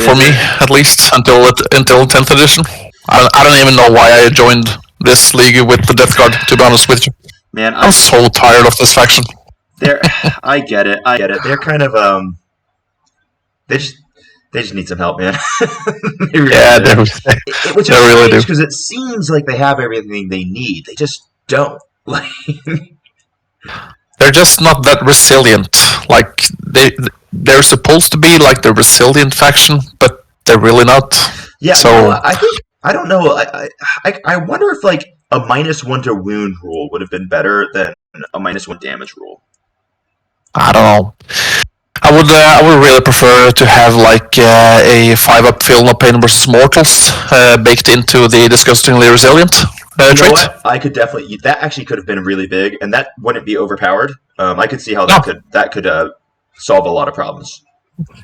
for me at least until 10th edition. I don't even know why I joined this league with the Deathguard. To be honest with you, Man, I'm so tired of this faction. I get it. They're kind of they just need some help, man. They really do. Which is strange because it seems like they have everything they need. They just don't. Like they're just not that resilient. Like they're supposed to be like the resilient faction, but they're really not. Yeah. So I don't know. I wonder if like a -1 to wound rule would have been better than a -1 damage rule. I don't know. I would really prefer to have like a 5-up feel no pain versus mortals baked into the disgustingly resilient trait. You know what? I could definitely that actually could have been really big, and that wouldn't be overpowered. I could see how that could solve a lot of problems.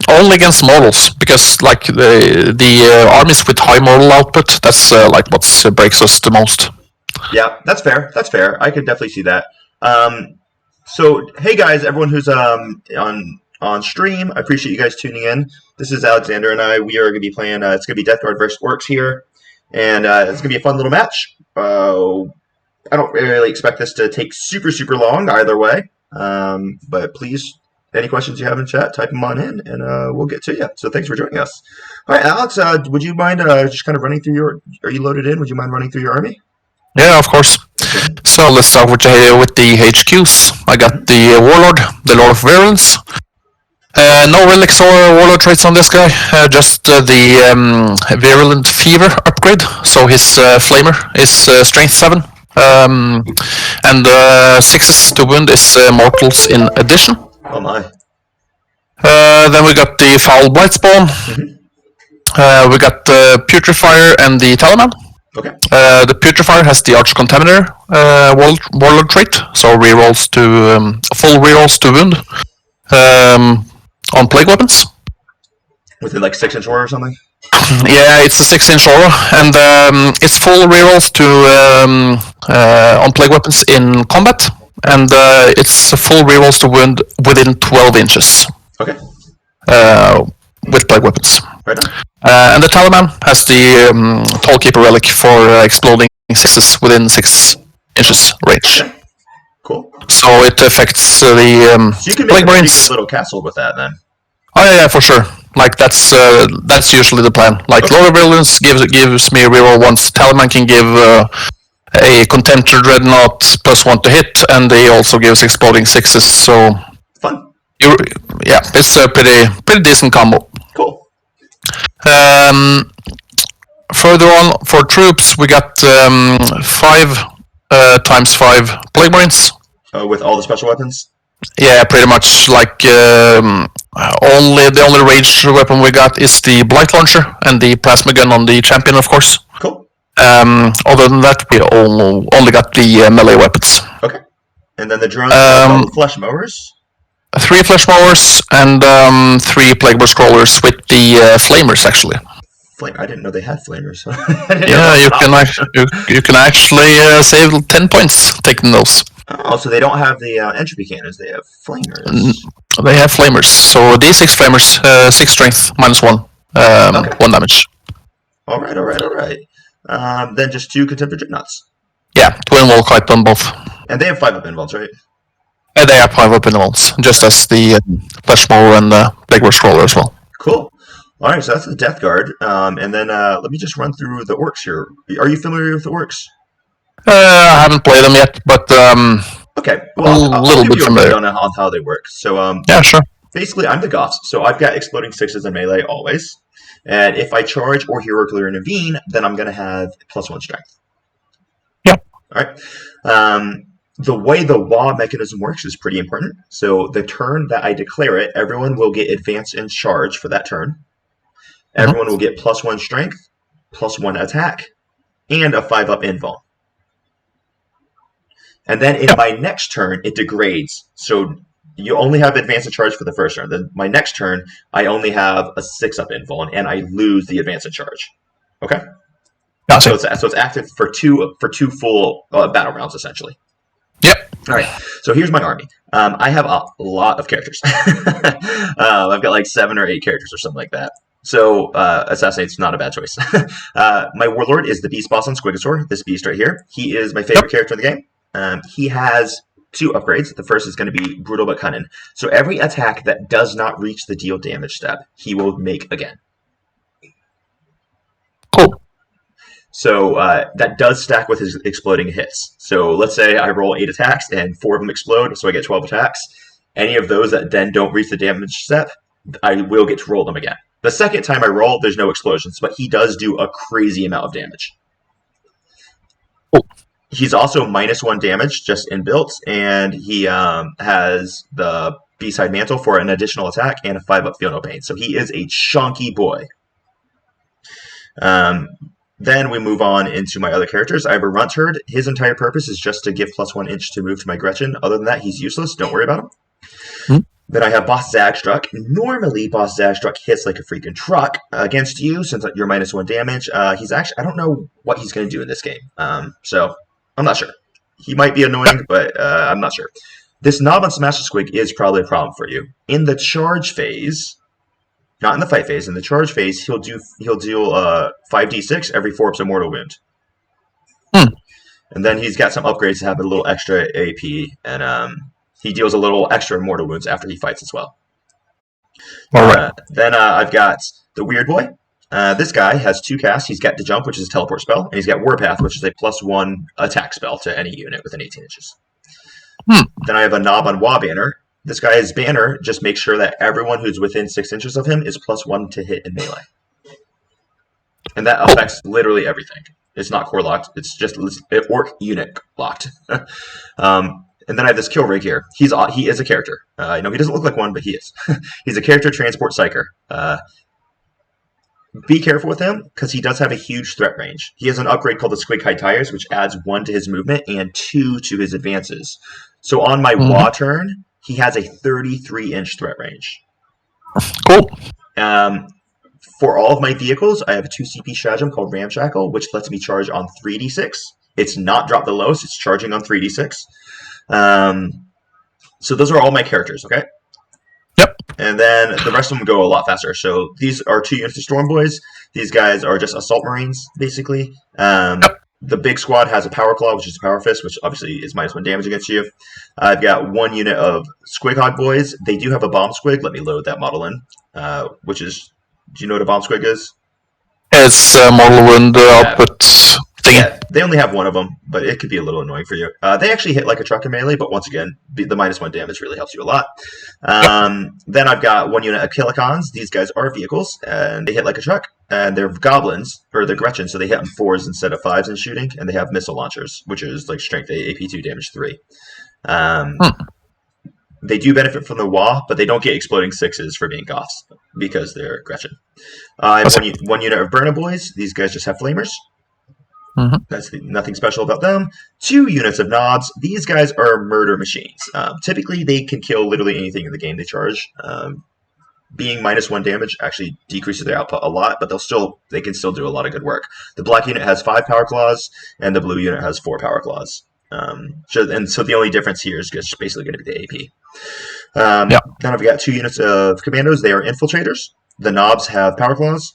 Only against mortals, because like the armies with high mortal output, that's like what breaks us the most. Yeah, that's fair. That's fair. I could definitely see that. So hey guys, everyone who's on stream, I appreciate you guys tuning in. This is Alexander and I. We are going to be playing. It's going to be Deathguard versus Orks here, and it's going to be a fun little match. I don't really expect this to take super long either way. But please, any questions you have in chat, type them on in, and we'll get to you. So thanks for joining us. All right, Alex, would you mind just kind of running through your? Are you loaded in? Would you mind running through your army? Yeah, of course. So let's start with the HQs. I got the Warlord, the Lord of Virulence. No relics or warlord traits on this guy, just the Virulent Fever upgrade. So his Flamer is Strength 7. And 6s to wound is Mortals in addition. Oh my. Then we got the Foul Blightspawn. Mm-hmm. We got the Putrefier and the Talisman. Okay. The Putrefier has the Arch Contaminator warlord trait, so rerolls to full rerolls to wound on plague weapons. Was it like 6-inch aura or something? Yeah, it's a 6-inch aura, and it's full rerolls to on plague weapons in combat, and it's full rerolls to wound within 12 inches. Okay. With plague weapons. Right on. And the Talisman has the Tollkeeper relic for exploding 6s within 6 inches range. Okay. Cool. So it affects the so you can make a pretty good little castle with that then. Oh yeah, for sure. Like that's usually the plan. Like okay. Lord of Virulence gives me a reroll once. Talisman can give a Contemptor Dreadnought +1 to hit, and he also gives exploding 6s. So fun. It's a pretty decent combo. Cool. Further on for troops, we got 5 times 5 Plague Marines. With all the special weapons? Yeah, pretty much. Like the only rage weapon we got is the Blight Launcher and the Plasma Gun on the Champion, of course. Cool. Other than that, we only got the melee weapons. Okay. And then the drones, Flesh Mowers? 3 Flesh Mowers and 3 Plague Burst Crawlers with the Flamers, actually. I didn't know they had Flamers. Yeah, you can actually save 10 points taking those. Oh, so they don't have the entropy cannons, they have Flamers. They have Flamers. So D6 Flamers, 6 strength, -1. Okay. 1 damage. Alright. Then just 2 Contemptor Dreadnoughts. Yeah, Twin Wall Kite on both. And they have 5-up invulns, right? They have 5-up invulns, just as the Flesh Mower and the Plague Burst Crawler as well. Cool. Alright, so that's the Deathguard. And then let me just run through the Orks here. Are you familiar with the Orks? I haven't played them yet, but okay. Well, a little bit familiar on how they work. So yeah, sure. Basically, I'm the Goths, so I've got exploding 6s in melee always, and if I charge or heroically intervene, then I'm going to have +1 strength. Yeah. All right. The way the WA mechanism works is pretty important. So the turn that I declare it, everyone will get advance and charge for that turn. Everyone will get +1 strength, +1 attack, and a 5-up invuln. And then in my next turn, it degrades. So you only have advance and charge for the first turn. Then my next turn, I only have a 6-up invuln, and I lose the advance and charge. Okay? Gotcha. So it's active for two full battle rounds, essentially. Yep. All right. So here's my army. I have a lot of characters. I've got like 7 or 8 characters or something like that. So Assassinate's not a bad choice. My Warlord is the Beast Boss on Squigosaur, this beast right here. He is my favorite character in the game. He has 2 upgrades. The first is going to be Brutal but Cunning. So every attack that does not reach the deal damage step, he will make again. Cool. So that does stack with his exploding hits. So let's say I roll 8 attacks and 4 of them explode, so I get 12 attacks. Any of those that then don't reach the damage step, I will get to roll them again. The second time I roll, there's no explosions, but he does do a crazy amount of damage. Cool. He's also -1 damage just inbuilt, and he has the B-side mantle for an additional attack and a 5-up feel no pain. So he is a chunky boy. Then we move on into my other characters. I have a Runt Herd. His entire purpose is just to give +1 inch to move to my Gretchen. Other than that, he's useless. Don't worry about him. Mm-hmm. Then I have Boss Zagstruck. Normally, Boss Zagstruck hits like a freaking truck against you since you're -1 damage. He's actually, I don't know what he's going to do in this game. So I'm not sure. He might be annoying, but I'm not sure. This Knob on Smash the Squig is probably a problem for you. In the charge phase, not in the fight phase, in the charge phase, he'll deal 5d6 every 4 ups of mortal wound. And then he's got some upgrades to have a little extra AP, and he deals a little extra mortal wounds after he fights as well. All right. Then I've got the Weird Boy. This guy has 2 casts. He's got the Jump, which is a teleport spell, and he's got Warpath, which is a +1 attack spell to any unit within 18 inches. Then I have a Knob on Wa Banner. This guy's banner just makes sure that everyone who's within 6 inches of him is +1 to hit in melee. And that affects literally everything. It's not core locked. It's just Orc unit locked. And then I have this Kill Rig here. He is a character. I know he doesn't look like one, but he is. He's a character transport psyker. Be careful with him, because he does have a huge threat range. He has an upgrade called the Squig High Tires, which adds 1 to his movement and 2 to his advances. So on my Wa turn, he has a 33-inch threat range. Cool. For all of my vehicles, I have a 2 CP stratagem called Ramshackle, which lets me charge on 3d6. It's not drop the lowest, it's charging on 3d6. So those are all my characters, okay? Yep. And then the rest of them go a lot faster. So these are 2 units of Storm Boys. These guys are just Assault Marines, basically. Yep. The big squad has a Power Claw, which is a Power Fist, which obviously is -1 damage against you. I've got 1 unit of Squighog Boys. They do have a Bomb Squig. Let me load that model in, which is... Do you know what a Bomb Squig is? It's mortal wound output thingy. Yeah, they only have 1 of them, but it could be a little annoying for you. They actually hit like a truck in melee, but once again, the -1 damage really helps you a lot. Then I've got 1 unit of Kilikons. These guys are vehicles, and they hit like a truck. And they're goblins, or they're Gretchen, so they hit on 4s instead of 5s in shooting, and they have missile launchers, which is like strength 8, AP 2, damage 3. They do benefit from the Wa, but they don't get exploding 6s for being Goths, because they're Gretchen. I have 1 unit of Burna Boys. These guys just have flamers. That's nothing special about them. 2 units of Knobs. These guys are murder machines. Typically, they can kill literally anything in the game they charge. Being -1 damage actually decreases their output a lot, but they can still do a lot of good work. The black unit has 5 Power Claws, and the blue unit has 4 Power Claws. So the only difference here is just basically going to be the AP. Then I've got 2 units of Commandos. They are Infiltrators. The Knobs have Power Claws,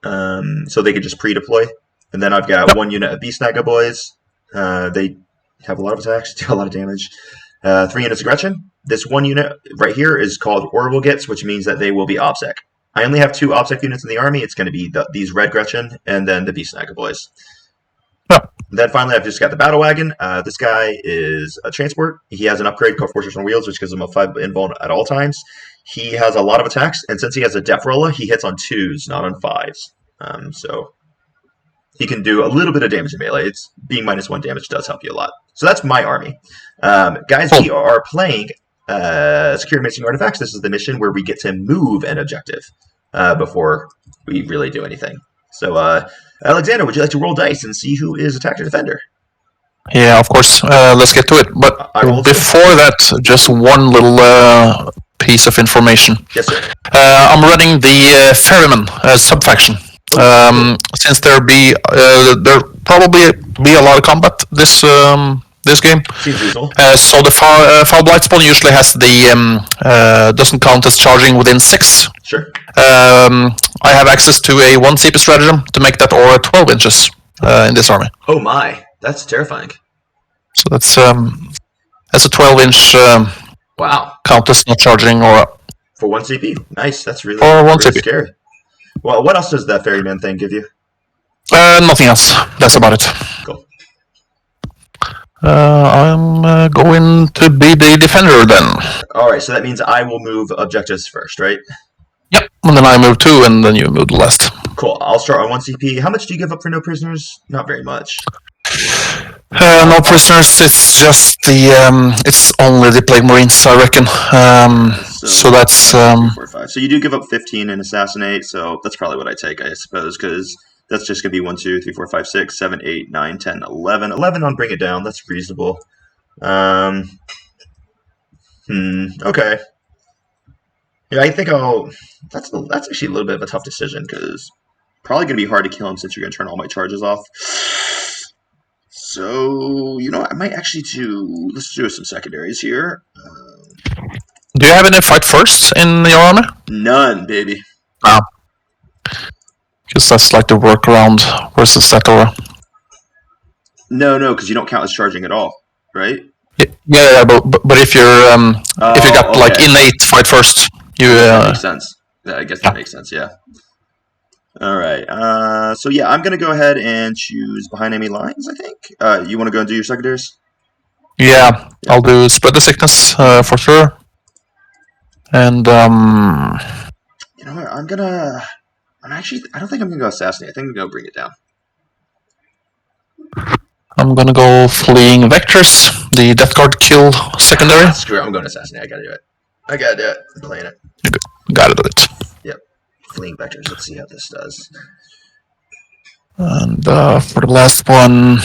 so they can just pre-deploy. And then I've got 1 unit of Beast Snagga Boys. They have a lot of attacks, do a lot of damage. 3 units of Gretchen. This 1 unit right here is called Orbital Gits, which means that they will be OBSEC. I only have 2 OBSEC units in the army. It's going to be these Red Gretchen and then the Beast Snagga Boys. Then finally, I've just got the Battle Wagon. This guy is a transport. He has an upgrade called Fortress on Wheels, which gives him a 5 invuln at all times. He has a lot of attacks, and since he has a Def Rolla, he hits on 2s, not on 5s. So he can do a little bit of damage in melee. Being -1 damage does help you a lot. So that's my army. Guys, we are playing Secure Missing Artifacts. This is the mission where we get to move an objective before we really do anything. So, Alexander, would you like to roll dice and see who is attacker defender? Yeah, of course. Let's get to it. But before that, just one little piece of information. Yes, sir. I'm running the Ferryman sub-faction. Since there probably be a lot of combat this game. Seems reasonable. So the Foul Blight spawn usually has the doesn't count as charging within 6. Sure. I have access to a 1 CP stratagem to make that aura 12 inches in this army. Oh my, that's terrifying. So that's a 12-inch wow. count as not charging aura. For 1 CP. Nice, that's really, For 1 really CP. scary. Well, what else does that ferryman thing give you? Nothing else. That's about it. Cool. I'm going to be the defender then. Alright, so that means I will move objectives first, right? Yep, and then I move 2, and then you move the last. Cool, I'll start on 1 CP. How much do you give up for no prisoners? Not very much. No prisoners, it's just it's only the Plague Marines, I reckon. So that's... 4, 5. So you do give up 15 and assassinate, so that's probably what I take, I suppose, because that's just going to be 1, 2, 3, 4, 5, 6, 7, 8, 9, 10, 11. 11 on Bring It Down, that's reasonable. Okay. Yeah, I think I'll... That's actually a little bit of a tough decision, because probably going to be hard to kill him since you're going to turn all my charges off. So, you know, I might actually do... Let's do some secondaries here. Do you have any fight first in your army? None, baby. Ah. Because that's like the workaround versus that aura. No, because you don't count as charging at all, right? Yeah, but if you're if you got like innate fight first, you that makes sense. I guess that makes sense. Yeah. All right. So yeah, I'm gonna go ahead and choose behind enemy lines. I think. You want to go and do your secondaries? Yeah, I'll do spread the sickness for sure. And you know what? I don't think I'm gonna go assassinate. I think I'm gonna go Bring It Down. I'm gonna go fleeing vectors, the Deathguard kill secondary. Screw it, I'm going to assassinate. I gotta do it. I'm playing it. Got it. Yep. Fleeing vectors. Let's see how this does. And for the last one...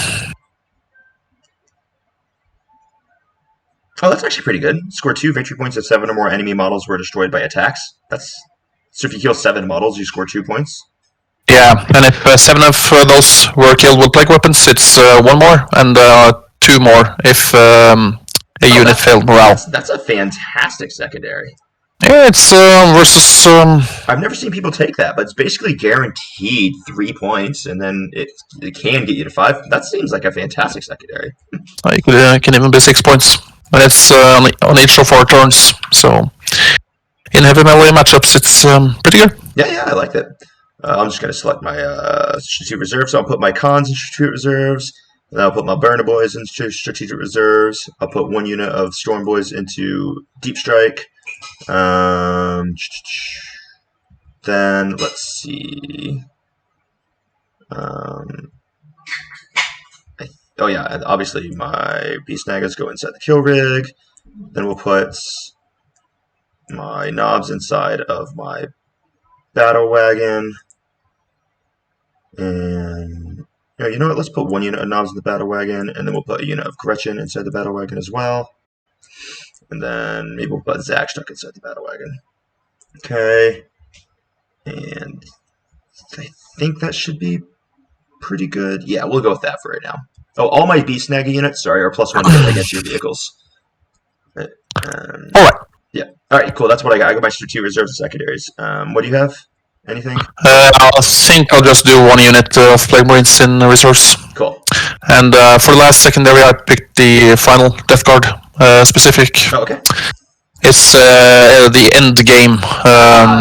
Oh, that's actually pretty good. Score 2 victory points if 7 or more enemy models were destroyed by attacks. So if you kill 7 models, you score 2 points. Yeah, and if 7 of those were killed with plague weapons, it's 1 more, and 2 more if a unit failed morale. That's a fantastic secondary. Yeah, it's versus... I've never seen people take that, but it's basically guaranteed 3 points, and then it can get you to 5. That seems like a fantastic secondary. It can even be 6 points. And it's on each of 4 turns, so in heavy melee matchups, it's pretty good. Yeah, I like that. I'm just going to select my strategic reserves. So I'll put my cons in strategic reserves. Then I'll put my burner boys into strategic reserves. I'll put 1 unit of storm boys into deep strike. Then let's see. Oh yeah, and obviously my beast nagas go inside the kill rig. Then we'll put my knobs inside of my battle wagon. And you know what? Let's put 1 unit of knobs in the battle wagon, and then we'll put a unit of Gretchen inside the battle wagon as well. And then maybe we'll put Zach stuck inside the battle wagon. Okay. And I think that should be pretty good. Yeah, we'll go with that for right now. Oh, all my beast naga units, sorry, are +1 against your vehicles. All right. Yeah. All right, cool. That's what I got. I got my strategic reserves and secondaries. What do you have? Anything? I think I'll just do 1 unit of Plague Marines in reserves. Cool. And for the last secondary, I picked the final Deathguard specific. Oh, okay. It's the end game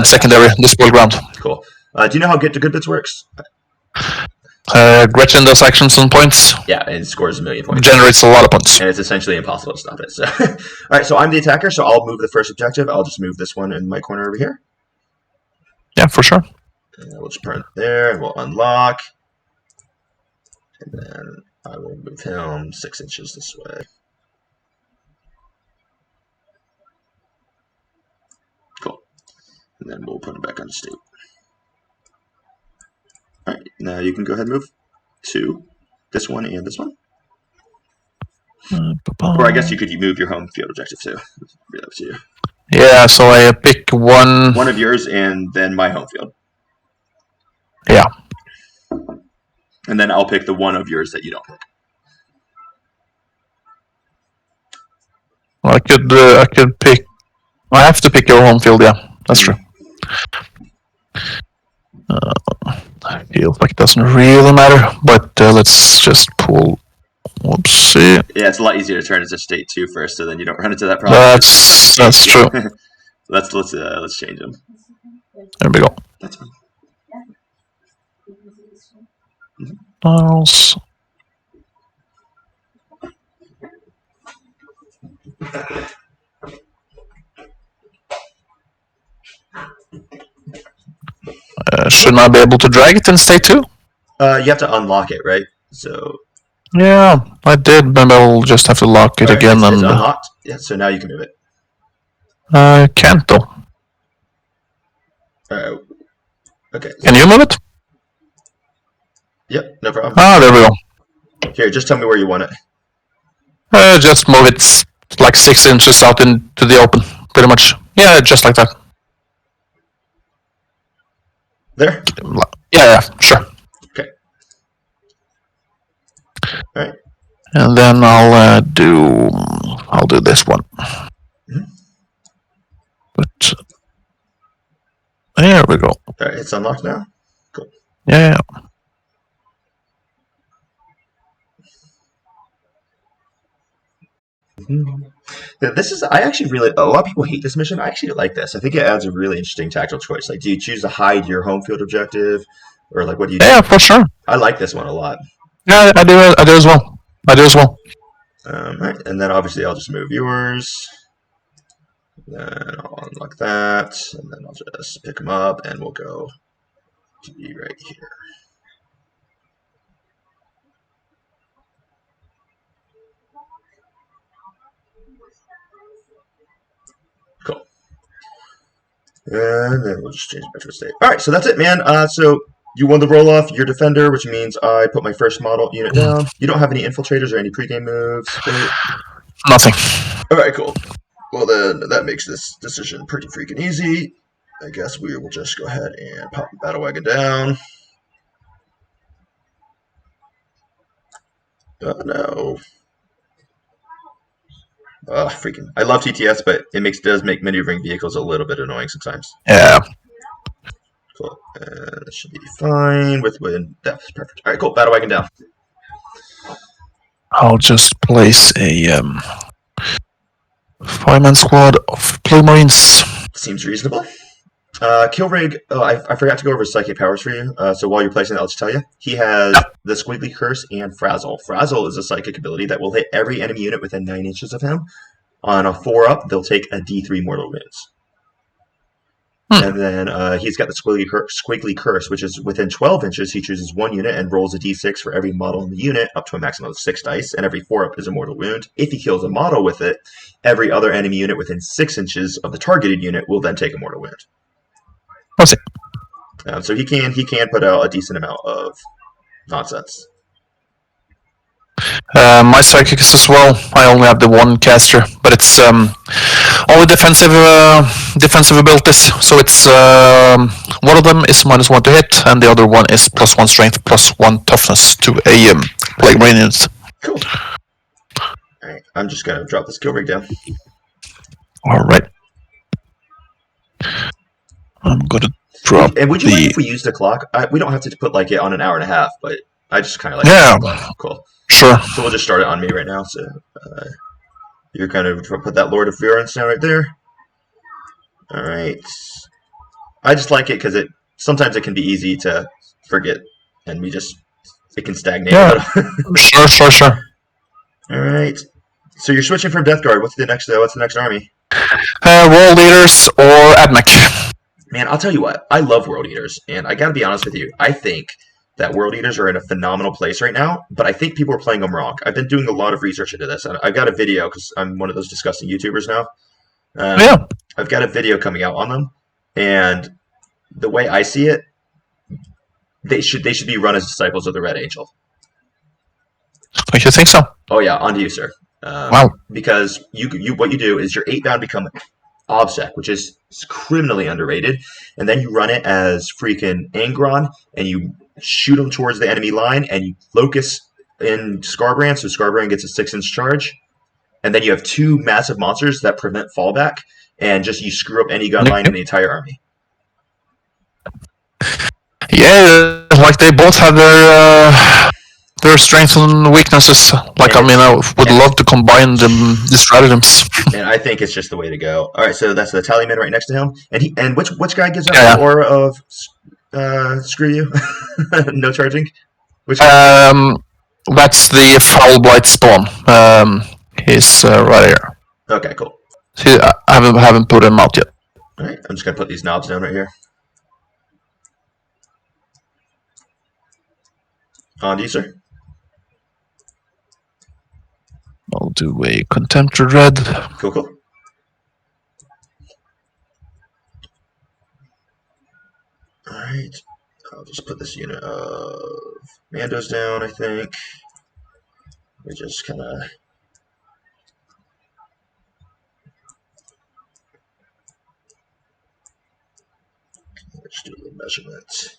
secondary, the spoil ground. Cool. Do you know how Get to Good Bits works? Gretchen does actions and points. Yeah, and it scores 1,000,000 points. Generates a lot of points. And it's essentially impossible to stop it. So, all right, so I'm the attacker, so I'll move the first objective. I'll just move this one in my corner over here. Yeah, for sure. And we'll just print there, and we'll unlock. And then I will move him 6 inches this way. Cool. And then we'll put him back on state. All right, now you can go ahead and move to this one and this one. Or I guess you could move your home field objective too. It's really up to you. Yeah, so I pick one. One of yours and then my home field. Yeah. And then I'll pick the one of yours that you don't pick. I could pick. I have to pick your home field. Yeah, that's true. I feel like it doesn't really matter, but let's just pull. Whoopsie. Yeah, it's a lot easier to turn as a state 2 first, so then you don't run into that problem. That's true. let's change them. There we go. That's fine. Tiles. Shouldn't I be able to drag it in state 2? You have to unlock it, right? So. Yeah, I did, but I'll just have to lock it again. It's unlocked. Yeah, so now you can move it. I can't though. Okay. Can you move it? Yep, no problem. Ah, there we go. Here, just tell me where you want it. Just move it like 6 inches out into the open, pretty much. Yeah, just like that. There? Yeah, sure. Okay. Alright. And then I'll do this one. Mm-hmm. But there we go. Alright, it's unlocked now? Cool. Yeah. This is, I actually really, a lot of people hate this mission. I actually like this. I think it adds a really interesting tactical choice. Like, do you choose to hide your home field objective? Or, like, what do you do? Yeah, for sure. I like this one a lot. Yeah, I do as well. Right, and then obviously I'll just move yours. Then I'll unlock that. And then I'll just pick them up and we'll go to be right here. Cool. And then we'll just change it back to a state. Alright, so that's it, man. So you won the roll-off. You're defender, which means I put my first model unit down. You don't have any infiltrators or any pregame moves? Right? Nothing. Alright, cool. Well, then that makes this decision pretty freaking easy. I guess we will just go ahead and pop the battle wagon down. Oh, no. Oh, freaking. I love TTS, but it does make maneuvering vehicles a little bit annoying sometimes. Yeah. Cool. And that should be fine with wind depth. Perfect. Alright, cool. Battle wagon down. I'll just place a 5-man squad of Blue Marines. Seems reasonable. Kilrig, I forgot to go over his psychic powers for you. So while you're placing that, I'll just tell you. He has the Squiggly Curse and Frazzle. Frazzle is a psychic ability that will hit every enemy unit within 9 inches of him. On a 4-up, they'll take a D3 mortal wounds. And then he's got the Squiggly Curse, which is within 12 inches, he chooses 1 unit and rolls a D6 for every model in the unit, up to a maximum of 6 dice, and every 4-up is a mortal wound. If he kills a model with it, every other enemy unit within 6 inches of the targeted unit will then take a mortal wound. That's it. So he can put out a decent amount of nonsense. My psychic is as well. I only have the 1 caster, but it's only defensive abilities. So it's one of them is -1 to hit, and the other one is +1 strength, +1 toughness to a plague marine unit. Cool. All right, I'm just gonna drop this kill rig down. All right. I'm gonna drop. And would you mind if we use the clock? We don't have to put like it on an hour and a half, but I just kind of like. Yeah. Cool. Sure. So we'll just start it on me right now. So you're kind of put that Lord of Virulence down right there. All right. I just like it because sometimes it can be easy to forget, and it can stagnate. Yeah. Sure. All right. So you're switching from Deathguard. What's the next army? World Eaters or AdMech. Man, I'll tell you what. I love World Eaters, and I got to be honest with you. I think that World Eaters are in a phenomenal place right now, but I think people are playing them wrong. I've been doing a lot of research into this, and I've got a video because I'm one of those disgusting YouTubers now. Yeah. I've got a video coming out on them, and the way I see it, they should be run as disciples of the Red Angel. You think so? Oh yeah, on to you, sir. Wow. Because what you do is your 8-bound become OBSEC, which is criminally underrated, and then you run it as freaking Angron, and you shoot them towards the enemy line, and you focus in Scarbrand, so Scarbrand gets a 6-inch charge, and then you have 2 massive monsters that prevent fallback, and just you screw up any gun line in the entire army. Yeah, like they both have their strengths and weaknesses. Like, I mean, I would love to combine the stratagems. And I think it's just the way to go. All right, so that's the Tallyman right next to him, and which guy gives out Yeah. the aura of screw you, no charging? Which guy? That's the Foul Blight spawn. He's right here. Okay, cool. See, I haven't put him out yet. All right, I'm just gonna put these knobs down right here. On to you, sir. I'll do a Contemptor Dread. Cool, cool. Alright, I'll just put this unit of Mandos down, I think. We just kind of... Let's do the measurement.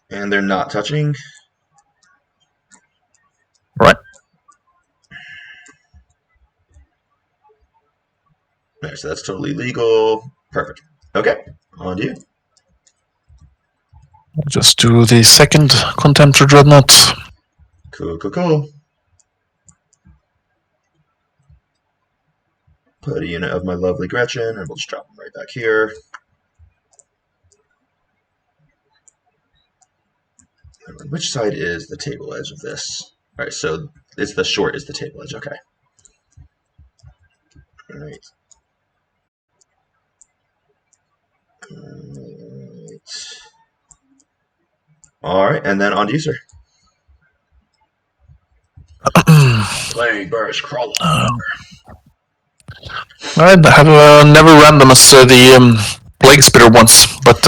And they're not touching. Right. Alright, so that's totally legal. Perfect. Okay, on to you. I'll just do the second Contemptor Dreadnought. Cool, cool, cool. Put a unit of my lovely Gretchen, and we'll just drop them right back here. Which side is the table edge of this? All right, so it's the short is the table edge. Okay. All right. All right, and then on to you, sir. Plague Burst Crawler. I have never ran them as the Plague Spitter once, but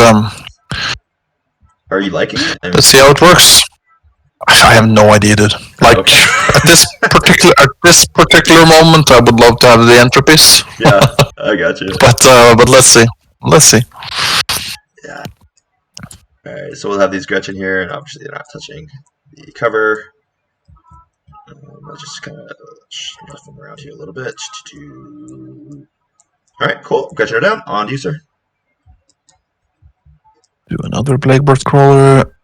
are you liking it? Let's see how it works. I have no idea, dude. Like, okay. at this particular moment, I would love to have the entropies. Yeah, I got you. But let's see. Yeah. All right, so we'll have these Gretchen here, and obviously they're not touching the cover. I'll just kind of shift them around here a little bit. All right, cool. Gretchen are down. On to you, sir. Do another Plaguebird Crawler.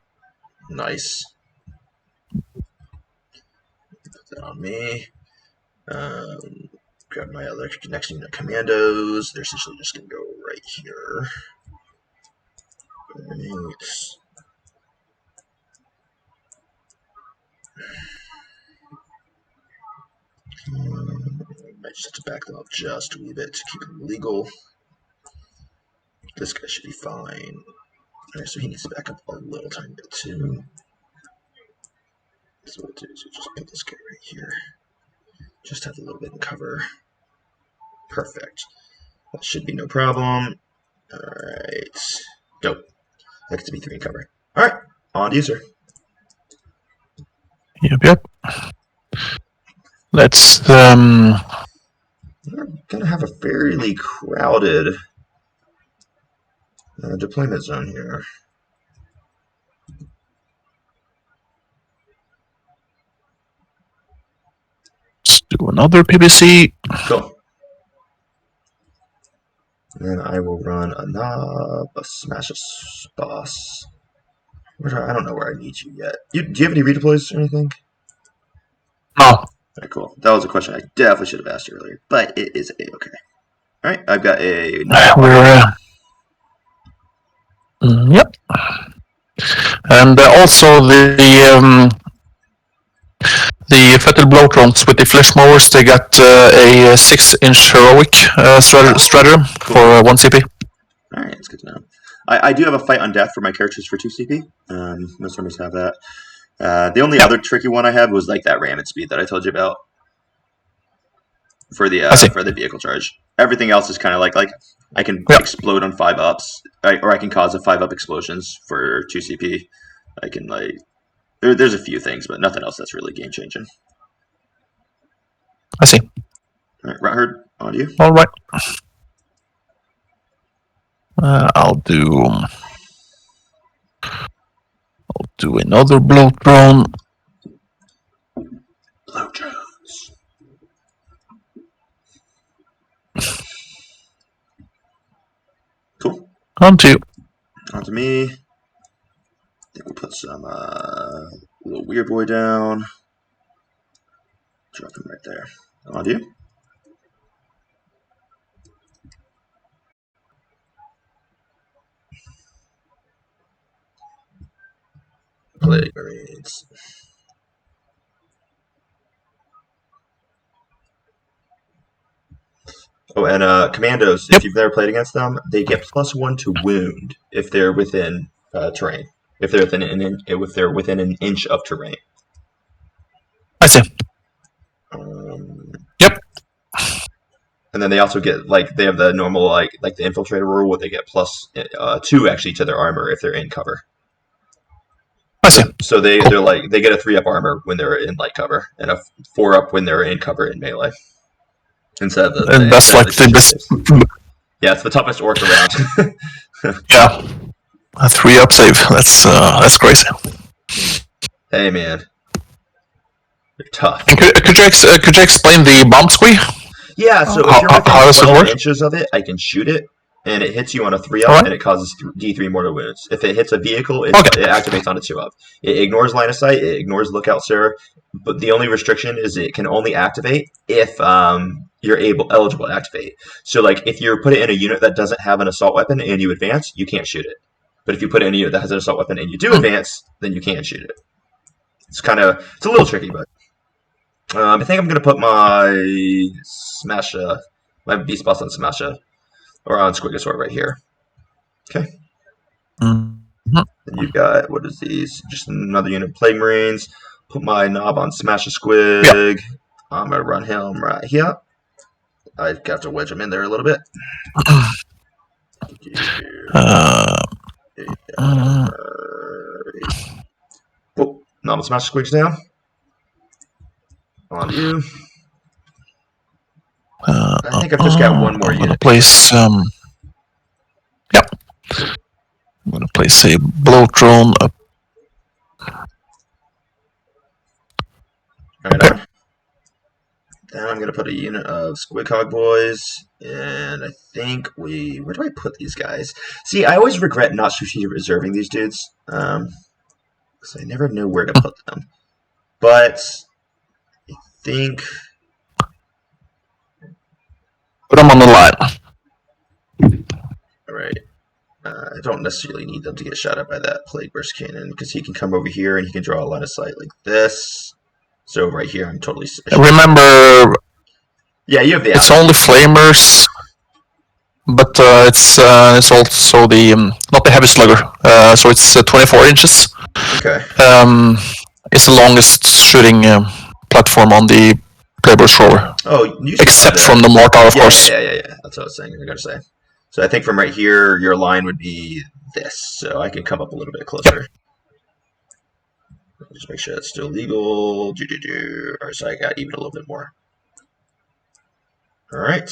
Nice. Put that on me. Grab my other next unit commandos. They're essentially just going to go right here. Right. Might just have to back them up just a wee bit to keep them legal. This guy should be fine. Alright, so he needs to back up a little tiny bit too. So what we'll do is we'll just put this guy right here. Just have a little bit in cover. Perfect. That should be no problem. Alright. Go. That gets to be 3 in cover. Alright, on to you, sir. Yep. Let's We're gonna have a fairly crowded deployment zone here. Let's do another PBC. Cool. And then I will run a knob, a smash a boss. I don't know where I need you yet. Do you have any redeploys or anything? No. Alright, cool. That was a question I definitely should have asked earlier, but it is a-okay. Alright, I've got a... Yep. And also the Fettle Blow Drones with the flesh mowers, they got a 6-inch heroic stratagem for 1 CP. Alright, that's good to know. I do have a fight on death for my characters for 2 CP. Most armies have that. The only other tricky one I had was like that ram and speed that I told you about for the vehicle charge. Everything else is kind of like I can explode on 5-ups, or I can cause a 5-up explosions for 2 CP. I can there's a few things, but nothing else that's really game changing. I see. All right, Rutherford, on to you. All right. I'll do another blow drone. On to you. On to me. I think we'll put some little weird boy down. Drop him right there. On to you. Plague Marines. Oh, and commandos, if you've never played against them, they get +1 to wound if they're within terrain. If they're within an inch of terrain. I see. Yep. And then they also get they have the normal like the infiltrator rule where they get +2 actually to their armor if they're in cover. I see. So they get a 3-up armor when they're in light cover and a 4-up when they're in cover in melee. Instead of and that's like the best. Yeah, it's the toughest orc around. Yeah, a 3-up save. That's crazy. Hey man, you're tough. And could you explain the bomb squee? Yeah, so if you're within 12 inches of it, I can shoot it, and it hits you on a 3-up, and it causes D3 mortal wounds. If it hits a vehicle, it activates on a 2-up. It ignores line of sight, it ignores lookout, sir, but the only restriction is it can only activate if you're eligible to activate. So, like, if you put it in a unit that doesn't have an assault weapon and you advance, you can't shoot it. But if you put it in a unit that has an assault weapon and you do advance, then you can shoot it. It's a little tricky, but I think I'm gonna put my my beast boss on Smasha, or on Squigosaur right here. Okay. Mm-hmm. And you've got, what is these? Just another unit of Plague Marines. Put my knob on Smasha Squig. Yep. I'm gonna run him right here. I have to wedge him in there a little bit. Oh, knob on Smasha Squig's down. On you. I think I've just got one more unit. Place. Yep. I'm gonna place a blow drone up. Right on. Then I'm gonna put a unit of Squidcog boys, and I think where do I put these guys? See, I always regret not strategic reserving these dudes, because I never know where to put them. But I think put them on the line. All right. I don't necessarily need them to get shot at by that Plague Burst Cannon, because he can come over here and he can draw a line of sight like this. So right here, I'm totally. Remember. Yeah, you have the. It's only flamers, but it's also the not the heavy slugger. So it's 24 inches. Okay. It's the longest shooting platform on the Playboy's roller. Oh, except from the mortar, of course. Yeah. That's what I was saying. I gotta say. So I think from right here, your line would be this. So I can come up a little bit closer. Yep. Just make sure it's still legal. Or so I got even a little bit more. All right.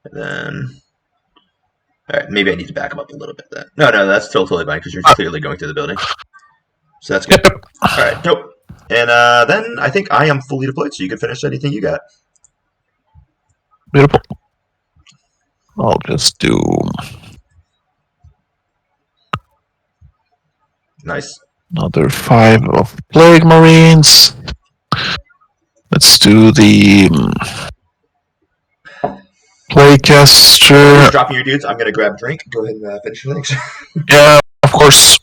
And then, all right, maybe I need to back them up a little bit then. No, that's still totally fine because you're clearly going through the building. So that's good. All right, dope. And then I think I am fully deployed, so you can finish anything you got. Beautiful. I'll just do. Nice. Another 5 of Plague Marines. Let's do the Plaguecaster. Dropping your dudes. I'm gonna grab a drink. Go ahead and finish your things. Yeah, of course.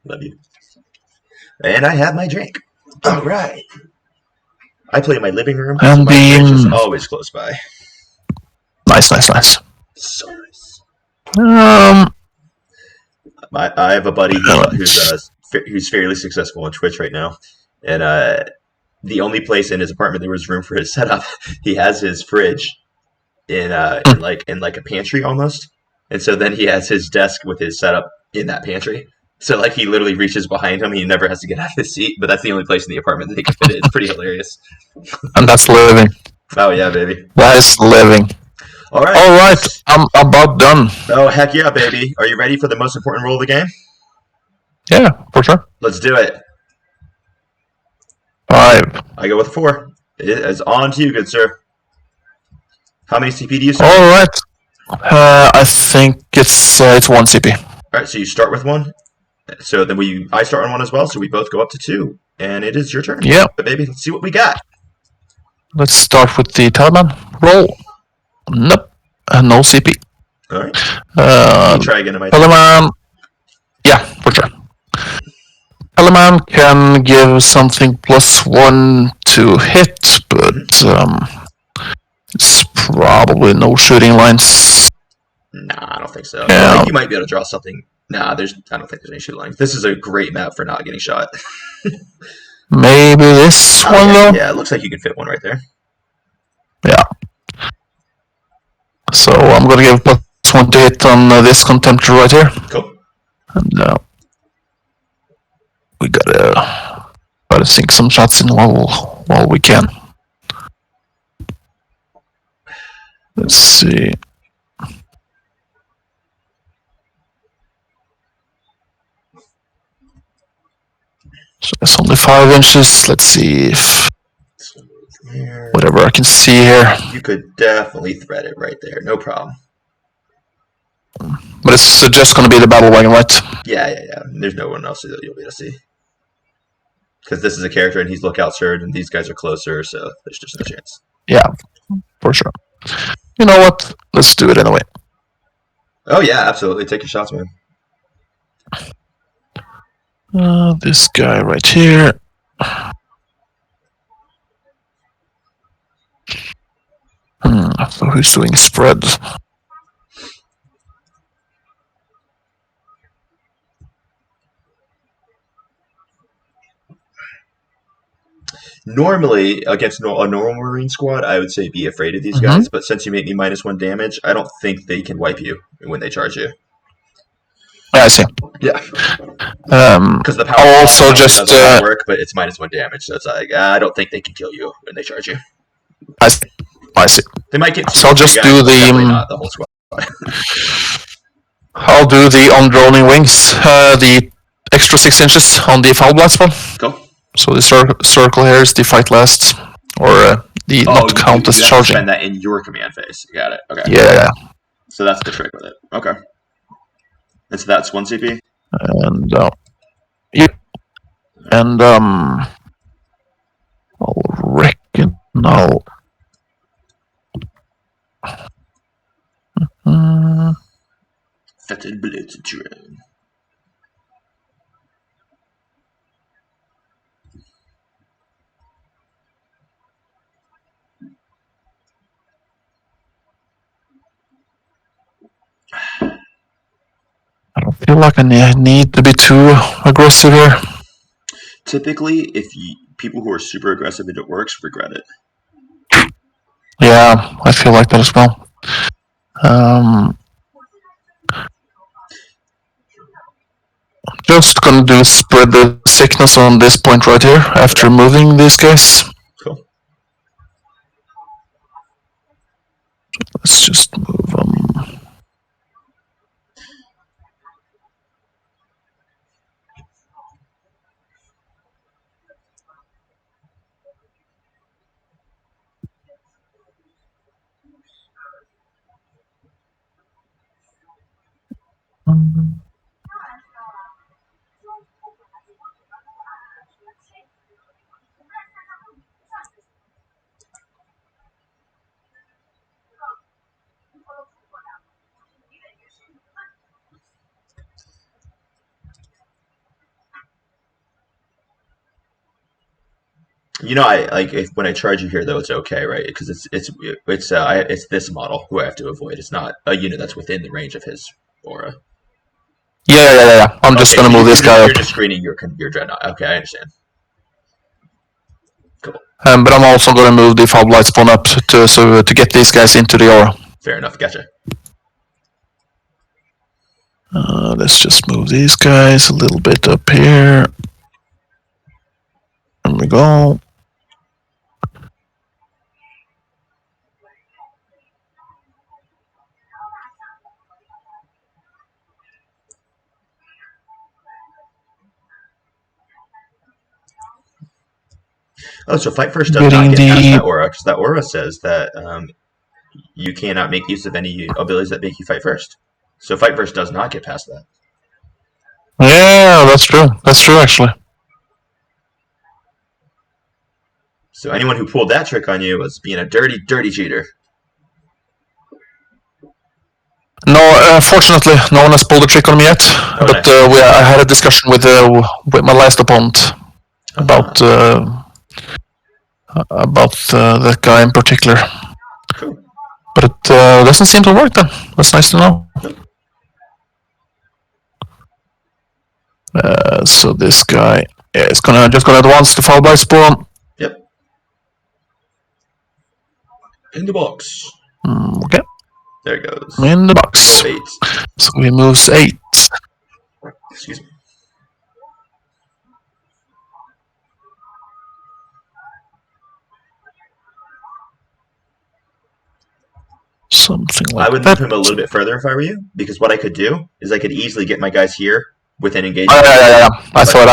Love you. And I have my drink. All right. I play in my living room, and so my fridge is always close by. Nice. So nice. I have a buddy who's fairly successful on Twitch right now, and the only place in his apartment there was room for his setup. He has his fridge in like a pantry almost, and so then he has his desk with his setup in that pantry. So like he literally reaches behind him. He never has to get out of his seat, but that's the only place in the apartment that he can fit it. It's pretty hilarious. And that's living. Oh yeah, baby. That is living. All right. All right, I'm about done. Oh, heck yeah, baby. Are you ready for the most important role of the game? Yeah, for sure. Let's do it. 5. I go with 4. It is on to you, good sir. How many CP do you start? All right. I think it's 1 CP. All right, so you start with 1. So then I start on 1 as well, so we both go up to 2. And it is your turn. Yeah. But baby, let's see what we got. Let's start with the Taliban. Roll. Nope. No CP. All right. Let me try again in my turn. Taliban. Yeah, for sure. Taliban can give something +1 to hit, but it's probably no shooting lines. Nah, I don't think so. Yeah. I think you might be able to draw something. Nah, I don't think there's any shoot lines. This is a great map for not getting shot. Maybe this one, though? Yeah, it looks like you can fit one right there. Yeah. So I'm going to give +1 to hit on this contemptor right here. Cool. And we gotta sink some shots in while we can. Let's see. So it's only 5 inches. Let's see if whatever I can see here. You could definitely thread it right there, no problem. But it's just going to be the battle wagon, right? Yeah. There's no one else that you'll be able to see. Because this is a character and he's lookout surge, and these guys are closer, so there's just no chance. Yeah, for sure. You know what? Let's do it anyway. Oh yeah, absolutely. Take your shots, man. This guy right here. So who's doing spread? Normally, against a normal Marine squad, I would say be afraid of these guys, but since you make me -1 damage, I don't think they can wipe you when they charge you. Yeah, I see. Yeah. Because the power also just doesn't work, but it's -1 damage, so it's like I don't think they can kill you when they charge you. I see. They might get. So I'll just do not the whole squad. I'll do the on-droning wings, the extra 6 inches on the foul blast one. Cool. So the circle here is the fight last, or the not count as charging. Spend that in your command phase. Got it. Okay. Yeah. So that's the trick with it. Okay. And so that's 1 CP. And yeah, and I'll reckon I'll. Fetted Blitz drone. I don't feel like I need to be too aggressive here. Typically, if people who are super aggressive into Orks regret it. Yeah, I feel like that as well. I'm just gonna do spread the sickness on this point right here after moving these guys. Cool. Let's just move them. You know, I like when I charge you here though, it's okay, right? Because it's this model who I have to avoid. It's not a unit that's within the range of his aura. Yeah. I'm just gonna move this guy up. You're just screening your dreadnought. Okay, I understand. Cool. But I'm also gonna move the foul blight spawn up to get these guys into the aura. Fair enough. Gotcha. Let's just move these guys a little bit up here. There we go. Oh, so Fight First does not get past that aura, because that aura says that you cannot make use of any abilities that make you Fight First. So Fight First does not get past that. Yeah, that's true. That's true, actually. So anyone who pulled that trick on you was being a dirty, dirty cheater. No, fortunately, no one has pulled a trick on me yet. Oh, but nice. I had a discussion with my last opponent about that guy in particular. Cool. But it doesn't seem to work then. That's nice to know. So this guy is just gonna advance the foul by spawn. Yep. In the box. Okay. There it goes. In the box. So 8. So he moves 8. Excuse me. Something like that. I would move him a little bit further if I were you, because what I could do is I could easily get my guys here within engagement. Yeah. I thought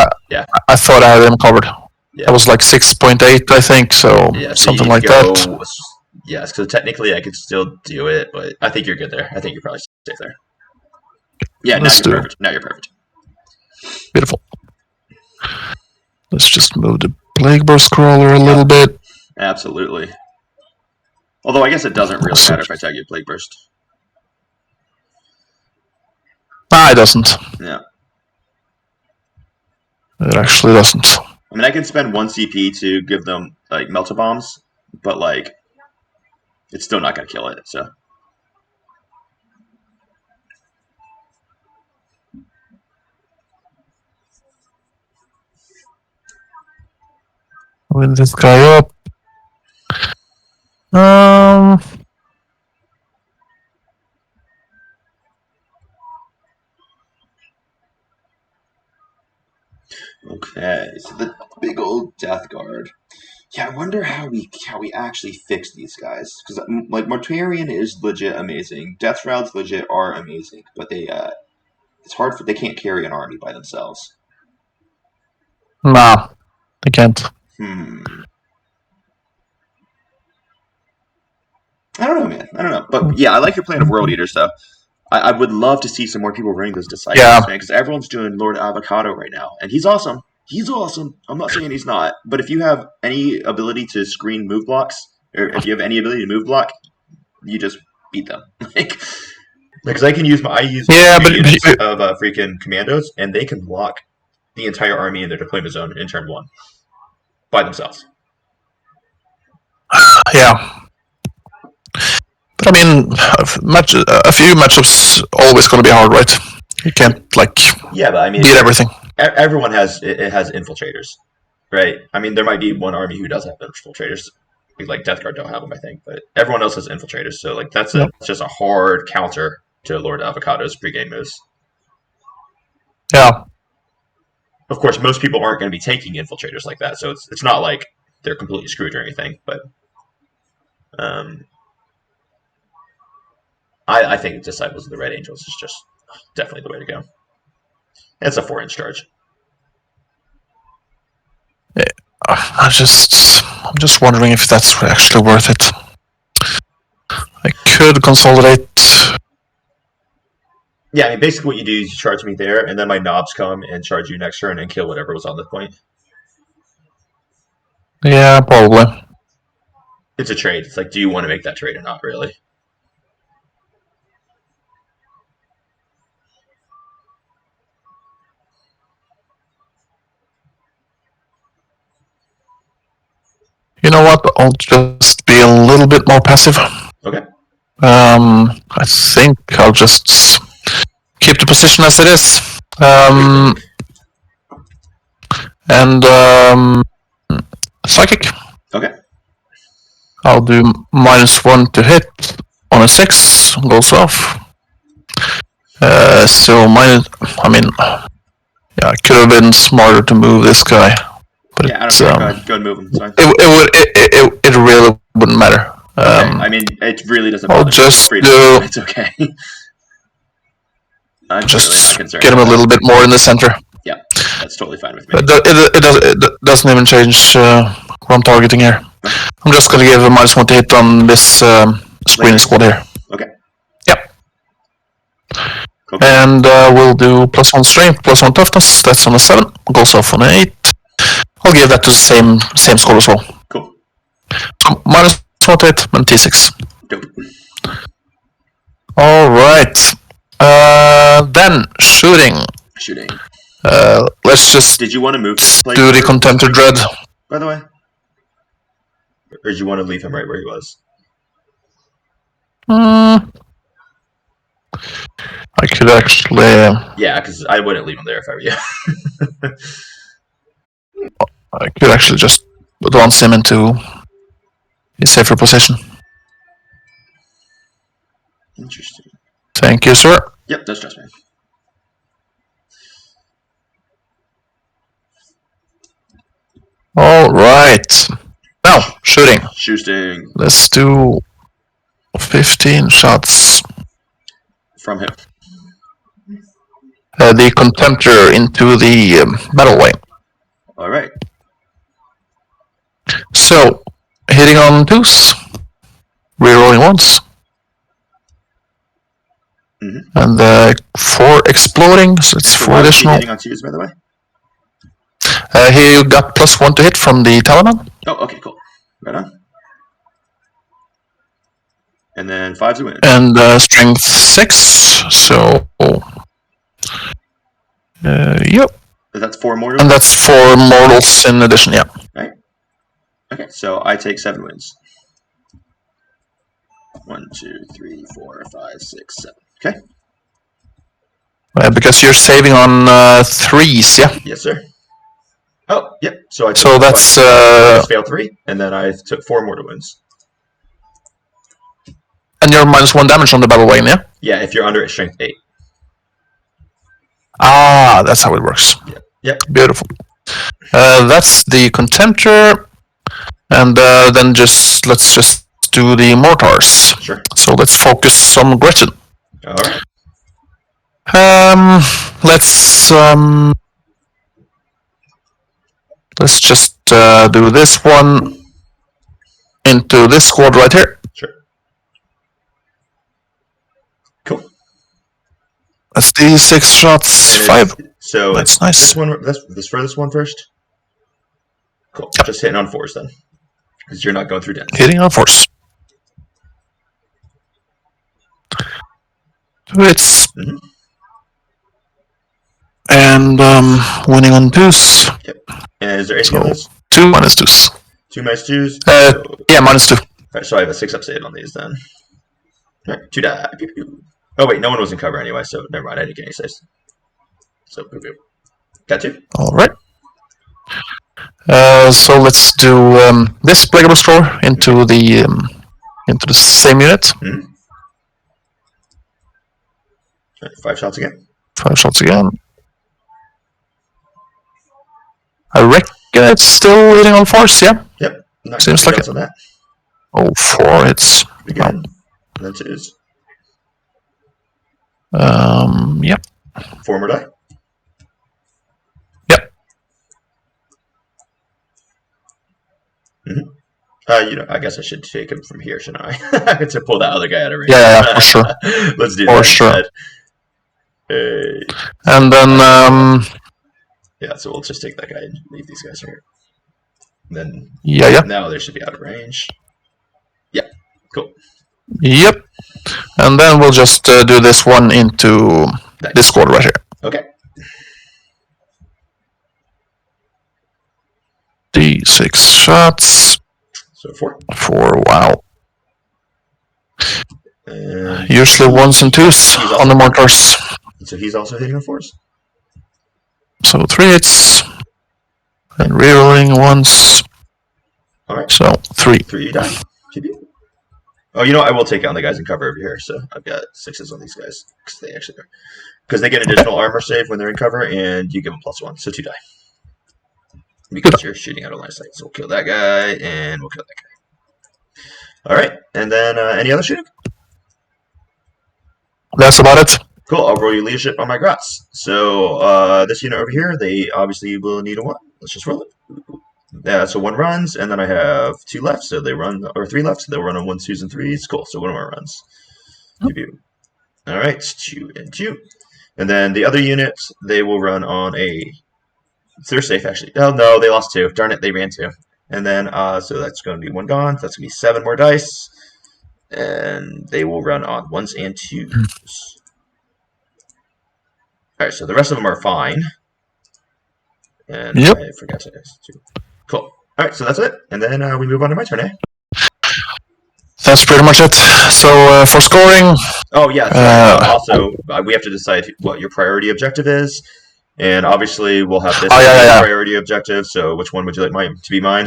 I had him covered. Yeah. That was like 6.8, I think. So something like that. Yes, because technically I could still do it, but I think you're good there. I think you're probably safe there. Yeah, now you're perfect. Now you're perfect. Beautiful. Let's just move the Plague Burst Crawler a little bit. Absolutely. Although I guess it doesn't really matter if I tag you Plague Burst. It doesn't. Yeah. It actually doesn't. I mean, I can spend 1 CP to give them, like, Melta Bombs, but, like, it's still not going to kill it, so. With this guy up. Okay, so the big old Deathguard. Yeah, I wonder how we actually fix these guys, because like Mortarion is legit amazing, Death Shrouds legit are amazing, but they it's hard they can't carry an army by themselves. Nah, they can't. I don't know, man. I don't know, but yeah, I like your plan of World Eaters though. I would love to see some more people running those Disciples, man, because everyone's doing Lord Avocado right now, and he's awesome. He's awesome. I'm not saying he's not, but if you have any ability to screen move blocks, or if you have any ability to move block, you just beat them. Because I use units of freaking commandos, and they can block the entire army in their deployment zone in turn 1 by themselves. Yeah. But I mean, a few matchups always going to be hard, right? You can't but I mean, beat everything. Everyone has infiltrators, right? I mean, there might be one army who does have infiltrators, like Deathguard don't have them, I think, but everyone else has infiltrators. So like that's just a hard counter to Lord Avocado's pregame moves. Yeah. Of course, most people aren't going to be taking infiltrators like that, so it's not like they're completely screwed or anything. But I think Disciples of the Red Angels is just definitely the way to go. It's a 4-inch charge. Yeah, I'm just wondering if that's actually worth it. I could consolidate. Yeah, I mean, basically what you do is you charge me there, and then my knobs come and charge you next turn and kill whatever was on the point. Yeah, probably. It's a trade. It's like, do you want to make that trade or not, really? You know what? I'll just be a little bit more passive. Okay. I think I'll just keep the position as it is. And psychic. Okay. I'll do -1 to hit on a 6. Goes off. It could have been smarter to move this guy. But yeah, I don't know. Go and move him. Sorry. It really wouldn't matter. Okay. I mean, it really doesn't matter. I'll just do. It's okay. I'm just really not concerned. Get him a little bit more in the center. Yeah, that's totally fine with me. It doesn't even change what I'm targeting here. I'm just gonna give a -1 to hit on this screen squad here. Okay. Yep. Okay. And we'll do +1 strength, +1 toughness. That's on a 7. Goes off on an 8. I'll give that to the same score as well. Cool. So -1 to hit and T6. Dope. All right. Then shooting. Shooting. Let's just. Did you want to move this place? Do the Contemptor Dread. By the way, or did you want to leave him right where he was? I could actually. Yeah, because I wouldn't leave him there if I were you. I could actually just advance him into a safer position. Interesting. Thank you, sir. Yep, no stress, man. All right. Now, shooting. Shooting. Let's do 15 shots. From him. The Contemptor into the battleway. All right. So, hitting on 2s, rerolling 1s, and 4 exploding, so it's 4 additional. Hitting on 2s, by the way? He got +1 to hit from the Taliban. Oh, okay, cool. Right on. And then 5's a win. And strength 6, so. Yep. That's 4 mortals? And that's 4 mortals in addition, yeah. Right. Okay, so I take 7 wins. 1, 2, 3, 4, 5, 6, 7. Okay. Because you're saving on 3s, yeah? Yes, sir. Oh, yep. So I took so that's I failed 3, and then I took 4 mortal wounds. And you're -1 damage on the battle wave, yeah? Yeah, if you're under at strength 8. Ah, that's how it works. Yep. Yep. Beautiful. That's the Contemptor, and then let's just do the mortars. Sure. So let's focus on Gretchen. All right. Let's just do this one into this squad right here. Sure. Cool. That's the 6 shots, 5. So that's nice. This furthest one first. Cool. Yep. Just hitting on 4s then, because you're not going through dens. Hitting on 4s. 2 hits. And winning on 2s. Yep. And is there anything else? 2 -2s. 2 -2s? Yeah, -2. Alright, so I have a 6 up save on these then. Alright, 2 die. Pew, pew. Oh wait, no one was in cover anyway, so never mind, I didn't get any saves. So pew, pew. Got 2. Alright. So let's do this Plague Restore into the same unit. Right, 5 shots again. 5 shots again. I reckon it's still hitting on 4s, yeah? Yep. Seems like it. On that. Oh, 4 hits. Again. And then 2s. Yep. 4 more die. Yep. I guess I should take him from here, shouldn't I? To pull that other guy out of range. Yeah, for sure. Let's do for that. Sure. Hey. And then yeah, so we'll just take that guy and leave these guys here. And then now they should be out of range. Yeah, cool. Yep. And then we'll just do this one into this squad right here. Okay. D6 shots. So 4. 4, wow. And usually 1s and 2s on the mortars. So he's also hitting on 4s. So 3 hits. And rerolling 1s. Alright. So 3. 3 die. Oh, you know what? I will take out the guys in cover over here. So I've got 6s on these guys. Because they get additional armor save when they're in cover, and you give them +1. So 2 die. Because you're shooting out of line of sight. So we'll kill that guy, and we'll kill that guy. Alright. And then any other shooting? That's about it. Cool. I'll roll your leadership on my Grats. So this unit over here, they obviously will need a 1. Let's just roll it. Yeah, so 1 runs, and then I have 2 left, so they run, or 3 left, so they'll run on 1s, 2s, and 3s. Cool, so 1 more runs. All right, 2 and 2. And then the other units, they will run on a. They're safe, actually. Oh, no, they lost 2. Darn it, they ran 2. And then, so that's going to be 1 gone. That's going to be 7 more dice. And they will run on 1s and 2s. All right, so the rest of them are fine. And Yep. I forgot to ask 2. Cool. All right, so that's it. And then we move on to my turn, eh? That's pretty much it. So for scoring, Oh, yeah, sorry. Also, we have to decide what your priority objective is. And obviously, we'll have this as a priority objective. So, which one would you like to be mine?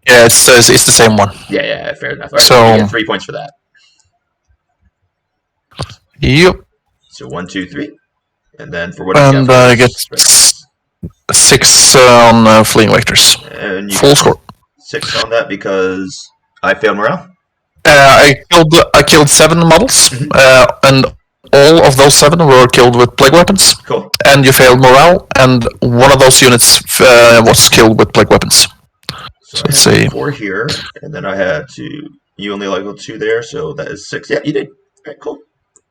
Yeah, it's the same one. Yeah, fair enough. Right, so you get 3 points for that. Yep. So 1, 2, 3, and then for what? And I get 6 on fleeing vectors. And you full score. 6 on that because I failed morale. I killed 7 models, and all of those 7 were killed with plague weapons. Cool. And you failed morale, and one of those units was killed with plague weapons. So let's see. 4 here, and then I had 2. You only leveled 2 there, so that is 6. Yeah, you did. All right, cool,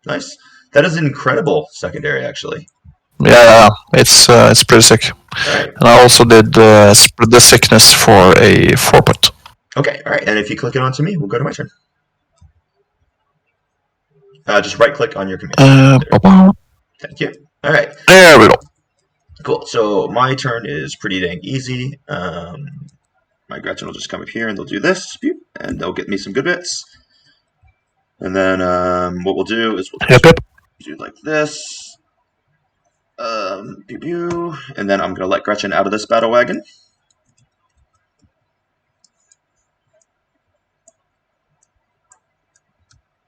nice. That is an incredible secondary, actually. Yeah, it's pretty sick. Right. And I also did spread the sickness for a 4-point. Okay, all right. And if you click it onto me, we'll go to my turn. Just right-click on your command. Thank you. All right. There we go. Cool. So my turn is pretty dang easy. My Gretchen will just come up here and they'll do this, and they'll get me some good bits. And then what we'll do is we'll do like this. And then I'm going to let Gretchen out of this battle wagon.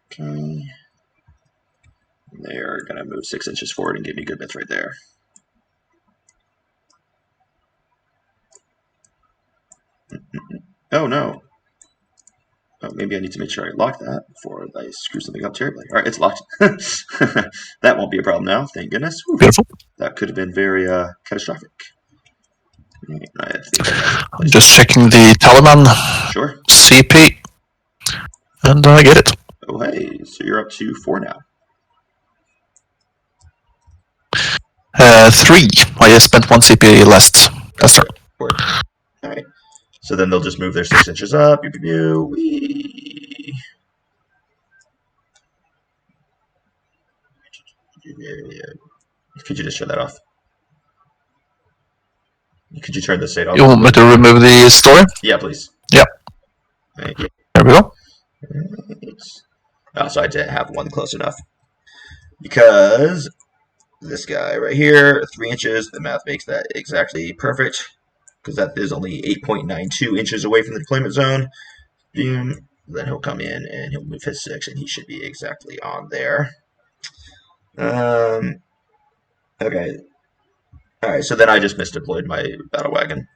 Okay. They're going to move 6 inches forward and give me good bits right there. Oh, no. Oh, maybe I need to make sure I lock that before I screw something up terribly. All right, it's locked. That won't be a problem now, thank goodness. Beautiful. That could have been very catastrophic. I'm just checking the Taliban CP, and I get it. Oh, hey, so you're up to 4 now. 3. I spent 1 CP last turn. All right. So then they'll just move their 6 inches up. Could you just shut that off? Could you turn the state off? You want me to remove the story? Yeah, please. Yep. Thank you. There we go. Oh, so I didn't have 1 close enough. Because this guy right here, 3 inches, the math makes that exactly perfect. Because that is only 8.92 inches away from the deployment zone. Boom. Then he'll come in and he'll move his 6, and he should be exactly on there. Okay. All right, so then I just misdeployed my battle wagon.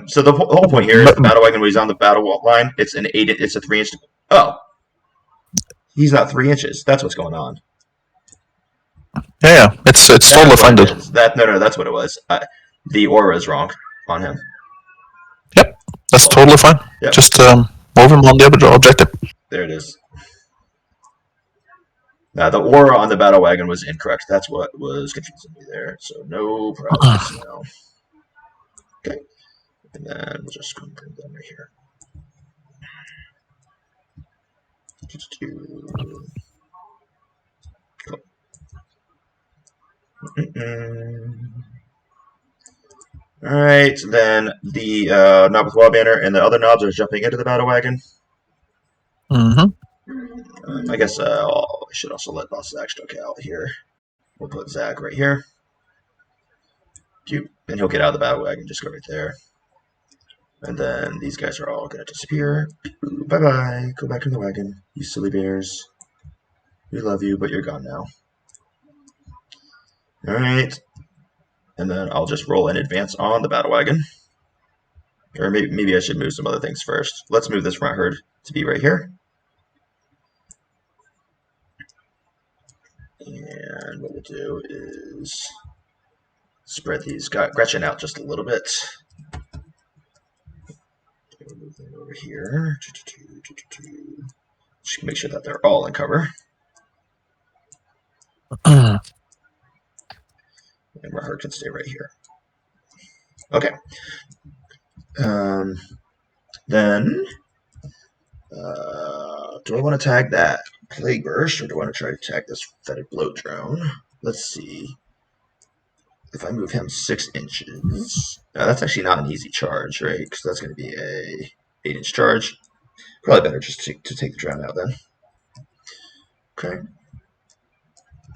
So the whole point here is the battle wagon when he's on the battle line, it's a 3-inch. Oh, he's not 3 inches. That's what's going on. Yeah, it's totally funded. No, that's what it was. The aura is wrong on him. Yep, that's totally fine. Yep. Just move him on the objective. There it is. Now, the aura on the battle wagon was incorrect. That's what was confusing me there. So, no problems now. Okay. And then we'll just bring them right here. Cool. All right. Then the knob with wall banner and the other knobs are jumping into the battle wagon. I guess I should also let Boss Zach Stoke out here. We'll put Zach right here. And he'll get out of the battle wagon. Just go right there. And then these guys are all going to disappear. Bye-bye. Go back in the wagon, you silly bears. We love you, but you're gone now. All right. And then I'll just roll in advance on the battle wagon. Or maybe I should move some other things first. Let's move this front herd to be right here. And what we'll do is spread these Gretchen out just a little bit. Move them over here. Just make sure that they're all in cover. And Rahar can stay right here. Okay. Then, do I want to tag that Plague Burst, or do I want to try to tag this Fetid Bloat Drone? Let's see. If I move him 6 inches, that's actually not an easy charge, right? Because that's going to be a 8-inch charge. Probably better just to take the drone out then. Okay.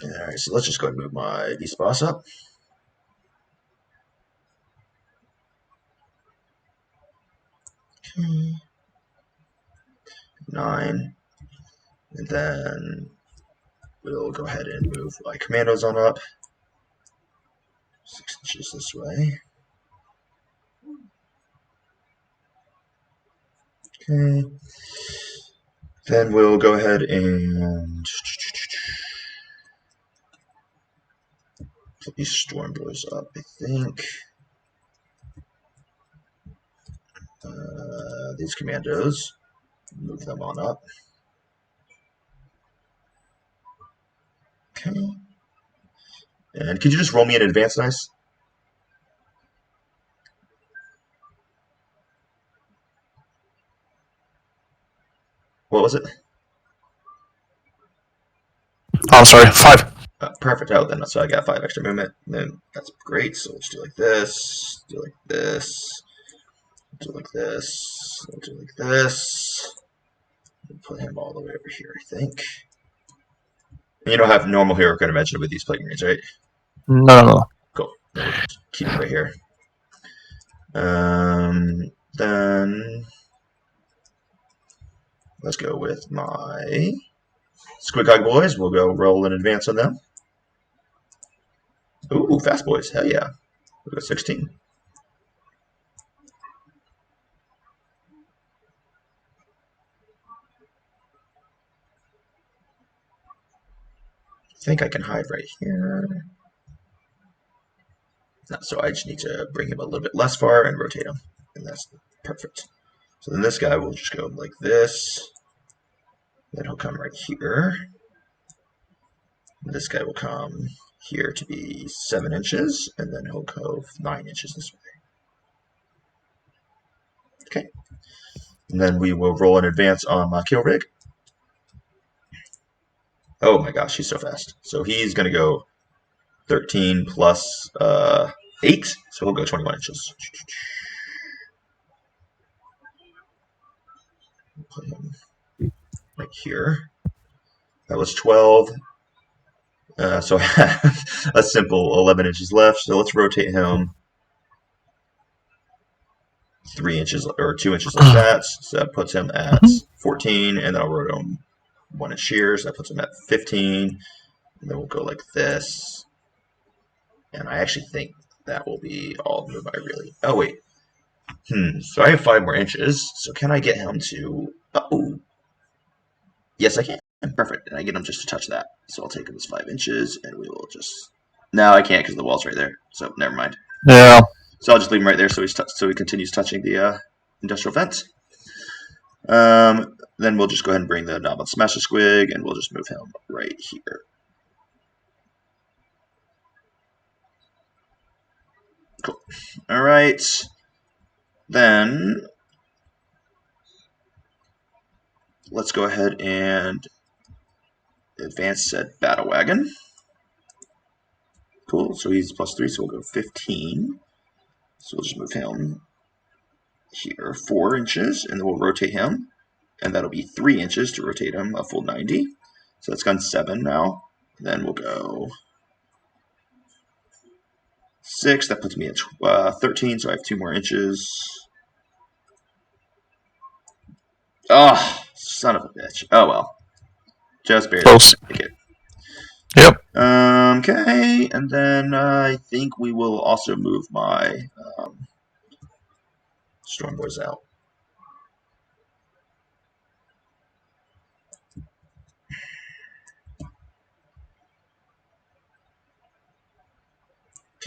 Alright, so let's just go ahead and move my Beast Boss up. Okay. 9. And then we'll go ahead and move my commandos on up. 6 inches this way. Okay. Then we'll go ahead and put these storm boys up, I think. These commandos, move them on up. Okay. And could you just roll me an advance dice? What was it? I'm sorry, 5. Perfect. Oh, then so I got 5 extra movement. Then that's great. So let's do like this. Do like this. Do like this. Do like this. And put him all the way over here, I think. And you don't have normal hero intervention with these Plague Marines, right? No. Cool. We'll just keep it right here. Then let's go with my Squid Eye boys. We'll go roll in advance on them. Ooh, fast boys. Hell yeah. We'll go 16. I think I can hide right here. No, so I just need to bring him a little bit less far and rotate him. And that's perfect. So then this guy will just go like this. Then he'll come right here. And this guy will come here to be 7 inches. And then he'll go 9 inches this way. Okay. And then we will roll in advance on my kill rig. Oh my gosh, he's so fast. So he's going to go 13 plus 8. So he'll go 21 inches. Put him right here. That was 12. So I have a simple 11 inches left. So let's rotate him 3 inches or 2 inches like that. So that puts him at 14. And then I'll rotate him 1 inch here. So that puts him at 15. And then we'll go like this. And I actually think that will be all the move I really. Oh, wait. So I have 5 more inches. So can I get him to. Oh. Yes, I can. Perfect. And I get him just to touch that. So I'll take him as 5 inches, and we will just. No, I can't because the wall's right there. So never mind. Yeah. So I'll just leave him right there so he continues touching the industrial vent. Then we'll just go ahead and bring the knob on Smash the Squig, and we'll just move him right here. Cool. All right. Then let's go ahead and advance said Battle Wagon. Cool. So he's +3, so we'll go 15. So we'll just move him here 4 inches, and then we'll rotate him. And that'll be 3 inches to rotate him a full 90. So that's gone 7 now. Then we'll go 6. That puts me at 13, so I have 2 more inches. Oh, son of a bitch. Oh, well. Just barely. Close. Yep. Okay, and then I think we will also move my Storm Boys out.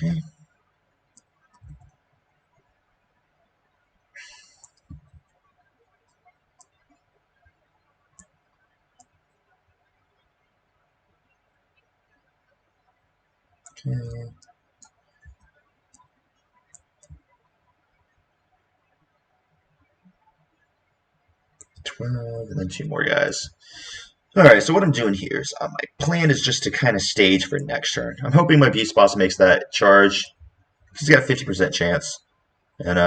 Okay. Okay. $12, and then 2 more guys. Alright, so what I'm doing here is my plan is just to kind of stage for next turn. I'm hoping my Beast Boss makes that charge. He's got a 50% chance. And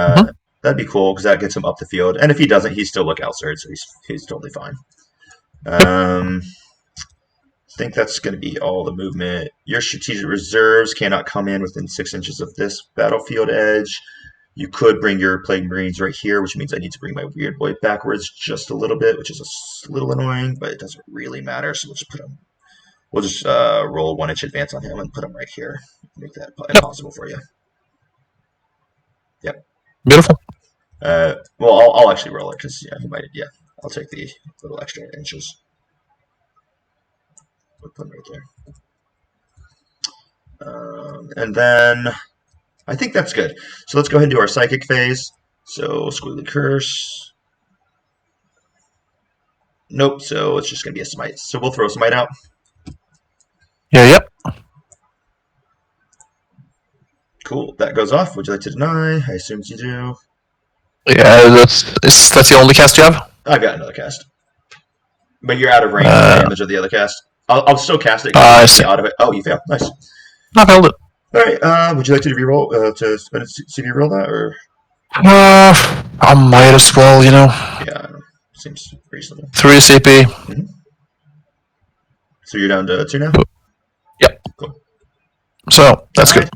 that'd be cool because that gets him up the field. And if he doesn't, he's still lookout third, so he's totally fine. I think that's going to be all the movement. Your strategic reserves cannot come in within 6 inches of this battlefield edge. You could bring your Plague Marines right here, which means I need to bring my Weird Boy backwards just a little bit, which is a little annoying, but it doesn't really matter. So we'll just put him. We'll just roll a 1-inch advance on him and put him right here. Make that impossible for you. Yep. Beautiful. Well, I'll actually roll it because he might. Yeah, I'll take the little extra inches. We'll put them right there. And then I think that's good. So let's go ahead and do our psychic phase. So Squiggly Curse. Nope. So it's just gonna be a smite. So we'll throw smite out. Yeah. Yep. Cool. That goes off. Would you like to deny? I assume you do. Yeah, that's the only cast you have. I've got another cast, but you're out of range of the damage of the other cast. I'll still cast it. I see. Out of it. Oh, you failed. Nice. I failed it. All right. Would you like to reroll to spend CD roll that or? I might as well. Yeah, seems reasonable. 3 CP. Mm-hmm. So you're down to 2 now. Yep. Cool. So that's good.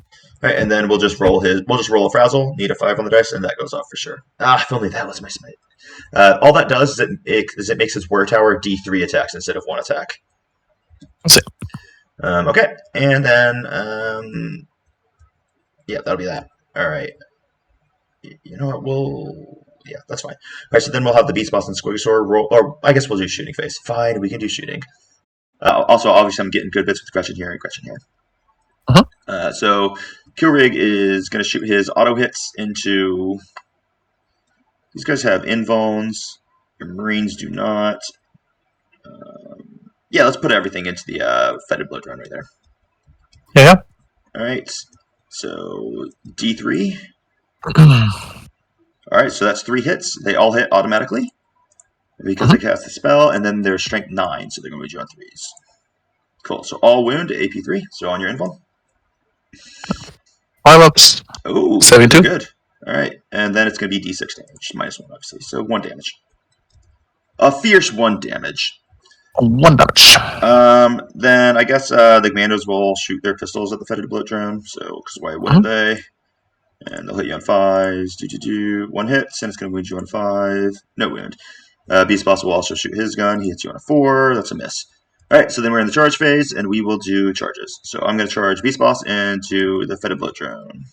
All right, and then we'll just roll a frazzle. Need a 5 on the dice, and that goes off for sure. If only that was my smite. All that does is it makes his War Tower D3 attacks instead of 1 attack. Let's see. Okay, and then yeah, that'll be that. All right. You know what? Yeah, that's fine. All right, so then we'll have the Beast Boss and Squigsaur roll, or I guess we'll do shooting phase. Fine, we can do shooting. Also, obviously, I'm getting good bits with Gretchen here and Gretchen here. Uh-huh. So Killrig is going to shoot his auto hits into. These guys have invulns. Your Marines do not. Yeah, let's put everything into the Fetid Blood Drone right there. Yeah. All right. So D3. All right, so that's 3 hits. They all hit automatically because they cast the spell, and then they're strength 9, so they're going to wound you on 3s. Cool. So all wound AP3. So on your invuln. 5 ups. Oh, 72. Good. All right, and then it's going to be D6 damage, -1, obviously. So 1 damage. A fierce 1 damage. 1 damage. Then I guess the commandos will shoot their pistols at the Fetid Blood Drone. So, because why wouldn't they? And they'll hit you on 5s. 1 hits, and it's going to wound you on 5. No wound. Beast Boss will also shoot his gun. He hits you on a 4. That's a miss. All right, so then we're in the charge phase, and we will do charges. So I'm going to charge Beast Boss into the Fetid Blood Drone.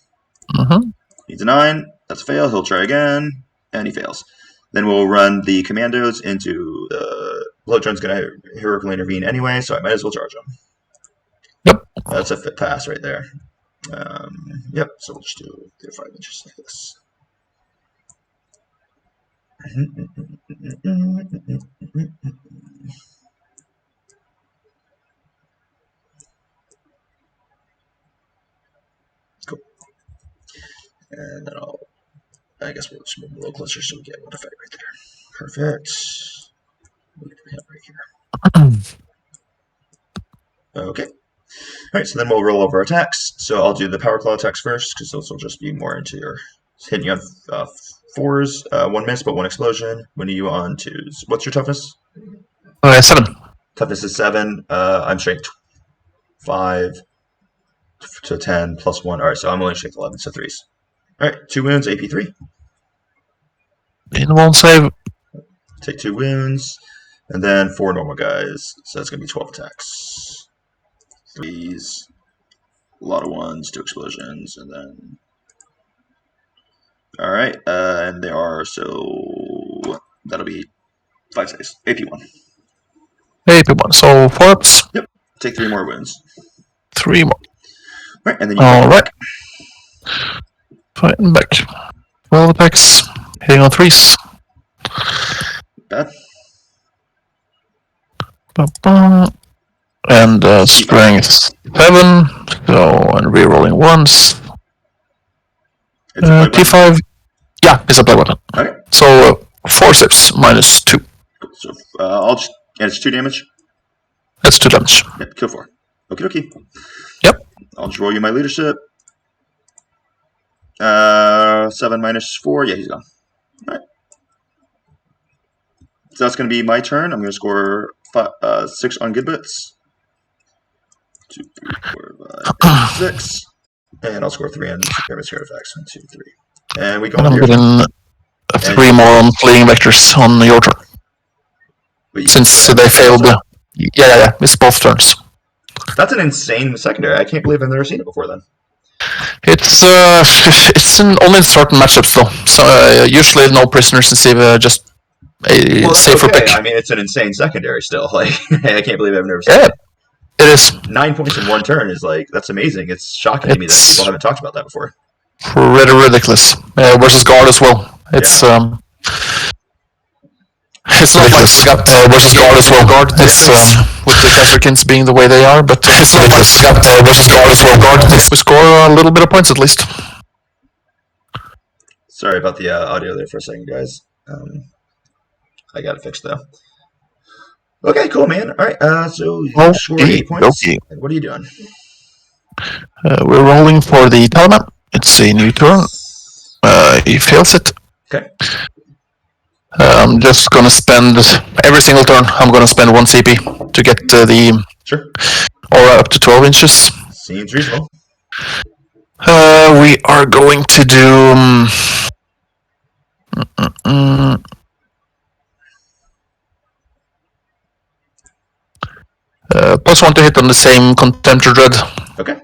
Needs a 9. That's a fail. He'll try again, and he fails. Then we'll run the commandos into the Blood Drone's going to heroically intervene anyway, so I might as well charge him. Yep. That's a fit pass right there. Yep, so we'll just do 5 inches like this. Cool. And then I guess we'll just move a little closer so we get one effect right there. Perfect. We can hit right here. Okay. All right, so then we'll roll over attacks. So I'll do the Power Claw attacks first, because those will just be more into your hitting you on 4s, 1 miss, but 1 explosion. When are you on 2s? What's your toughness? 7. Toughness is 7. I'm strength 5 to 10 plus 1. All right, so I'm only strength 11, so 3s. All right, 2 wounds, AP3. In 1 save. Take 2 wounds, and then 4 normal guys. So that's going to be 12 attacks. 3s, a lot of 1s, 2 explosions, and then. All right, and they are so that'll be 5 saves. AP1. AP1. So 4 ups. Yep. Take 3 more wounds. 3 more. All right, and then you all right. Fighting back. 12 attacks. Hitting on 3s. Bad. And strength 7. So, and rerolling once. It's a play T5. Yeah, it's a play button. Okay. So, forceps minus 2. So I'll just. And it's 2 damage? That's 2 damage. Yep, kill 4. Okie dokie. Yep. I'll just roll you my leadership. 7 minus 4. Yeah, he's gone. Alright. So that's going to be my turn. I'm going to score 6 on good bits. 2, 3, 4, 5, 6. And I'll score 3 on damage artifacts. 1, 2, 3. And we go And on I'm your turn. getting 3 more on fleeing vectors on your turn. Since they failed. Yeah. It's both turns. That's an insane secondary. I can't believe I've never seen it before then. It's only in certain matchups though. So usually no prisoners and save just a safer pick. I mean, it's an insane secondary still. Like I can't believe I've never seen it. It is. 9 points in 1 turn is like that's amazing. It's shocking to me that people haven't talked about that before. Pretty ridiculous. Versus guard as well. It's it's not like we got versus guard as well. Guard this with the Casterkins being the way they are, but it's not like we got versus guard as well. Guard this we score a little bit of points at least. Sorry about the audio there for a second, guys. I got it fixed though. Okay, cool, man. All right, so you scored 8 points. Okay. What are you doing? We're rolling for the Taliban. It's a new turn. He fails it. Okay. I'm just gonna spend every single turn. I'm gonna spend 1 CP to get the aura up to 12 inches. Seems reasonable. We are going to do. +1 to hit on the same Contemptor Dread. Okay.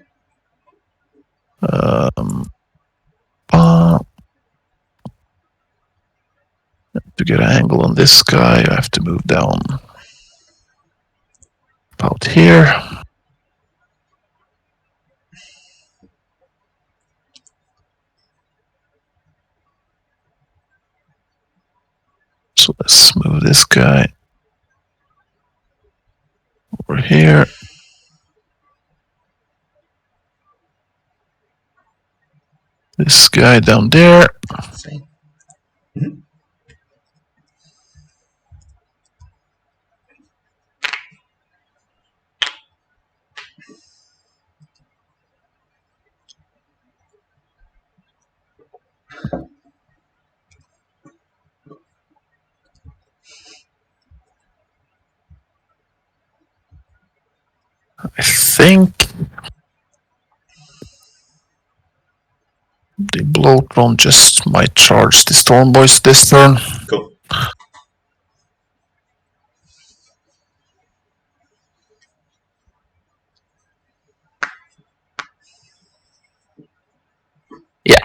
To get an angle on this guy, I have to move down about here. So let's move this guy over here. This guy down there. Mm-hmm. I think the Bloatron just might charge the Storm Boys this turn. Cool. Yeah.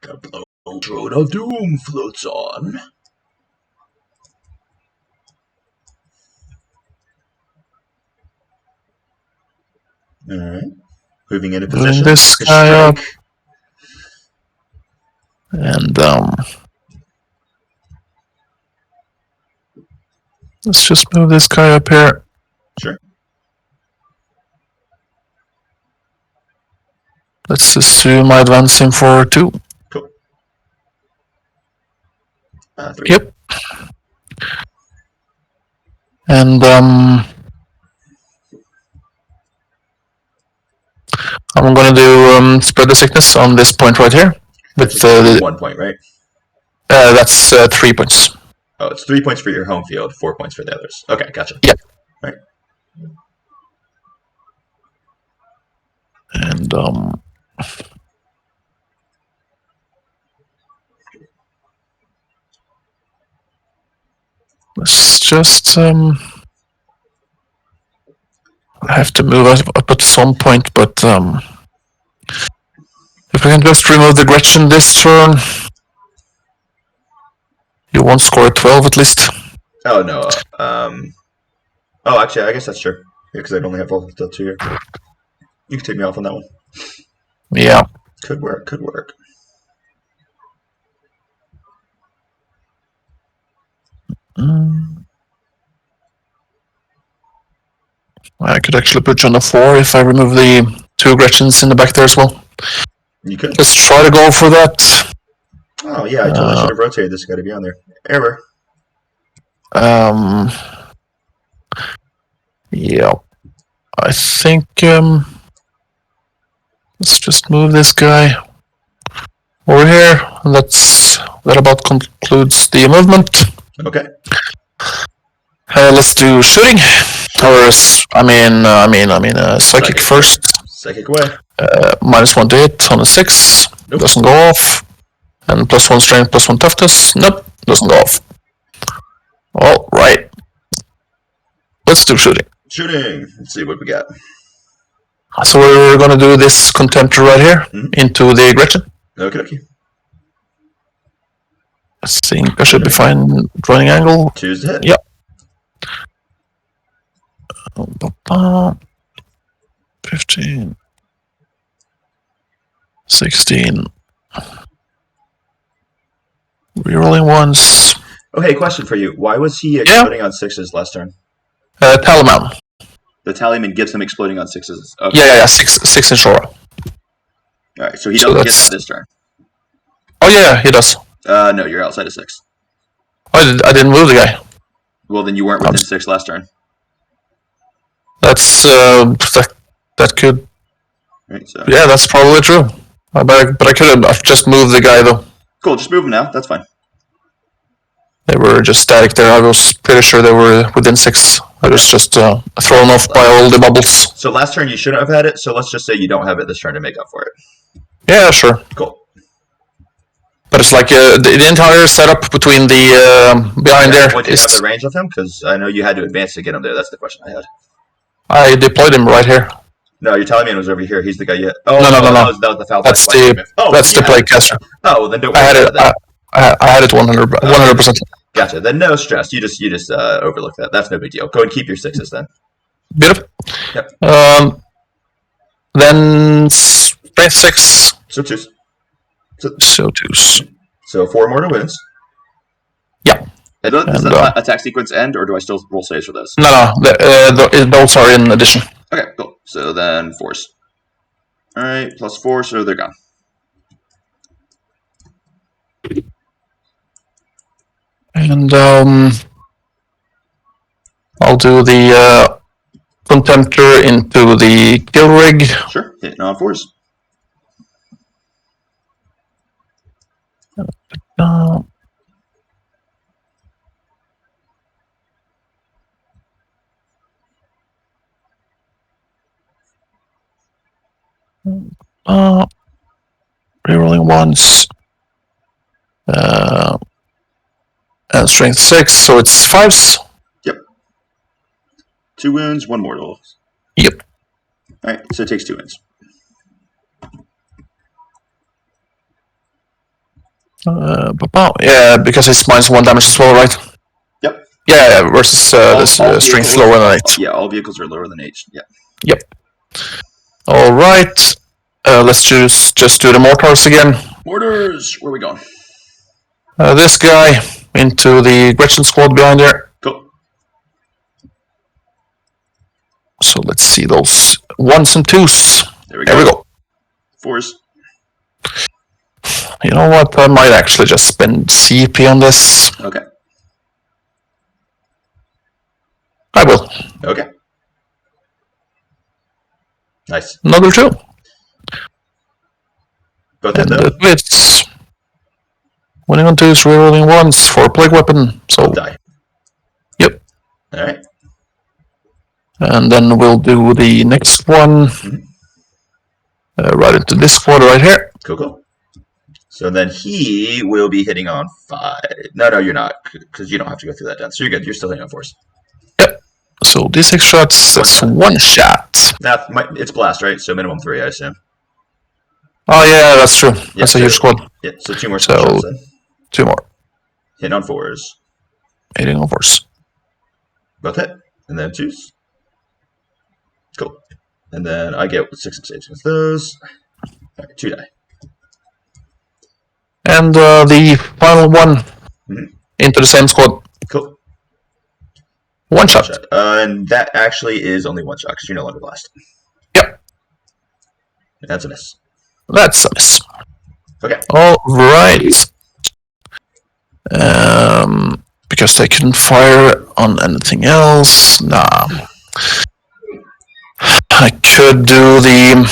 The Bloatron of Doom floats on. Alright. Moving into position. This guy up. And let's just move this guy up here. Sure. Let's assume I advance him for 2. Cool. 3. Yep. And I'm gonna do spread the sickness on this point right here. With 1 point, right? That's 3 points. Oh, it's 3 points for your home field, 4 points for the others. Okay, gotcha. Yeah. Right. And let's just I have to move up at some point, but if I can just remove the Gretchen this turn, you won't score a 12 at least. Oh no. Oh, actually, I guess that's true. Yeah, because I'd only have all the 2 here. You can take me off on that one. Yeah. Could work. Could work. I could actually put you on the 4 if I remove the 2 Gretchens in the back there as well. You could. Let's try to go for that. Oh, yeah, I totally should have rotated this guy to be on there. Error. Yeah. I think let's just move this guy over here. That about concludes the movement. Okay. Let's do shooting. Or psychic first. Psychic away. -1 to hit on a 6. Nope. Doesn't go off. And +1 strength, +1 toughness. Nope, doesn't go off. All right. Let's do shooting. Shooting. Let's see what we got. So we're gonna do this contemptor right here into the Gretchen. Okay. I think I should be fine. Running angle. Choose to hit. Yep. 15. 16. Rerolling once. Oh, hey, question for you. Why was he exploding on 6s last turn? Talisman. The Tallyman gives him exploding on 6s. Okay. Yeah. 6 in Shora. Alright, so he doesn't get that this turn. Oh, yeah, he does. No, you're outside of 6. Oh, I didn't move the guy. Well, then you weren't within 6 last turn. That's, that could... Right, so. Yeah, that's probably true. But I could have just moved the guy, though. Cool, just move him now. That's fine. They were just static there. I was pretty sure they were within 6. I was just thrown off by all the bubbles. So last turn you shouldn't have had it, so let's just say you don't have it this turn to make up for it. Yeah, sure. Cool. But it's like the entire setup between the behind there. Do you have the range of him? Because I know you had to advance to get him there. That's the question I had. I deployed him right here. No, your Tallyman was over here. He's the guy you... Oh, no. That was the foul. That's the plague caster. Oh, well, then don't worry about that. I had it 100%. Gotcha. Then no stress. You just overlook that. That's no big deal. Go and keep your 6s then. Beautiful. Yep. Then strength 6. So 2s. So 2s. So 4 mortal wounds. Yeah. Does that attack sequence end, or do I still roll saves for those? No. Those are in addition. Okay, cool. So then 4s. All right, +4, so they're gone. And I'll do the contemptor into the kill rig. Sure, hitting on 4s. Rerolling once. And strength 6, so it's 5s. Yep. 2 wounds, 1 mortal. Yep. Alright, so it takes 2 wounds. Yeah, because it's -1 damage as well, right? Yep. Yeah, versus this strength lower than 8. Yeah, all vehicles are lower than 8. Yeah. Yep. Alright. Let's just do the mortars again. Mortars! Where are we going? This guy into the Gretchen squad behind there. Cool. So let's see those 1s and 2s. There we go. 4s. You know what? I might actually just spend CP on this. Okay. I will. Okay. Nice. Another 2. Both hit And though? it's winning on 2s, rerolling 1s for a plague weapon. So die. Yep. Alright. And then we'll do the next one. Right into this squad right here. Cool. So then he will be hitting on 5. No, you're not, because you don't have to go through that down. So you're good. You're still hitting on 4s. Yep. So D6 shots, that's 1 shot. It's blast, right? So minimum 3, I assume. Oh yeah, that's true. That's a huge squad. Yeah, so 2 more shots then. 2 more. Hitting on 4s. Hitting on 4s. Both hit. And then 2s. Cool. And then I get 6 saves against those. All right, 2 die. And the final one into the same squad. Cool. One shot. And that actually is only 1 shot because you're no longer blast. Yep. That's a miss. That's a miss. Okay. All right. Because they couldn't fire on anything else. Nah. I could do the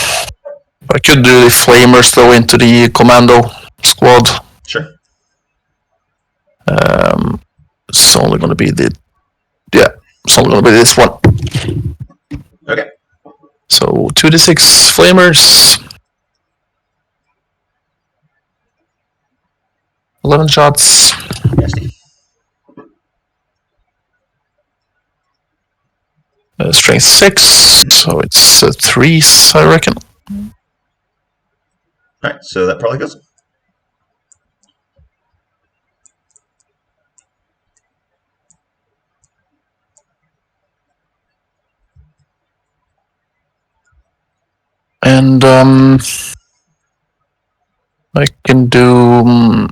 flamers though into the commando squad. Sure. It's only going to be it's only going to be this one. Okay. So 2d6 flamers. 11 shots. Nasty. Strength 6, so it's 3s, I reckon. Alright, so that probably goes. And I can do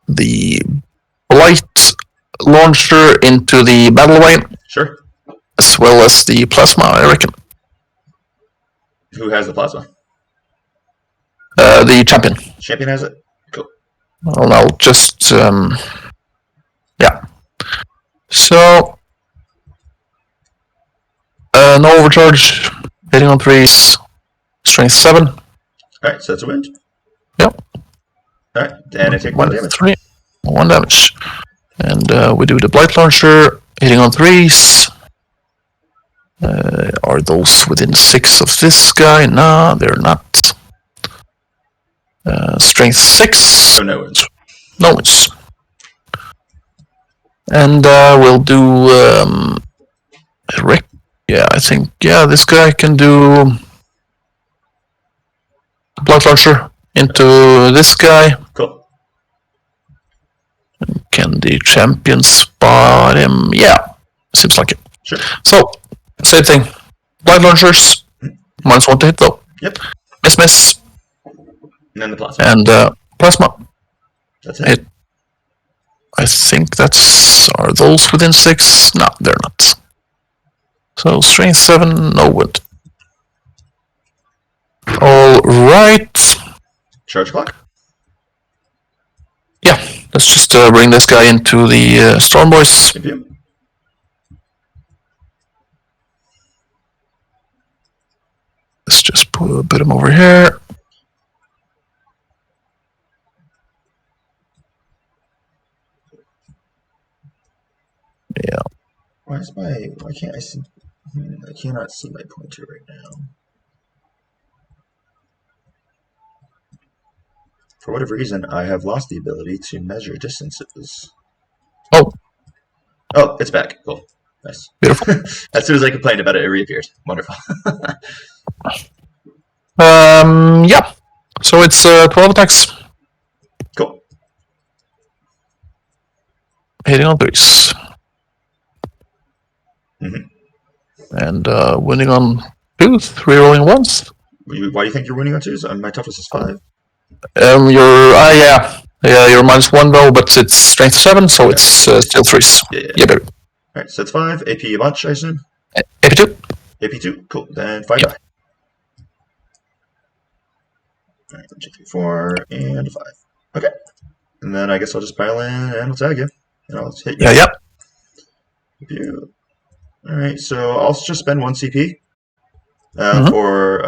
the blight launcher into the battle wain. Sure. As well as the plasma, I reckon. Who has the plasma? The champion. Champion has it? Cool. Well, I'll just yeah. So no overcharge, hitting on 3s, strength 7. Alright, so that's a wound. Yep. Alright, and I take 1 damage. 3. 1 damage. And we do the blight launcher, hitting on 3s. Are those within 6 of this guy? Nah, they're not. Strength 6. So no wounds. No wounds. And we'll do yeah, I think this guy can do blood launcher into this guy. Cool. Can the champion spot him? Yeah, seems like it. Sure. So same thing. Blood launchers. -1 to hit though. Yep. Miss. And then the plasma. And plasma. That's it. I think are those within 6? No, they're not. So strength 7, no wound. All right. Charge clock. Yeah, let's just bring this guy into the Storm Boys. Thank you. Let's just put him over here. Yeah. Why can't I see? I cannot see my pointer right now. For whatever reason, I have lost the ability to measure distances. Oh, it's back. Cool. Nice. beautiful. As soon as I complained about it, it reappeared. Wonderful. Yeah. So it's 12 attacks. Cool. Hitting on 3s. And winning on 2s, rerolling 1s. Why do you think you're winning on 2s? My toughest is 5. You're you're -1 though, but it's strength 7, so it's still 3s. Yeah, baby. Alright, so it's 5. AP a bunch, I assume? AP2. AP2, cool. Then 5 die. Alright, 1, 2, 3, 4, and 5. Okay. And then I guess I'll just pile in and I'll tag you. And I'll hit you. Yeah. You. Alright, so I'll just spend 1 CP for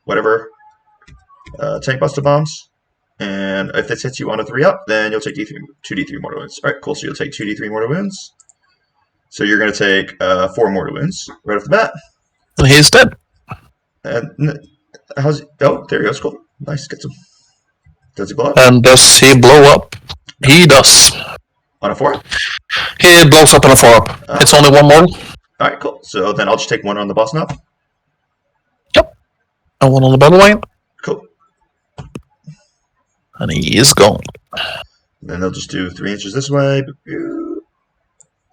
whatever tank buster bombs. And if this hits you on a 3-up, then you'll take 2d3 mortal wounds. Alright, cool. So you'll take 2d3 mortal wounds. So you're going to take 4 mortal wounds right off the bat. And he's dead. And oh, there he goes. Cool. Nice. Get some. Does he blow up? And does he blow up? He does. On a 4? He blows up on a 4-up. It's only 1 mortal. Alright, cool. So then I'll just take 1 on the boss knob. Yep. And 1 on the battle line. Cool. And he is gone. Then they'll just do 3 inches this way.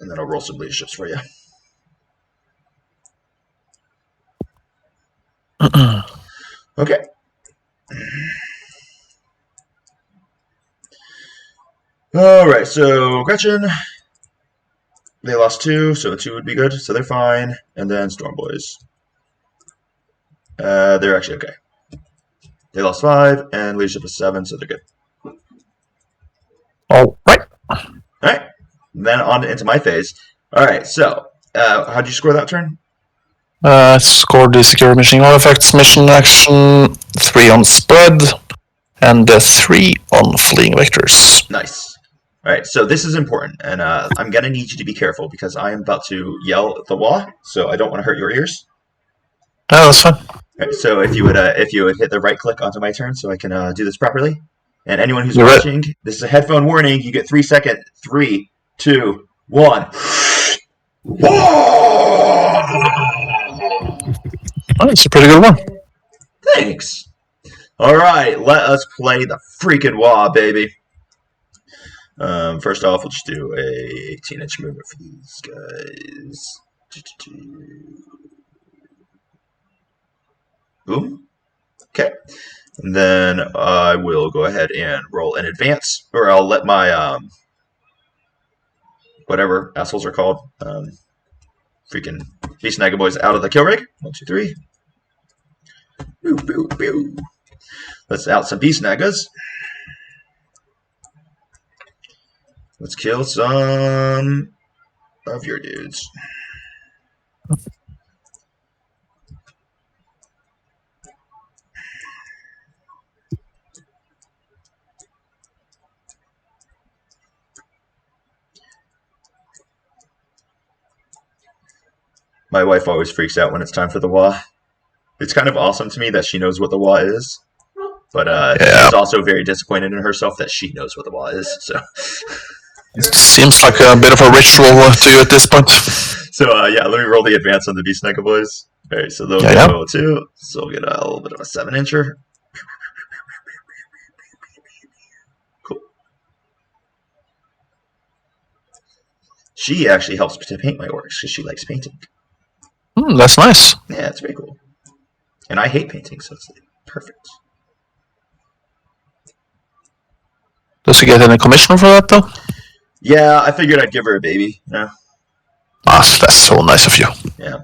And then I'll roll some leaderships for you. Okay. Alright, so Gretchen, they lost 2, so 2 would be good, so they're fine. And then Storm Boys. They're actually okay. They lost 5, and leadership is 7, so they're good. Alright. Alright, then on into my phase. Alright, so, how'd you score that turn? Scored the secure mission artifacts, mission action, 3 on spread, and 3 on fleeing vectors. Nice. Alright, so this is important, and I'm gonna need you to be careful because I am about to yell at the wall, so I don't want to hurt your ears. Oh, that's fine. Alright, so if you would hit the right click onto my turn so I can do this properly. And anyone who's You're watching, this is a headphone warning. You get 3 seconds. 3, 2, 1. Oh, it's a pretty good one. Thanks. Alright, let us play the freaking wah, baby. First off, we'll just do a 18-inch movement for these guys. Boom. Okay. And then I will go ahead and roll in advance, or I'll let my whatever assholes are called, freaking Beast Naga boys out of the kill rig. 1, 2, 3. Boo, boo, boo. Let's out some Beast Nagas. Let's kill some of your dudes. My wife always freaks out when it's time for the WA. It's kind of awesome to me that she knows what the WA is, but she's also very disappointed in herself that she knows what the WA is. So it seems like a bit of a ritual to you at this point. So yeah, let me roll the advance on the Beast Snuggle boys. All right, so they'll go 2, so we'll get a little bit of a 7-incher. Cool. She actually helps to paint my orcs because she likes painting. That's nice. Yeah, it's very cool. And I hate painting, so it's perfect. Does she get any commission for that, though? Yeah, I figured I'd give her a baby. Yeah. Ah, that's so nice of you. Yeah.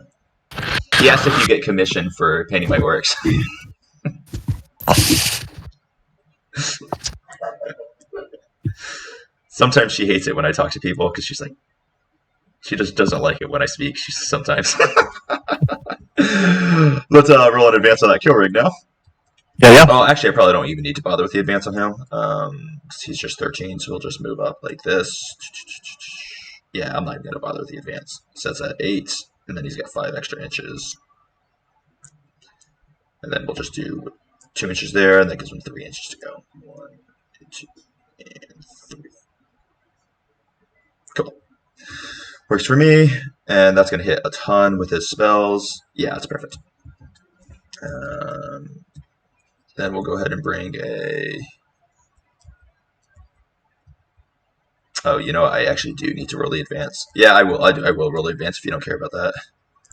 He asked if you get commission for painting my orcs. Sometimes she hates it when I talk to people because she's like, she just doesn't like it when I speak. She's sometimes. Let's roll an advance on that kill rig now. Yeah. Oh, actually, I probably don't even need to bother with the advance on him. He's just 13, so we'll just move up like this. Yeah, I'm not even going to bother with the advance. It says at 8, and then he's got 5 extra inches. And then we'll just do 2 inches there, and that gives him 3 inches to go. 1, 2, and 3. Cool. Works for me, and that's going to hit a ton with his spells. Yeah, it's perfect. Then we'll go ahead and bring a... Oh, you know, I actually do need to roll the advance. Yeah, I will. I will roll the advance if you don't care about that.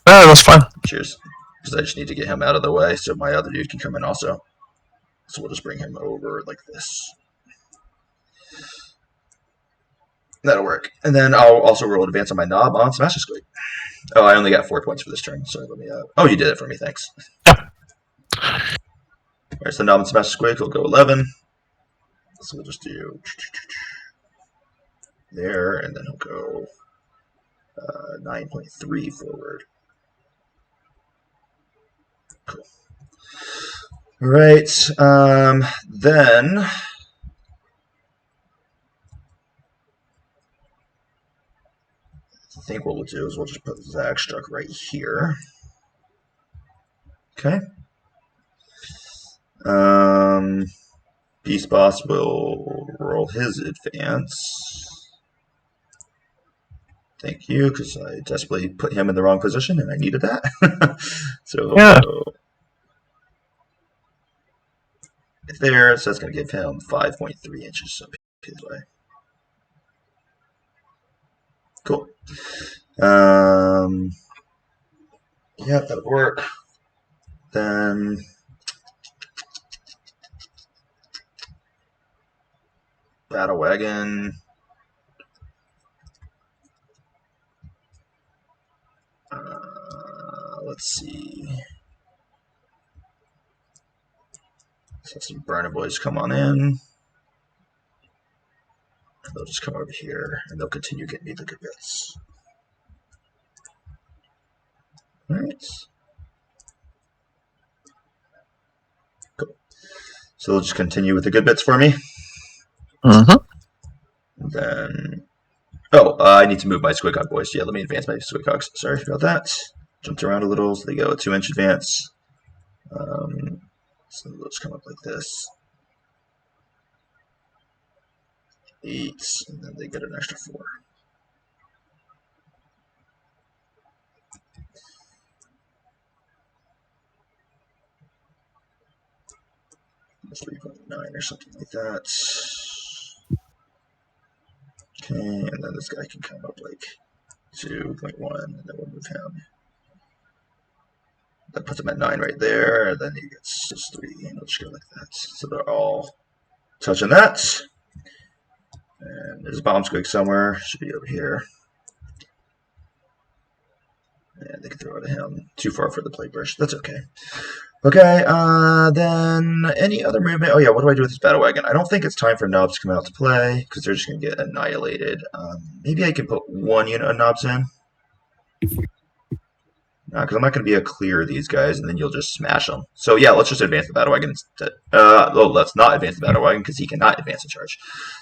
Yeah, that's fine. Cheers. Because I just need to get him out of the way so my other dude can come in also. So we'll just bring him over like this. That'll work. And then I'll also roll advance on my knob on Smash the Squid. Oh, I only got 4 points for this turn, so let me... Oh, you did it for me, thanks. Yeah. Alright, so knob and Smash the Squid will go 11. So we'll just do... there, and then he'll go 9.3 forward. Cool. Alright, then... I think what we'll do is we'll just put Zagstruck right here. Okay. Beast Boss will roll his advance. Thank you, because I desperately put him in the wrong position, and I needed that. So Yeah. There, so that's going to give him 5.3 inches up his way. Cool. Yeah, that'll work. Then Battle Wagon. Let's see. Let's have some burner boys come on in. They'll just come over here and they'll continue getting me the good bits. Alright. Cool. So they'll just continue with the good bits for me. And then. Oh, I need to move my Squid Hog boys. Yeah, let me advance my Squid Hogs. Sorry about that. Jumped around a little, so they go a 2-inch advance. So they'll just come up like this. 8, and then they get an extra 4. .9 or something like that. Okay, and then this guy can come up like 2.1, and then we'll move him. That puts him at 9 right there, and then he gets just 3, and we'll just go like that. So they're all touching that. And there's a bomb squig somewhere. Should be over here. And they can throw it at him. Too far for the plate brush. That's okay. Okay, then any other movement? Oh yeah, what do I do with this battle wagon? I don't think it's time for knobs to come out to play, because they're just going to get annihilated. Maybe I can put 1 unit of knobs in. Because I'm not going to be able to clear these guys, and then you'll just smash them. So yeah, let's just advance the battle wagon instead. Let's not advance the battle wagon, because he cannot advance a charge.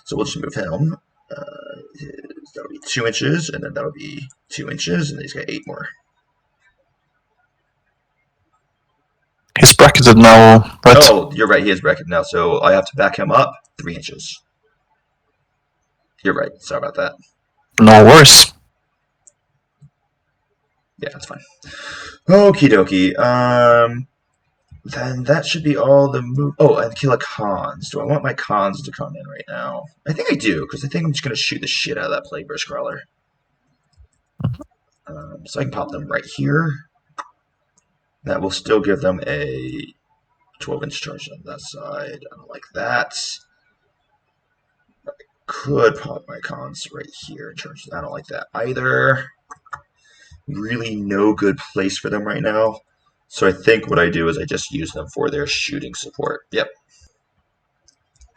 So we'll just move him. That'll be 2 inches, and then that'll be 2 inches, and he's got 8 more. He's bracketed now, right? Oh, you're right. He is bracketed now, so I have to back him up 3 inches. You're right. Sorry about that. No worries. Yeah, that's fine. Okie dokie. Then that should be all the move. Oh, and kill a cons. Do I want my cons to come in right now? I think I do, because I think I'm just going to shoot the shit out of that Plague Burst Crawler. So I can pop them right here. That will still give them a 12-inch charge on that side. I don't like that. I could pop my cons right here and charge. I don't like that either. Really no good place for them right now. So I think what I do is I just use them for their shooting support. Yep.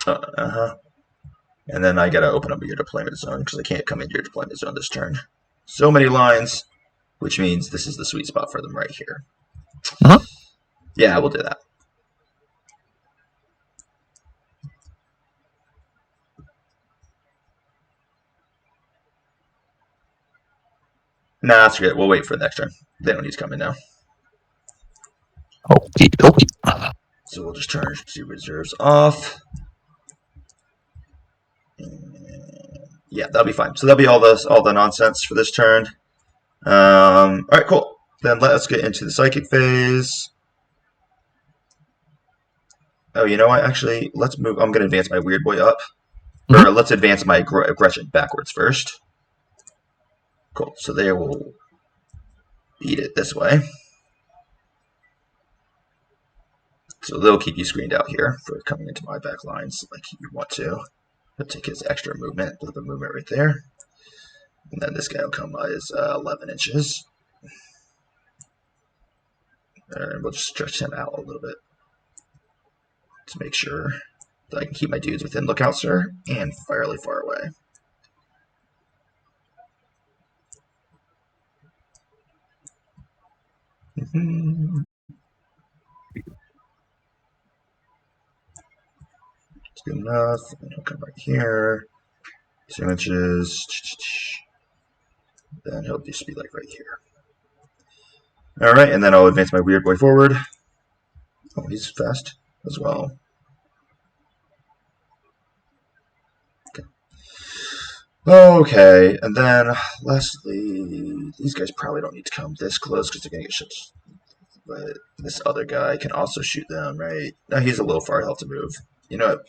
And then I gotta open up your deployment zone because I can't come into your deployment zone this turn. So many lines, which means this is the sweet spot for them right here. Yeah, we'll do that. Nah, that's good. We'll wait for the next turn. They don't need to come in now. Okay. So we'll just turn 2 reserves off. Yeah, that'll be fine. So that'll be all the nonsense for this turn. All right, cool. Then let's get into the psychic phase. Oh, you know what? Actually, let's move. I'm going to advance my weird boy up. Or let's advance my Gretchen backwards first. Cool. So they will beat it this way. So they'll keep you screened out here for coming into my back lines like you want to. He'll take his extra movement, a little bit of movement right there. And then this guy will come by his 11 inches. And we'll just stretch him out a little bit to make sure that I can keep my dudes within lookout, sir, and fairly far away. It's good enough. And he'll come right here. 2 inches. Then he'll just be like right here. Alright, and then I'll advance my weird boy forward. Oh, he's fast as well. Okay, and then lastly, these guys probably don't need to come this close because they're going to get shit. But this other guy can also shoot them, right? Now he's a little far. He'll have to move. You know what?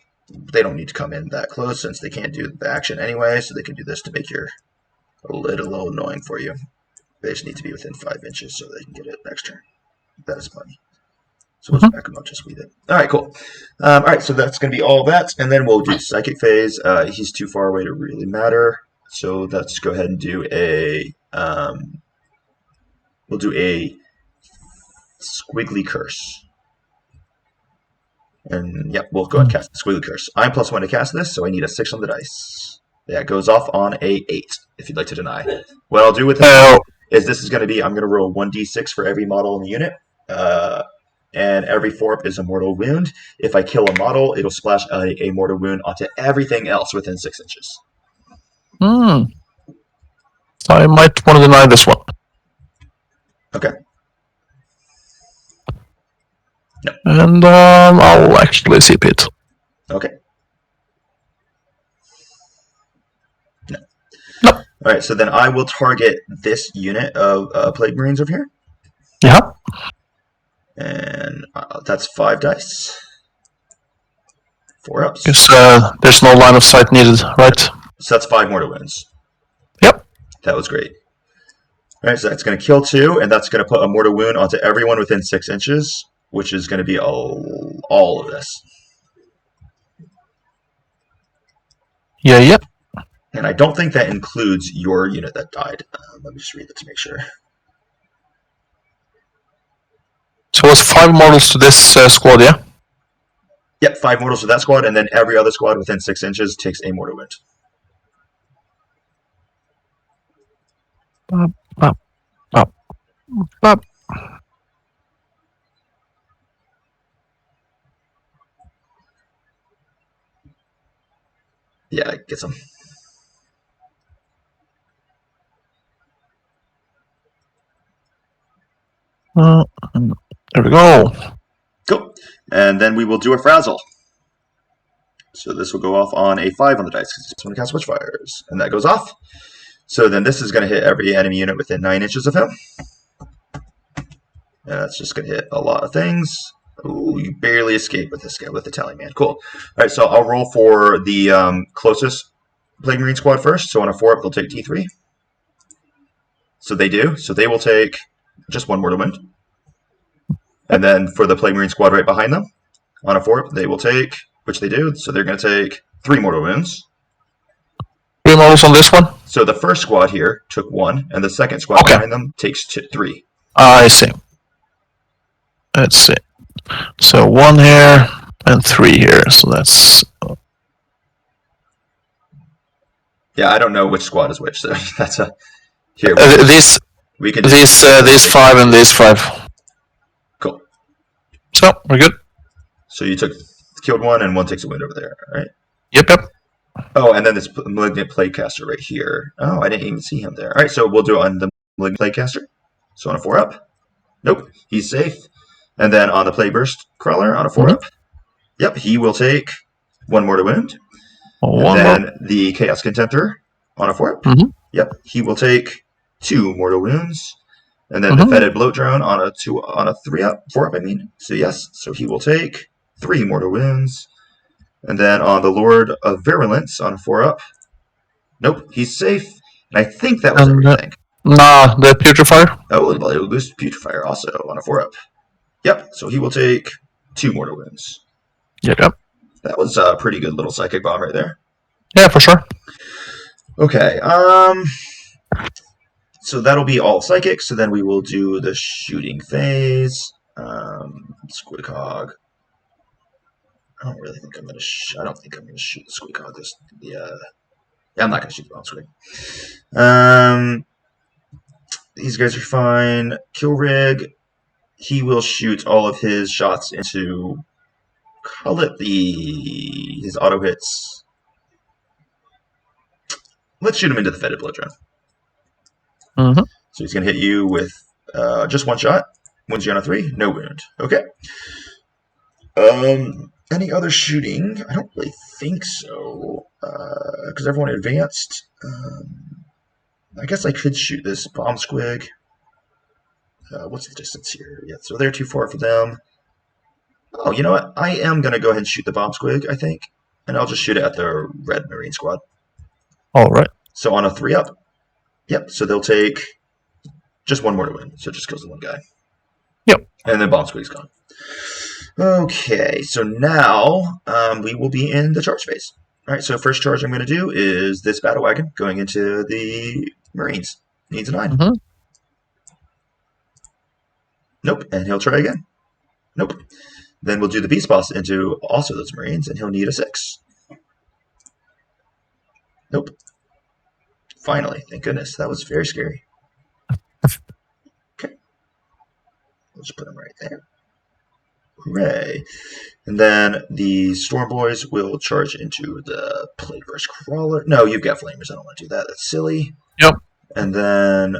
They don't need to come in that close since they can't do the action anyway, so they can do this to make your a little annoying for you. They just need to be within 5 inches so they can get it next turn. That is plenty. So we'll just back him up, just read it. All right, cool. All right, so that's going to be all that, and then we'll do psychic phase. He's too far away to really matter, so let's go ahead and do a. We'll do a squiggly curse, and yep, we'll go ahead and cast the squiggly curse. I'm +1 to cast this, so I need a 6 on the dice. Yeah, it goes off on a 8. If you'd like to deny, what I'll do with it is this is going to be I'm going to roll 1d6 for every model in the unit. And every 4-up is a mortal wound. If I kill a model, it'll splash a mortal wound onto everything else within 6 inches. I might want to deny this one. Okay. No. And I'll actually CP it. Okay. No. No. All right, so then I will target this unit of Plague Marines over here. Yeah. And that's 5 dice. 4 ups. Because there's no line of sight needed, right? So that's 5 mortal wounds. Yep. That was great. All right, so that's going to kill 2, and that's going to put a mortal wound onto everyone within 6 inches, which is going to be all of this. Yeah, yep. And I don't think that includes your unit that died. Let me just read it to make sure. So it's 5 models to this squad, yeah? Yep, 5 mortals to that squad, and then every other squad within 6 inches takes a mortal wound. Yeah, it gets them. There we go. Cool. And then we will do a frazzle. So this will go off on a 5 on the dice because it's when it casts Witchfires. And that goes off. So then this is going to hit every enemy unit within 9 inches of him. And that's just going to hit a lot of things. Ooh, you barely escape with this guy, with the Tally Man. Cool. All right, so I'll roll for the closest Plague Marine squad first. So on a 4-up, they'll take T3. So they do. So they will take just 1 mortal wound. And then for the Plague Marine squad right behind them, on a 4-up, they will take, which they do, so they're going to take 3 mortal wounds. 3 models on this one? So the first squad here took 1, and the second squad behind them takes 3. I see. Let's see. So 1 here and 3 here, so that's... Yeah, I don't know which squad is which, so that's a... Here, these 5 and these 5. Cool. So, we're good. So you killed 1 and 1 takes a wound over there, right? Yep. Oh, and then this Malignant Plaguecaster right here. Oh, I didn't even see him there. All right, so we'll do it on the Malignant Plaguecaster. So on a 4-up. Nope, he's safe. And then on the Plague Burst Crawler on a 4-up. Yep, he will take 1 mortal wound. And then the Chaos Contemptor on a 4-up. Yep, he will take 2 mortal wounds. And then the Fetid Bloat Drone on a 3-up, 4-up, I mean. So yes, so he will take 3 mortal wounds. And then on the Lord of Virulence on a 4-up. Nope, he's safe. And I think that was everything. Nah, the Putrefier. Oh, it will boost Putrefier also on a 4-up. Yep, so he will take 2 mortal wounds. Yep. That was a pretty good little psychic bomb right there. Yeah, for sure. Okay, so that'll be all psychic. So then we will do the shooting phase. Squig Hog. I don't really think I'm gonna. I don't think I'm gonna shoot the Squig Hog. Yeah, I'm not gonna shoot the bomb Squig. These guys are fine. Killrig. He will shoot all of his shots into. Call it his auto hits. Let's shoot him into the Fetid Bloat Drone. So he's going to hit you with just 1 shot. Wounds you on a 3. No wound. Okay. Any other shooting? I don't really think so. Because everyone advanced. I guess I could shoot this bomb squig. What's the distance here? Yeah, so they're too far for them. Oh, you know what? I am going to go ahead and shoot the bomb squig, I think. And I'll just shoot it at the Red Marine squad. All right. So on a 3-up. Yep, so they'll take just 1 mortal wound. So it just kills the 1 guy. Yep. And then Bomb Squeak's gone. Okay, so now we will be in the charge phase. All right, so first charge I'm going to do is this battle wagon going into the Marines. Needs a 9. Mm-hmm. Nope, and he'll try again. Nope. Then we'll do the Beast Boss into also those Marines, and he'll need a 6. Nope. Finally, thank goodness. That was very scary. Okay. We'll just put him right there. Hooray. And then the Storm Boys will charge into the Plague Burst Crawler. No, you've got Flamers. I don't want to do that. That's silly. Yep. And then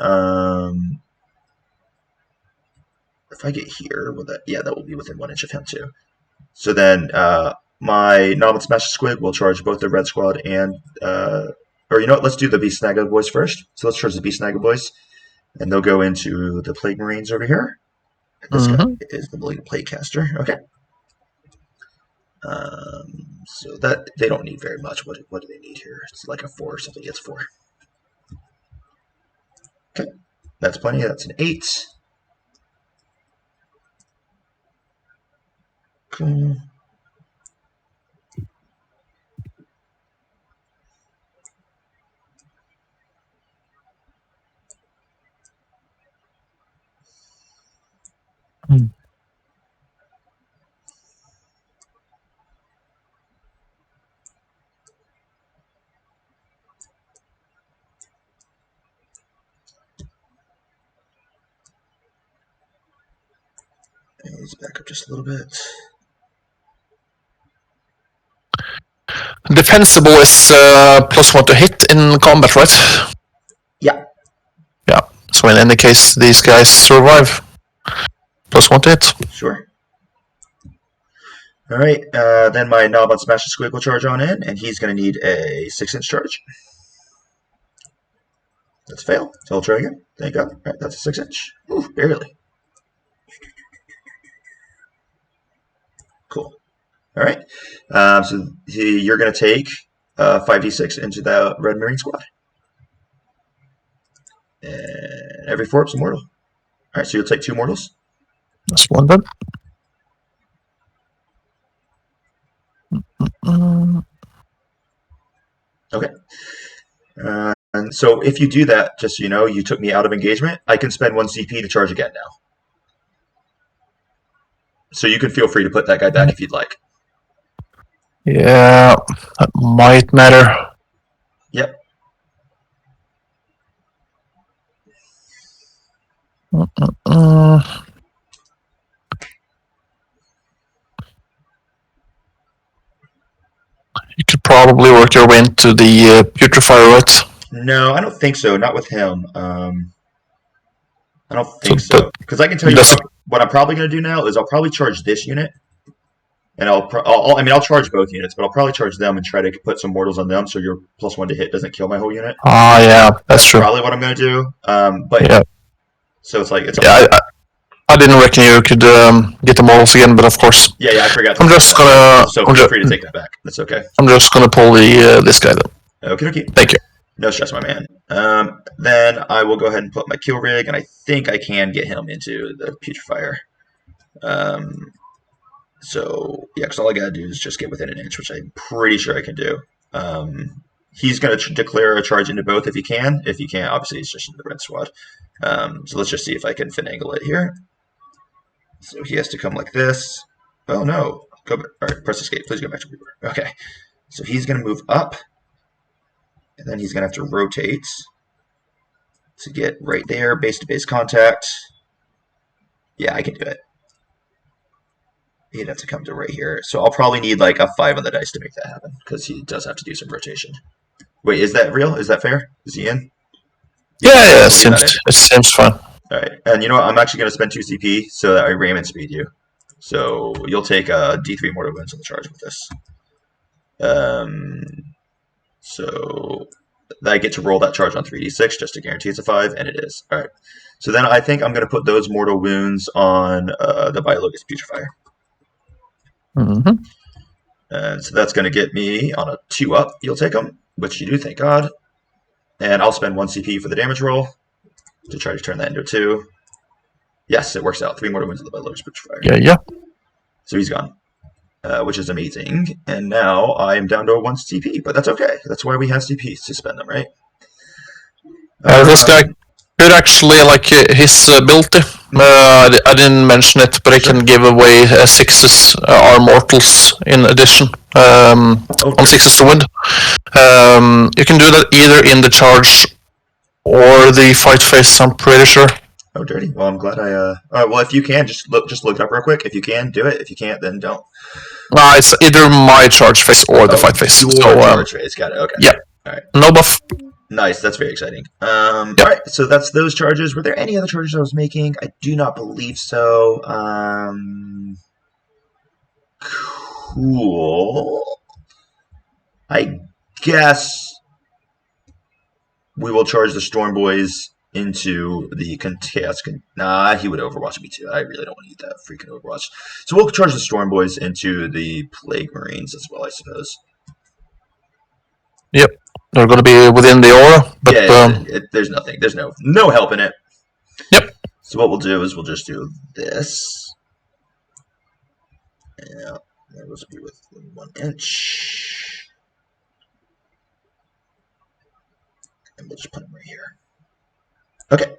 if I get here, will that? Yeah, that will be within 1 inch of him too. So then my Novel Smash Squig will charge both the Red Squad and or you know what? Let's do the Beast Snagga Boys first. So let's charge the Beast Snagga Boys, and they'll go into the Plague Marines over here. This guy is the Plague Caster. Okay. So that they don't need very much. What do they need here? It's like a 4 or something. It's 4. Okay, that's plenty. That's an 8. Cool. And let's back up just a little bit. Defensible is +1 to hit in combat, right? Yeah. Yeah. So in any case, these guys survive. +1 to hit. Sure. All right. Then my Knob on Smash the Squig will charge on in, and he's going to need a 6-inch charge. That's a fail. So I'll try again. Thank God. All right, that's a 6-inch. Ooh, barely. Cool. All right. So you're going to take 5d6 into the Red Marine Squad. And every 4 up's a mortal. All right, so you'll take 2 mortals. That's 1 done. Okay. And so if you do that, just so you know, you took me out of engagement, I can spend 1 CP to charge again now. So you can feel free to put that guy back if you'd like. Yeah, that might matter. Yep. You could probably work your way into the Putrefier, right? No, I don't think so. Not with him. I don't think so. Because I can tell you what I'm probably going to do now is I'll probably charge this unit. And I'll charge both units, but I'll probably charge them and try to put some mortals on them so your +1 to hit doesn't kill my whole unit. Yeah, that's true. Probably what I'm going to do. But yeah. So it's like it's. Yeah, I didn't reckon you could get the mortals again, but of course. Yeah, I forgot. I'm just gonna. So feel free to take that back. That's okay. I'm just gonna pull the this guy then. Okay. Thank you. No stress, my man. Then I will go ahead and put my kill rig, and I think I can get him into the Putrefier. So yeah, because all I gotta do is just get within 1 inch, which I'm pretty sure I can do. He's gonna declare a charge into both if he can. If he can't, obviously he's just in the red squad. So let's just see if I can finagle it here. So he has to come like this. Oh no! Go back. All right, press escape. Please go back to Reaper. Okay. So he's gonna move up, and then he's gonna have to rotate to get right there, base to base contact. Yeah, I can do it. He'd have to come to right here. So I'll probably need like a 5 on the dice to make that happen because he does have to do some rotation. Wait, is that real? Is that fair? Is he in? Yeah, it seems fine. All right, and you know what? I'm actually going to spend 2 CP so that I Raymond speed you. So you'll take a D3 mortal wounds on the charge with this. So I get to roll that charge on 3d6 just to guarantee it's a 5, and it is. All right. So then I think I'm going to put those mortal wounds on the Biologus Putrefier. Mm-hmm. And so that's going to get me on a 2 up. You'll take them, which you do, thank God. And I'll spend 1 CP for the damage roll to try to turn that into a 2. Yes, it works out. 3 mortal wounds by lower spiritual fire. Yeah. So he's gone, which is amazing. And now I'm down to 1 CP, but that's okay. That's why we have CPs to spend them, right? This guy could actually, like, his ability. I didn't mention it, but he can give away 6s are mortals in addition. On 6s to wind. You can do that either in the charge or the fight phase, I'm pretty sure. Oh, dirty. Well, I'm glad I. Well, if you can, just look it up real quick. If you can, do it. If you can't, then don't. It's either my charge phase or the fight phase. Your charge phase. Got it. Okay. Yeah. All right. No buff. Nice. That's very exciting. All right. So that's those charges. Were there any other charges I was making? I do not believe so. Cool. I guess we will charge the Storm Boys into the contest. Nah, he would Overwatch me too. I really don't want to eat that freaking Overwatch. So we'll charge the Storm Boys into the Plague Marines as well, I suppose. Yep. They're going to be within the aura, but there's nothing. There's no help in it. Yep. So what we'll do is we'll just do this. Yeah, that will be within 1 inch. And we'll just put them right here. Okay.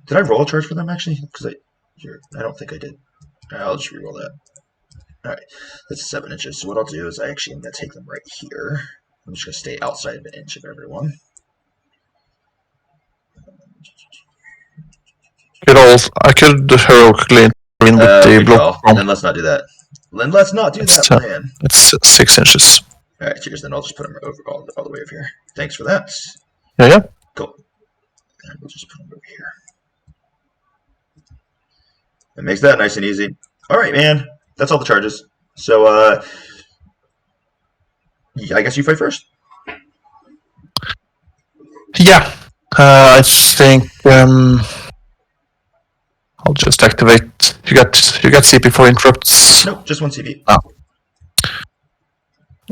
Did I roll a charge for them actually? Because I don't think I did. I'll just reroll that. All right, that's 7 inches. So what I'll do is I actually am going to take them right here. I'm just going to stay outside of 1 inch of everyone. I could heroically intervene with the block. Then let's not do that. Then let's not do that plan. It's 6 inches. All right, cheers. Then I'll just put them over all the way over here. Thanks for that. Yeah. Cool. And we'll just put them over here. That makes that nice and easy. All right, man. That's all the charges. So, I guess you fight first. Yeah. I think I'll just activate. You got CP for interrupts. Nope, just 1 CP.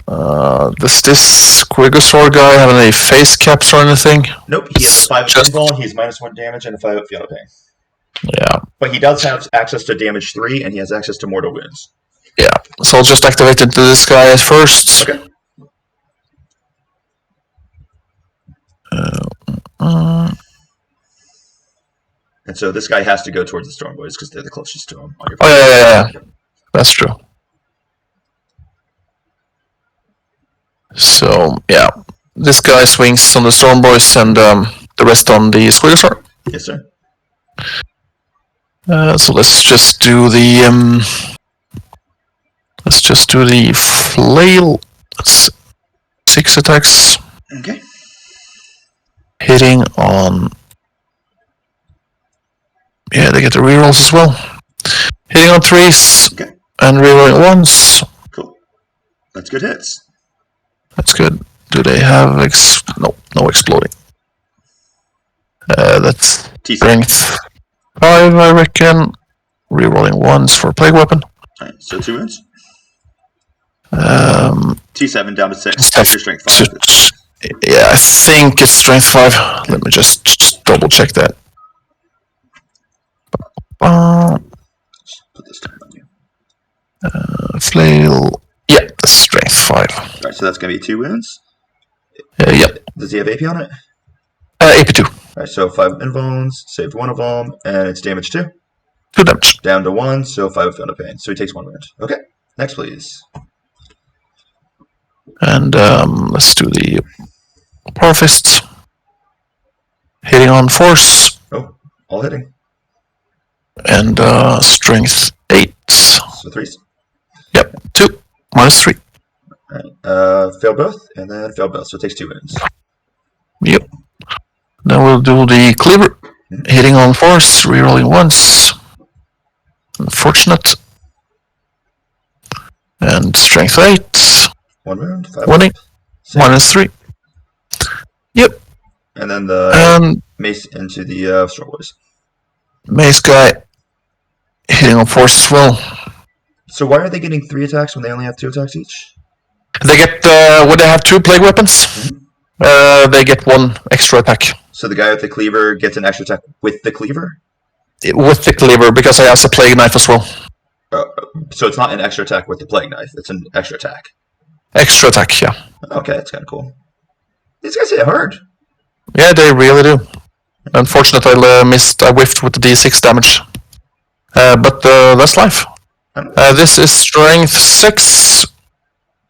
Does this Quigosaur guy have any face caps or anything? Nope, he has a 5 pinball, he's -1 damage, and a 5 Fiona Pain. Yeah. But he does have access to damage 3, and he has access to mortal wounds. Yeah, so I'll just activate into this guy at first. Okay. And so this guy has to go towards the Storm Boys because they're the closest to him. Yeah. That's true. So, yeah. This guy swings on the Storm Boys and the rest on the Squigglesworth. Yes, sir. So let's just do the flail. That's 6 attacks. Okay. Hitting on. Yeah, they get the rerolls as well. Hitting on 3s. Okay. And rerolling 1s. Cool. That's good hits. That's good. Do they have no exploding? That's strength 5, I reckon. Rerolling 1s for plague weapon. Alright, so 2 wounds. T7 down to 6. Your strength 5. Yeah, I think it's strength 5. Let me just double check that. Put this down on you. Flail. Yeah, the strength 5. Alright, so that's going to be 2 wounds. Yep. Does he have AP on it? AP2. Alright, so 5 invuls, saved 1 of them, and it's damage 2. 2 damage. Down to 1, so 5 Fiona Pain. So he takes 1 wound. Okay, next please. And let's do the Power Fist. Hitting on force. Oh, all hitting. And strength 8. So 3s. Yep, 2. -3. Alright, fail both, and then fail both, so it takes 2 wounds. Yep. Then we'll do the cleaver. Hitting on force, rerolling 1s. Unfortunate. And strength 8. 1 wound, 5 1 -3. Yep. And then the mace into the Storm Boys. Mace guy hitting on force as well. So why are they getting 3 attacks when they only have 2 attacks each? They get when they have 2 plague weapons. They get 1 extra attack. So the guy with the cleaver gets an extra attack with the cleaver? with the cleaver because I have a plague knife as well. So it's not an extra attack with the plague knife. It's an extra attack. Extra attack, yeah. Okay, that's kind of cool. These guys hit hard. Yeah, they really do. Unfortunately, I whiffed with the D6 damage. But that's life. This is strength 6.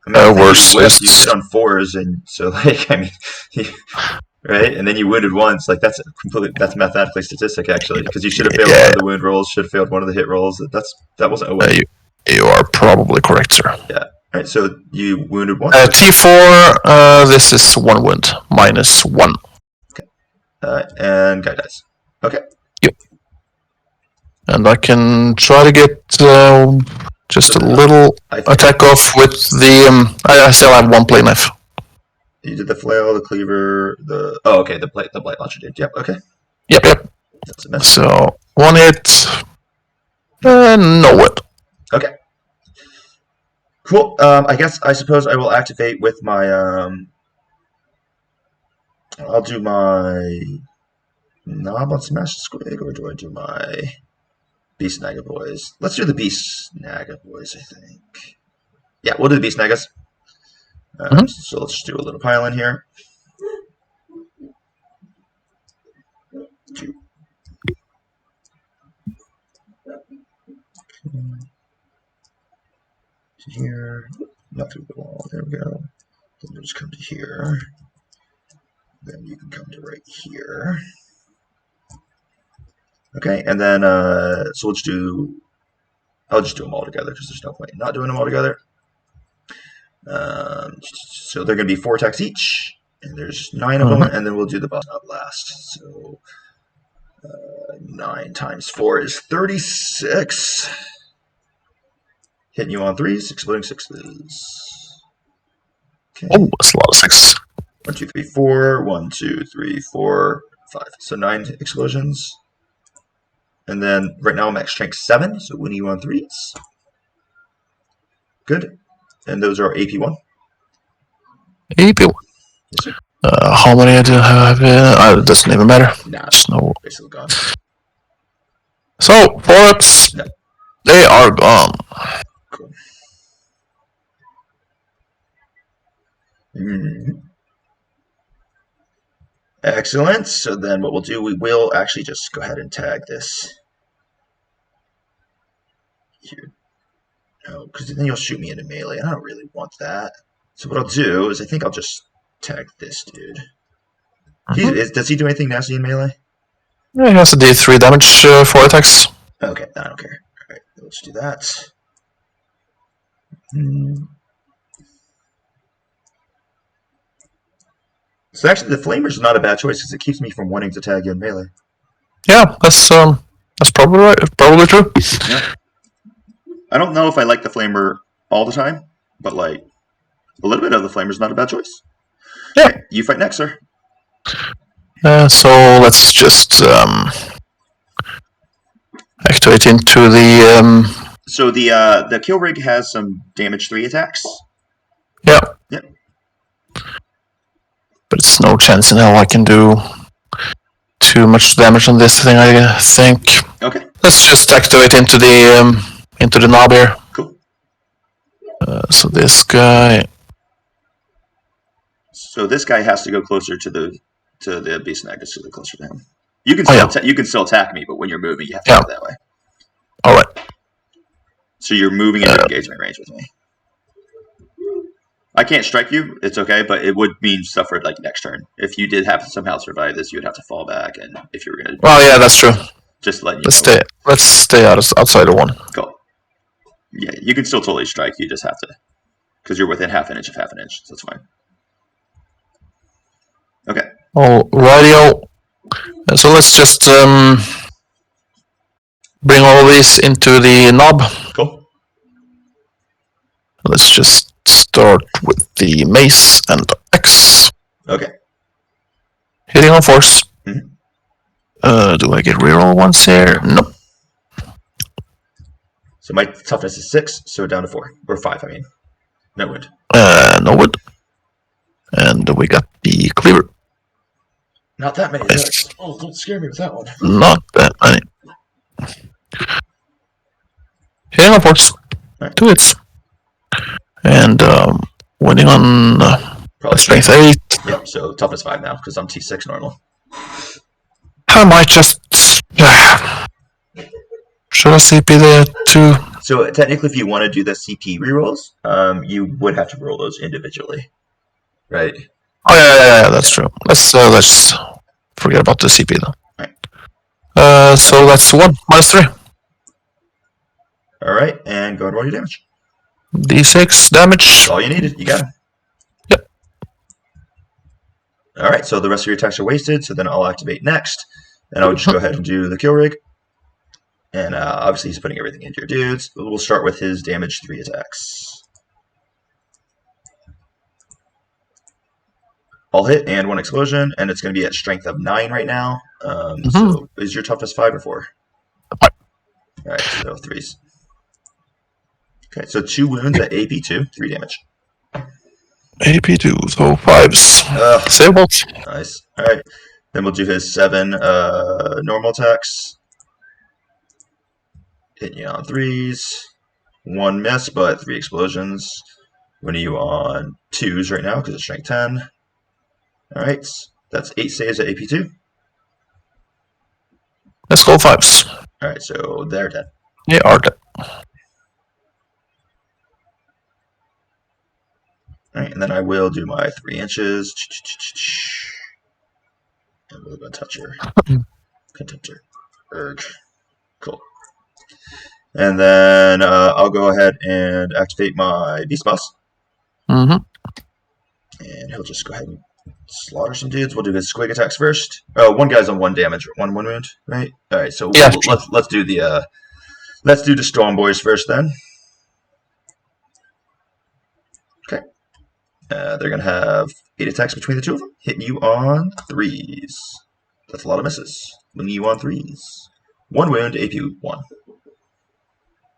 Worst. You hit on 4s, and so like I mean, right? And then you wounded once. Like that's mathematically statistic actually, because you should have failed one of the wound rolls, should have failed one of the hit rolls. That wasn't a win. You are probably correct, sir. Yeah. All right. So you wounded once. T4. This is 1 wound minus 1. Okay. And guy dies. Okay. Yep. And I can try to get just a little attack off with the. I still have 1 plague knife. You did the flail, the cleaver, the. Oh, okay. The blight launcher did. Yep. Okay. Yep. So 1 hit. No wood. Okay. Cool. I suppose I will activate with my. I'll do my knob on Smash Squig, or do I do my Beast Naga Boys? Let's do the Beast Naga Boys, I think. Yeah, we'll do the Beast Nagas. So let's just do a little pile in here. 2. To here, not through the wall. There we go. Then we'll just come to here. Then you can come to right here. Okay, and then so we'll just do. I'll just do them all together because there's no point in not doing them all together. So they're going to be 4 attacks each, and there's 9 of them, and then we'll do the boss up last. So 9 times 4 is 36. Hitting you on 3s, exploding 6s. Okay. Oh, that's a lot of 6s. 1, 2, 3, 4. 1, 2, 3, 4, 5. So 9 explosions. And then right now I'm at strength 7, so winning you on 3s. Good. And those are AP1. AP1. Yes, sir. How many I do have? It doesn't even matter. Nah, no. Basically gone. So 4-ups. No. They are gone. Cool. Mm-hmm. Excellent. So then what we'll do, we will actually just go ahead and tag this here. No, because then you'll shoot me into melee, and I don't really want that. So what I'll do is I think I'll just tag this dude. Does he do anything nasty in melee? Yeah, he has a D3 damage 4 attacks. Okay, I don't care. Alright, let's do that. So actually, the Flamer's not a bad choice because it keeps me from wanting to tag in melee. Yeah, that's probably right. Probably true. Yeah. I don't know if I like the Flamer all the time, but like a little bit of the Flamer's not a bad choice. Yeah. Okay, you fight next, sir. So let's just activate into the. So the kill rig has some damage 3 attacks. Yeah. Yep. But it's no chance in hell I can do too much damage on this thing, I think. Okay. Let's just activate into the knob here. Cool. So this guy. So this guy has to go closer to the Beast Nagas, so they're closer to him. You can still attack me, but when you're moving, you have to go that way. All right. So you're moving into engagement range with me. I can't strike you. It's okay, but it would mean suffer like next turn. If you did have to somehow survive this, you would have to fall back, and if you were gonna. Well, yeah, that's true. Just let you. Let's stay outside of 1. Cool. Yeah, you can still totally strike. You just have to, because you're within half an inch of half an inch. So that's fine. Okay. Alrighty. So let's just bring all these into the knob. Cool. Let's just start with the mace and the axe. Okay. Hitting on 4s. Mm-hmm. Do I get reroll once here? Nope. So my toughness is 6, so down to 4. Or 5, I mean. No wood. No wood. And we got the cleaver. Not that many. Oh, don't scare me with that one. Not that many. Hitting upwards. Right. 2 hits. And winning on strength 8. Yep, so toughness 5 now, because I'm T6 normal. I might just... should I CP the 2? So technically, if you want to do the CP rerolls, you would have to roll those individually, right? Oh yeah, that's true. Let's forget about the CP though. Right. So that's 1 minus 3. All right, and go ahead and roll your damage. D6 damage. That's all you needed. You got him. Yep. All right, so the rest of your attacks are wasted. So then I'll activate next, and I'll just go ahead and do the kill rig. And obviously he's putting everything into your dudes. We'll start with his damage 3 attacks. All hit and 1 explosion, and it's going to be at strength of 9 right now. So is your toughness 5 or 4? 5. All right, so 3s. Okay, so 2 wounds at AP 2, 3 damage. AP 2, so 5s. Sailboat. Nice. All right, then we'll do his 7 normal attacks. Hitting you on 3s. 1 miss, but 3 explosions. Winning you on 2s right now because it's strength 10. All right, that's 8 saves at AP 2. Let's go 5s. All right, so they're dead. They are dead. All right, and then I will do my 3 inches. And we'll go touch her. Contemptor. Urge. Cool. And then I'll go ahead and activate my Beast Boss. Mm-hmm. And he'll just go ahead and slaughter some dudes. We'll do his squig attacks first. Oh, 1 guy's on 1 damage, 1 wound, right? All right, so yeah, let's do the Storm Boys first then. Okay. They're gonna have 8 attacks between the 2 of them, hitting you on 3s. That's a lot of misses. Winning you on 3s. 1 wound, AP 1.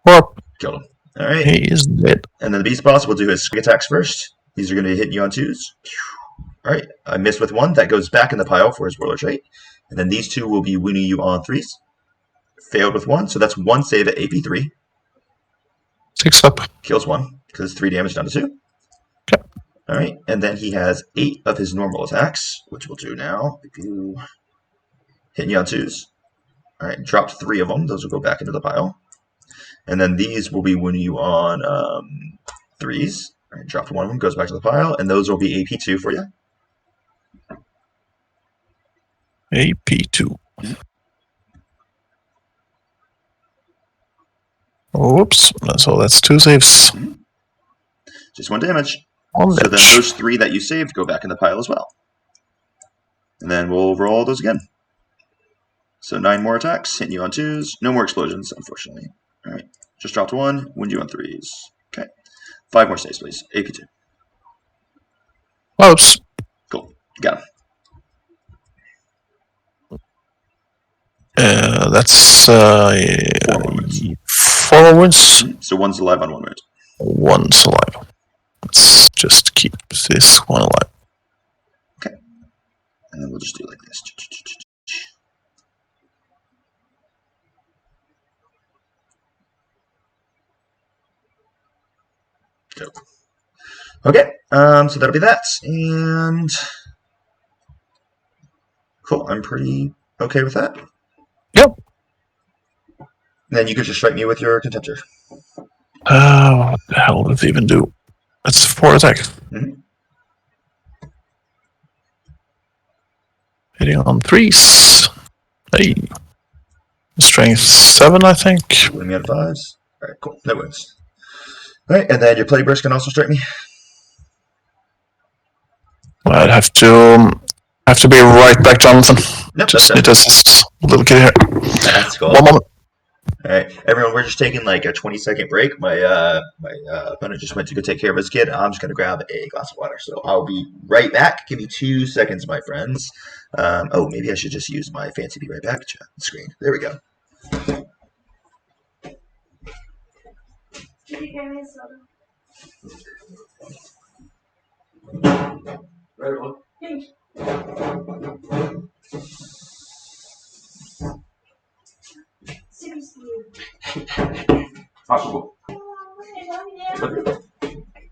Well, killed him. All right. He is dead. And then the Beast Boss will do his squig attacks first. These are going to be hitting you on 2s. All right. I missed with 1. That goes back in the pile for his Warlord trait. And then these 2 will be wounding you on 3s. Failed with 1, so that's 1 save at AP 3. 6 up. Kills 1 because it's 3 damage down to 2. Okay. All right. And then he has 8 of his normal attacks, which we'll do now. Hitting you on 2s. All right. Dropped 3 of them. Those will go back into the pile. And then these will be wounding you on 3s. All right, dropped 1 of them, goes back to the pile, and those will be AP 2 for you. AP 2. Whoops. So that's 2 saves. Just 1 damage. 1 so damage. then those 3 that you saved go back in the pile as well. And then we'll roll all those again. So 9 more attacks, hitting you on 2s. No more explosions, unfortunately. All right. Just dropped 1, wound you on 3s. Okay. 5 more saves, please. AP 2. Whoops. Cool. Got him. That's 4 more wounds. 4 wounds. So 1's alive on 1 wound. 1's alive. Let's just keep this one alive. Okay. And then we'll just do like this. Go. Okay, so that'll be that, and cool. I'm pretty okay with that. Yep. Then you could just strike me with your Contemptor. What the hell does it even do? It's 4 attacks. Mm-hmm. Hitting on 3s. Hey. Strength 7, I think. Winning me on 5s. All right, cool. No wounds. All right, and then your Plague Burst can also strike me. I'd have to be right back, Jonathan. Nope, just need to assist a little kid here. That's cool. 1 moment. All right, everyone, we're just taking like a 20-second break. My opponent just went to go take care of his kid. I'm just gonna grab a glass of water, so I'll be right back. Give me 2 seconds, my friends. Oh, maybe I should just use my fancy be right back screen. There we go. Can you give me a soda? Right on. Thank you. Seriously. Possible.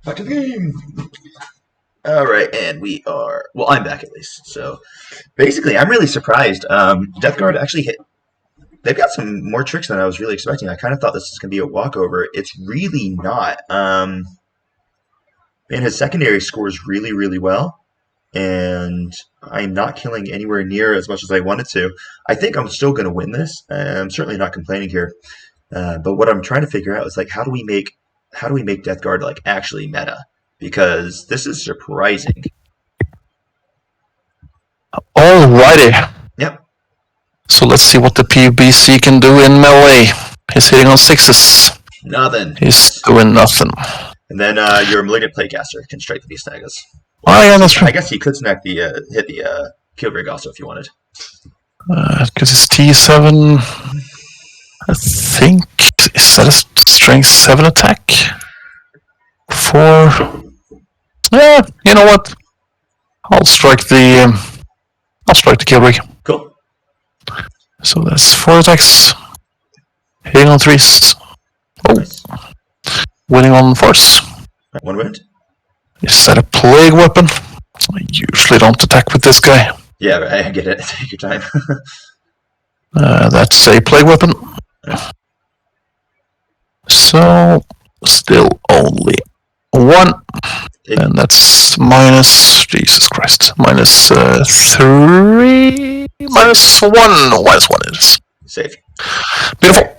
Back to the game. All right, and we are. Well, I'm back at least. So basically, I'm really surprised. Deathguard actually hit. They've got some more tricks than I was really expecting. I kind of thought this was going to be a walkover. It's really not. Man, his secondary scores really, really well, and I'm not killing anywhere near as much as I wanted to. I think I'm still going to win this. I'm certainly not complaining here. But what I'm trying to figure out is like how do we make Deathguard like actually meta? Because this is surprising. Alrighty. Yep. So let's see what the PBC can do in melee. He's hitting on 6s. Nothing. He's doing nothing. And then your Malignant Plaguecaster can strike the Beast Nagas. Oh yeah, that's true. I guess he could hit the Killbrig also if you wanted. Because it's T7. I think is that a strength 7 attack? 4. Yeah, you know what? I'll strike the Killbrig. Cool. So that's 4 attacks. Hitting on 3s. Oh, nice. Winning on 4s. One wound. Is that a plague weapon? I usually don't attack with this guy. Yeah, I get it. Take your time. That's a plague weapon. So, still only 1. And that's minus, Jesus Christ, minus 3, minus 1, minus 1 it is. Safe. Beautiful.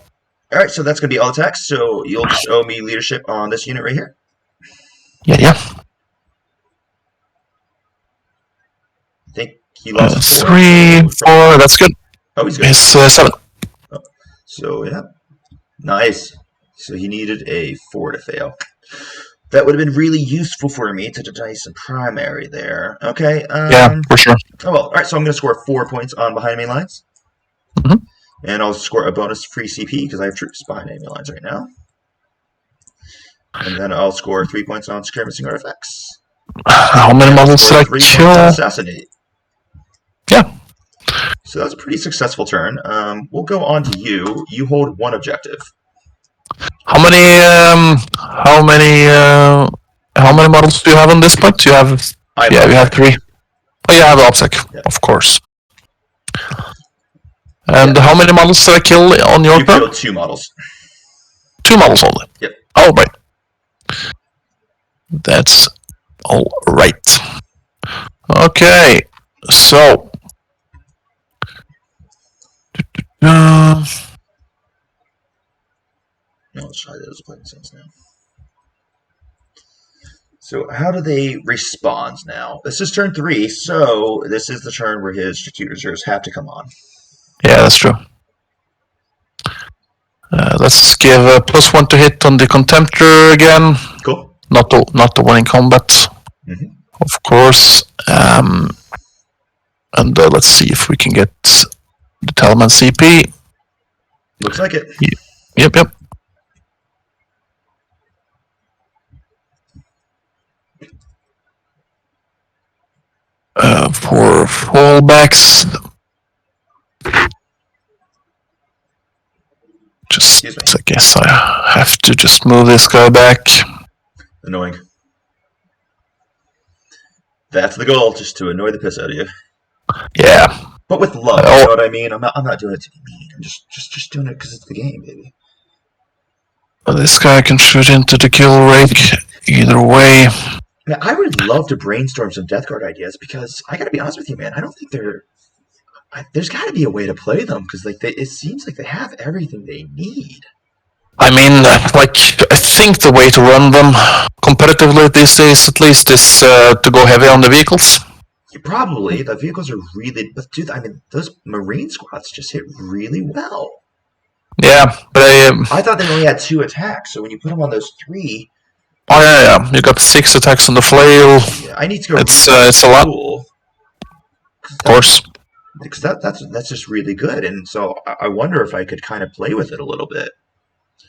Alright, so that's going to be all attacks, so you'll just owe me leadership on this unit right here. Yeah. I think he lost 3, 4, that's good. Oh, he's good. It's 7. Oh. So, yeah. Nice. So he needed a 4 to fail. That would have been really useful for me to dice some primary there. Okay. Yeah, for sure. Oh, well. All right, so I'm going to score 4 points on behind enemy lines. Mm-hmm. And I'll score a bonus free CP because I have troops behind enemy lines right now. And then I'll score 3 points on secure missing artifacts. How many models did I kill? Assassinate. Yeah. So that was a pretty successful turn. We'll go on to you. You hold 1 objective. How many models do you have on this point? You have you have 3. Oh, you have OPSEC, yeah. Of course. And how many models did I kill on your turn? You killed 2 models. 2 models only? Yep. Oh, right. That's all right. Okay, so... let's try those playing sense now. So how do they respond now? This is turn 3, so this is the turn where his strategic reserves have to come on. Yeah, that's true. Let's give a +1 to hit on the Contemptor again. Cool. Not the winning combat, of course. And let's see if we can get the Talman CP. Looks like it. Yep. For fallbacks, I guess I have to just move this guy back. Annoying. That's the goal, just to annoy the piss out of you. Yeah. But with love, you know what I mean? I'm not doing it to be mean. I'm just doing it because it's the game, baby. This guy can shoot into the kill rake either way. Man, I would love to brainstorm some Deathguard ideas because I gotta be honest with you, man. I don't think there's got to be a way to play them because it seems like they have everything they need. I mean, I think the way to run them competitively these days, at least, is to go heavy on the vehicles. Probably the vehicles are really, but dude, I mean, those Marine squads just hit really well. Yeah, but I thought they only had 2 attacks, so when you put them on those 3. Oh yeah. You got 6 attacks on the flail. Yeah, I need to go. It's a lot. Of course. Because that's just really good, and so I wonder if I could kind of play with it a little bit.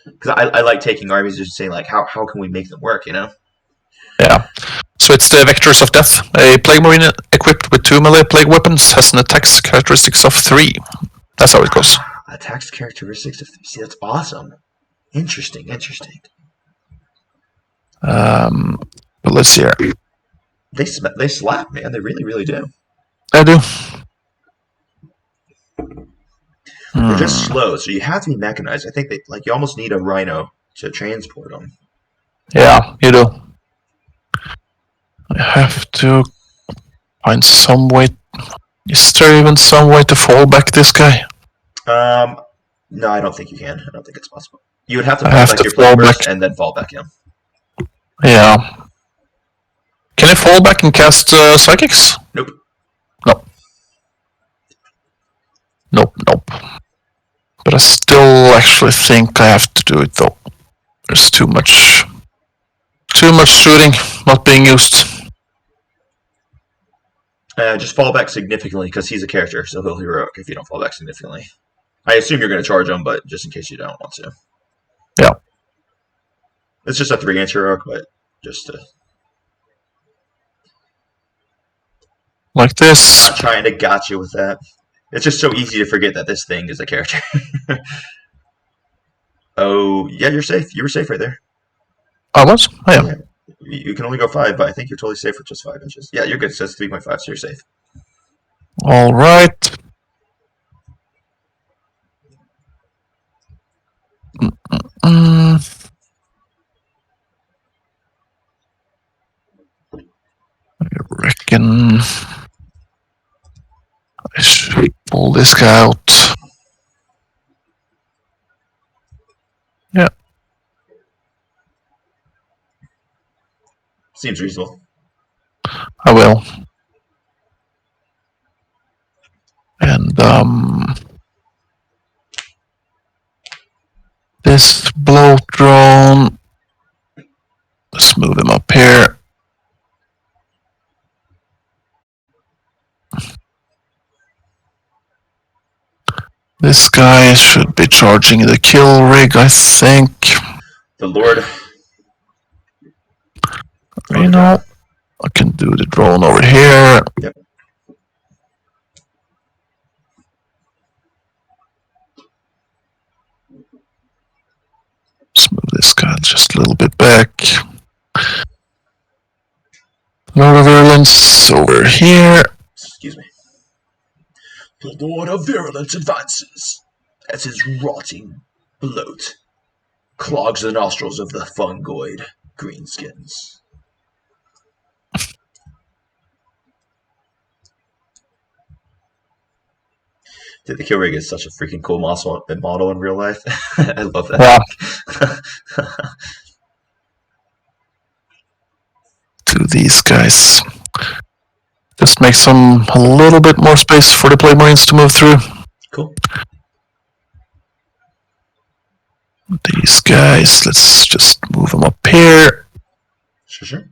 Because I like taking armies and just saying like how can we make them work, you know? Yeah. So it's the Vectors of Death. A Plague Marine equipped with 2 melee plague weapons has an attack characteristics of 3. That's how it goes. Attacks characteristics of 3. See, that's awesome. Interesting, interesting. But let's see here. They slap, man. They really, really do. I do. They're just slow, so you have to be mechanized. I think they like you almost need a rhino to transport them. Yeah, you do. I have to find some way. Is there even some way to fall back this guy? No, I don't think you can. I don't think it's possible. You would have to I fall have back to your plane fall first back. and then fall back in. Yeah. Can I fall back and cast psychics? Nope. No. Nope. But I still actually think I have to do it though. There's too much shooting not being used. Just fall back significantly because he's a character, so he'll heroic if you don't fall back significantly. I assume you're going to charge him, but just in case you don't want to. Yeah. It's just a 3-inch heroic, but just to... Like this. Not trying to got you with that. It's just so easy to forget that this thing is a character. Oh, yeah, you're safe. You were safe right there. I was? I am. Yeah. You can only go 5, but I think you're totally safe with just 5 inches. Yeah, you're good. It says 3.5, so you're safe. All right. I reckon I should pull this guy out. Yeah. Seems reasonable. I will. And this blow drone. Let's move him up here. This guy should be charging the kill rig, I think. The Lord. You know, I can do the drone over here. Yep. Let's move this guy just a little bit back. Lord of Virulence over here. Excuse me. The Lord of Virulence advances as his rotting bloat clogs the nostrils of the fungoid greenskins. Dude, the kill rig is such a freaking cool model in real life. I love that. Yeah. To these guys. Just make some a little bit more space for the Plague Marines to move through. Cool. These guys, let's just move them up here. Sure.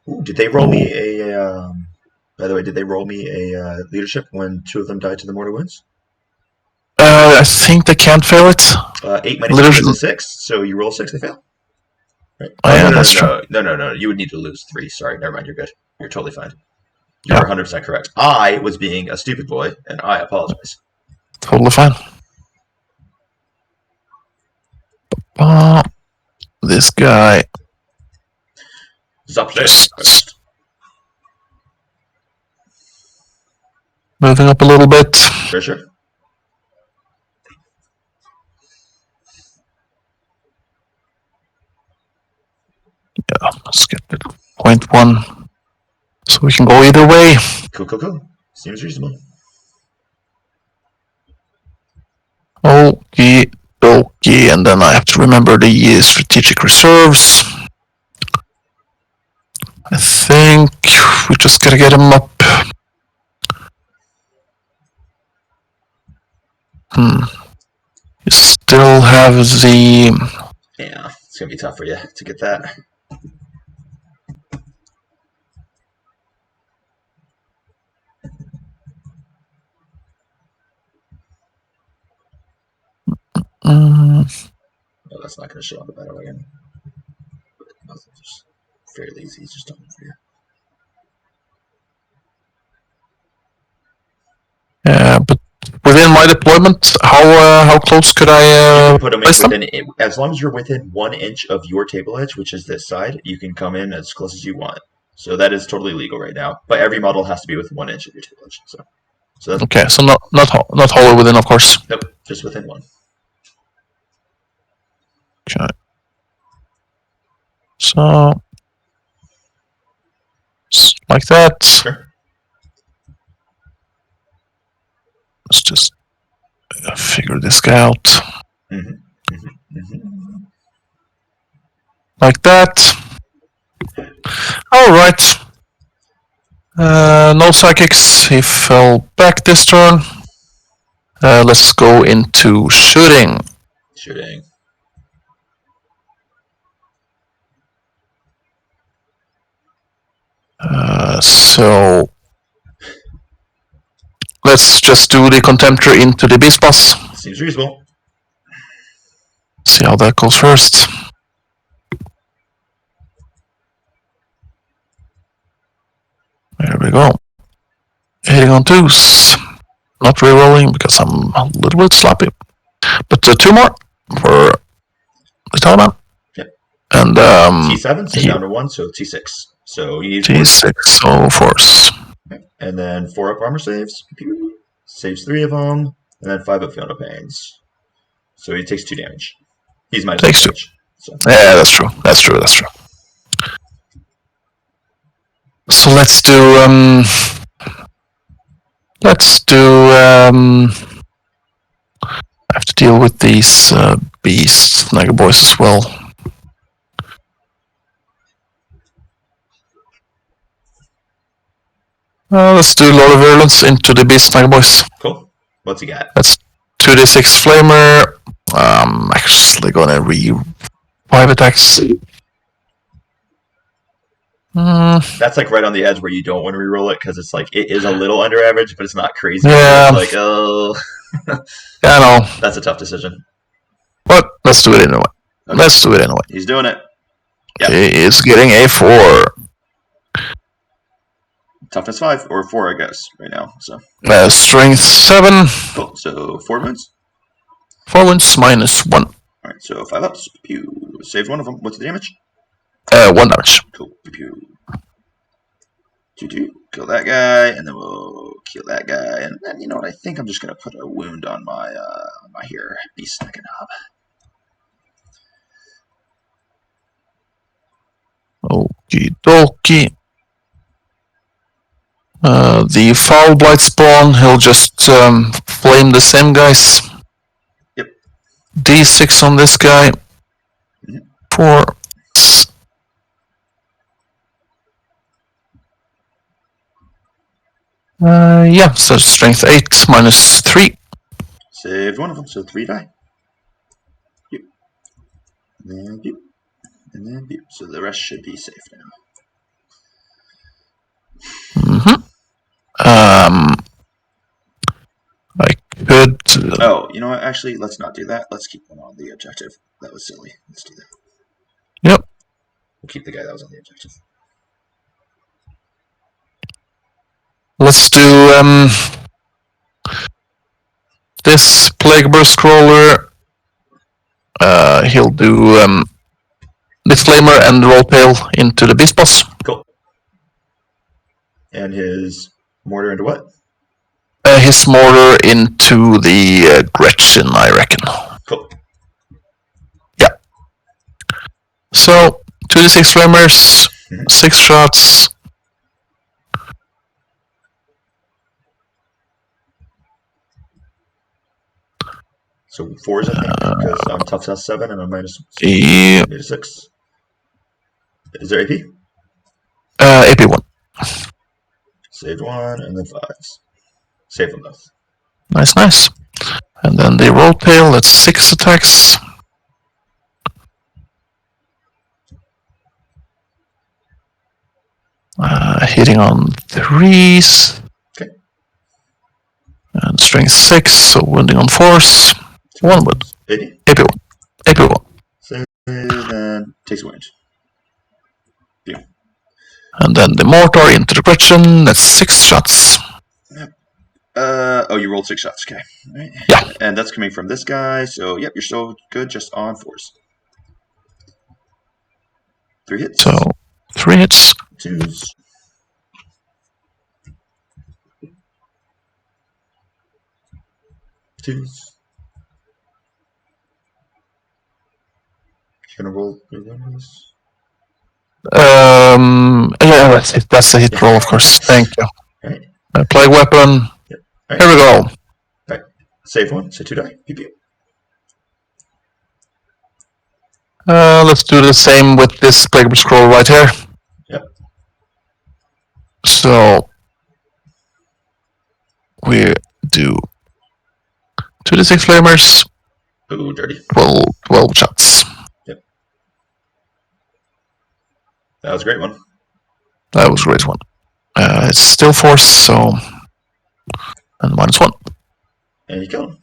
Ooh, did they roll me a? By the way, did they roll me a leadership when 2 of them died to the mortar wounds? I think they can't fail it. 8 minus 2 is a 6, so you roll 6, they fail. Right. Oh, yeah, that's true. No. You would need to lose 3. Sorry, never mind. You're good. You're totally fine. You're 100% correct. I was being a stupid boy, and I apologize. Totally fine. This guy is up there first. Moving up a little bit. Sure. Yeah, let's get to 0.1. So we can go either way. Cool. Seems reasonable. Okay, and then I have to remember the strategic reserves. I think we just gotta get him up. You still have the... Yeah, it's gonna be tough for you to get that. No, that's not gonna show on the battle wagon. both are just fairly easy. Just done for you. Yeah, but within my deployment, how close could I you can put them place them? within, as long as you're within 1 inch of your table edge, which is this side. You can come in as close as you want. So that is totally legal right now. But every model has to be within 1 inch of your table edge. So that's Okay, so not wholly within, of course. Nope, just within 1. Okay. So like that. Sure. Let's just figure this guy out. Like that. All right. No psychics. He fell back this turn. Let's go into shooting. So let's just do the Contemptor into the Beast Boss. Seems reasonable. See how that goes first. There we go. Hitting on 2s. Not rerolling because I'm a little bit sloppy. But 2 more for the Taliban. Yep. And T7, so down to 1, so T6. So you need T6, so force. Okay. And then 4 up armor saves. Saves 3 of them. And then 5 up Fiona Pains. So he takes 2 damage. He's minus takes 2 damage. So. Yeah, that's true. So let's do I have to deal with these beast snagger boys as well. Let's do Lord of Virulence into the beast snagger boys. Cool. What's he got? That's 2d6 flamer. Actually gonna re-5 attacks. That's like right on the edge where you don't want to reroll it because it's like it is a little under average, but it's not crazy. Yeah. It's like, oh. Yeah, I know. That's a tough decision. But let's do it anyway. Okay. Let's do it anyway. He's doing it. Yep. He is getting a 4. Toughness 5 or 4, I guess, right now. So. Strength 7. Cool. So 4 wounds. 4 wounds minus 1. Alright, so 5 ups. Pew. Saved 1 of them. What's the damage? 1 damage. Cool. Pew. 2. Kill that guy, and then we'll kill that guy. And then, you know what? I think I'm just gonna put a wound on my here beast snake knob. Okie dokie. The foul blight spawn, he'll just flame the same guys. Yep. D6 on this guy. 4. Yeah, so strength 8 minus 3. Saved 1 of them, so 3 die. Yep. And then yep. And then yep. So the rest should be safe now. I could. Oh, you know what? Actually, let's not do that. Let's keep one on the objective. That was silly. Let's do that. Yep. We'll keep the guy that was on the objective. Let's do this Plague Burst Crawler. He'll do the Flamer and Roll Pail into the Beast Boss. Cool. And his mortar into what? His mortar into the Gretchen, I reckon. Cool. Yeah. So 2d6 Flamers, 6 shots. So 4s, I think, because I'm tough test 7 and I'm minus 6. Is there AP? AP 1. Saved 1 and then 5s. Save them both. Nice. And then the roll tail, that's 6 attacks. Hitting on 3s. Okay. And strength 6, so wounding on 4s. 1 wound. AP? AP 1. AP 1. Save and takes a wound. Yeah. And then the mortar into the Gretchen. That's 6 shots. Oh, you rolled 6 shots. Okay. All right. Yeah. And that's coming from this guy. So, yep, you're still good, just on 4s. 3 hits. So 3 hits. 2s. 2s. You're gonna roll your numbers. Yeah, that's it. That's a hit roll, of course. Thank you. Right. Plague weapon. Yep. Here we go. Alright. Save 1. So 2 die. Pew pew. Let's do the same with this plague scroll right here. Yep. So we do 2d6 flamers. Ooh, dirty. 12 shots. Yep. That was a great one. That was a great one. It's still force, so. And -1. And you kill him.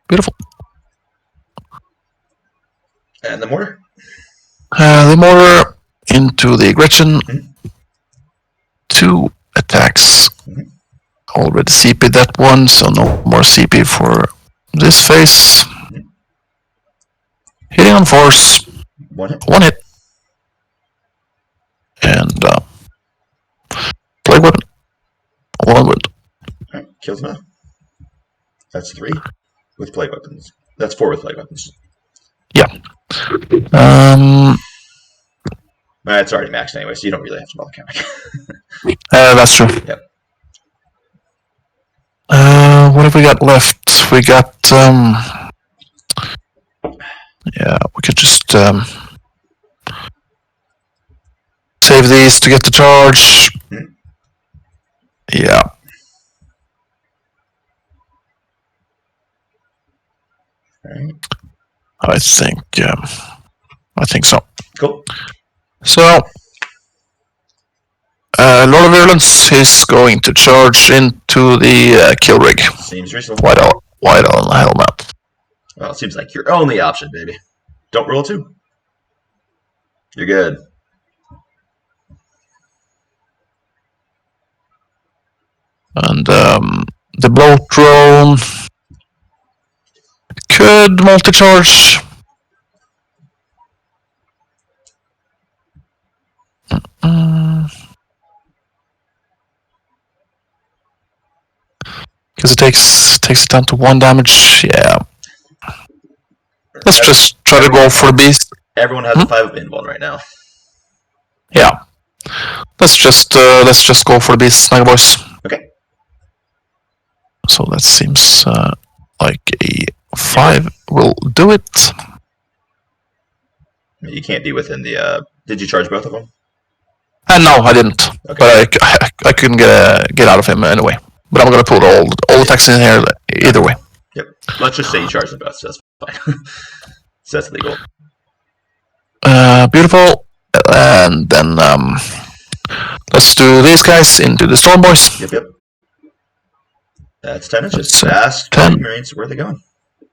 Beautiful. And the mortar. The mortar into the Gretchen. Mm-hmm. 2 attacks. Mm-hmm. Already CP that one, so no more CP for this phase. Mm-hmm. Hitting on force. 1 hit. 1 hit. And plague weapon. 1 wound. Alright, kills him now. That's 3 with plague weapons. That's 4 with plague weapons. Yeah. It's already maxed anyway, so you don't really have to bother counting. That's true. Yep. What have we got left? We got yeah, we could just save these to get the charge. Mm-hmm. Yeah. Alright. I think so. Cool. So, Lord of Virulence is going to charge into the kill rig. Seems reasonable. White on helmet. Well, it seems like your only option, baby. Don't roll 2. You're good. And the bloat drone could multi-charge. Because it takes it down to 1 damage. Yeah. Let's just try to go for the beast. Everyone has a 5 of invuln right now. Yeah. Let's just go for the beast, Snagger boys. Okay. So that seems like a 5 will do it. You can't be within the. Did you charge both of them? And no, I didn't. Okay. But I couldn't get out of him anyway. But I'm gonna put all attacks in here either way. Yep. Let's just say you charge them both, so that's fine. So that's legal. Beautiful. And then let's do these guys into the storm boys. Yep. That's 10 inches. That's, Fast. 10. Marines, where are they going?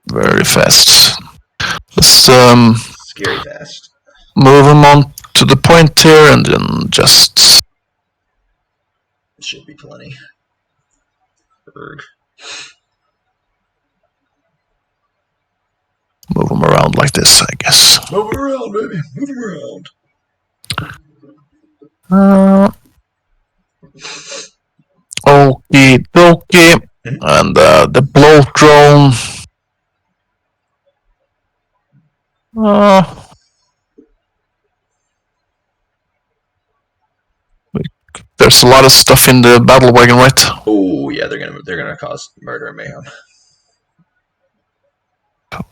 Very fast. Let's Scary fast. move them on to the point here, and then just Should be plenty. Berg. move them around like this, I guess. Move around, baby. Move around. Okie dokie. And the bloat drone. There's a lot of stuff in the battle wagon, right? Oh yeah, they're gonna cause murder and mayhem.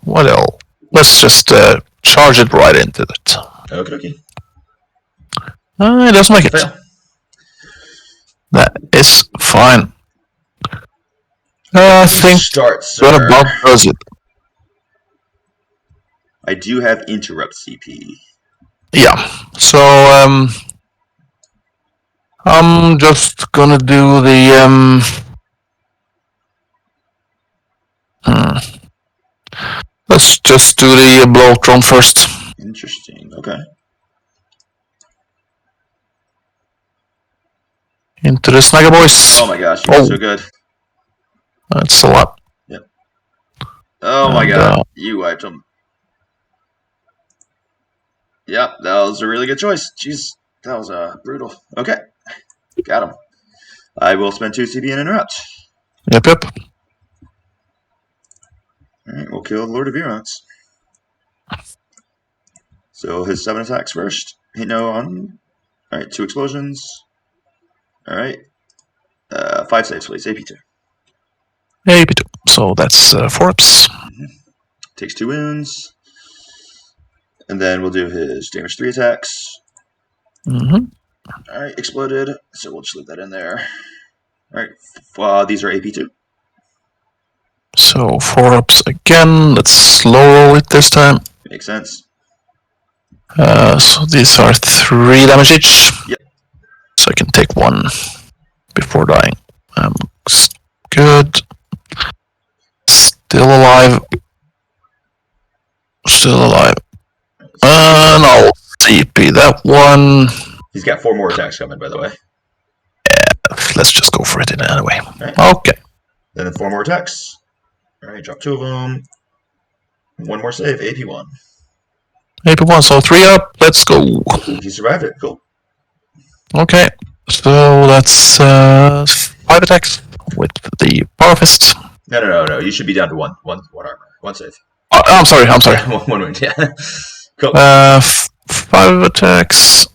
What else? Let's just charge it right into it. Okay. It doesn't make it. Fail. That is fine. I think Start, what sir. about does it? I do have interrupt CP. Yeah. So I'm just gonna do the let's just do the bloat drone first. Interesting. Okay. Into the snagger, boys. Oh my gosh, you guys are so good. That's a lot. Yep. Oh my god, you wiped them. Yep, that was a really good choice. Jeez, that was brutal. Okay, got him. I will spend 2 CB and interrupt. Yep. Alright, we'll kill the Lord of Viron's. So his 7 attacks first. Hit no on. Alright, 2 explosions. Alright. 5 saves, please. AP2. AP2. So that's 4 ups. Takes 2 wounds. And then we'll do his damage 3 attacks. Alright, exploded. So we'll just leave that in there. Alright, these are AP2. So 4 ups again. Let's slow roll it this time. Makes sense. So these are 3 damage each. Yep. So I can take 1 before dying. Good. Still alive. No, CP that one. He's got 4 more attacks coming, by the way. Yeah, let's just go for it anyway. Right. Okay. Then 4 more attacks. Alright, drop 2 of them. 1 more save, AP1. AP1, so 3 up. Let's go. He survived it. Cool. Okay. So that's 5 attacks with the power fist. No. You should be down to one armor. 1 save. Oh, I'm sorry. one wound, yeah. Cool. 5 attacks.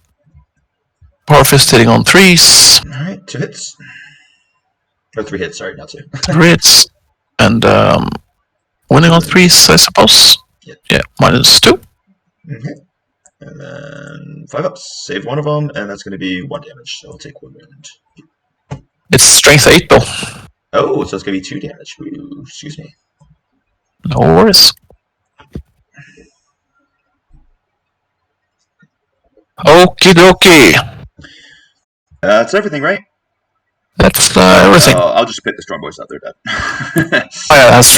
Power fist hitting on 3s. Alright, 2 hits. Or 3 hits, sorry, not 2. 3 hits. And winning on 3s, I suppose. Yep. Yeah, -2. Okay. And then 5 ups. Save 1 of them, and that's going to be 1 damage. So I'll take 1 wound. It's strength 8 though. Oh, so it's going to be 2 damage. Ooh, excuse me. No worries. Okie dokie. That's everything, right? That's everything. I'll just pick the strong boys out there, Dad. Oh, yeah, that's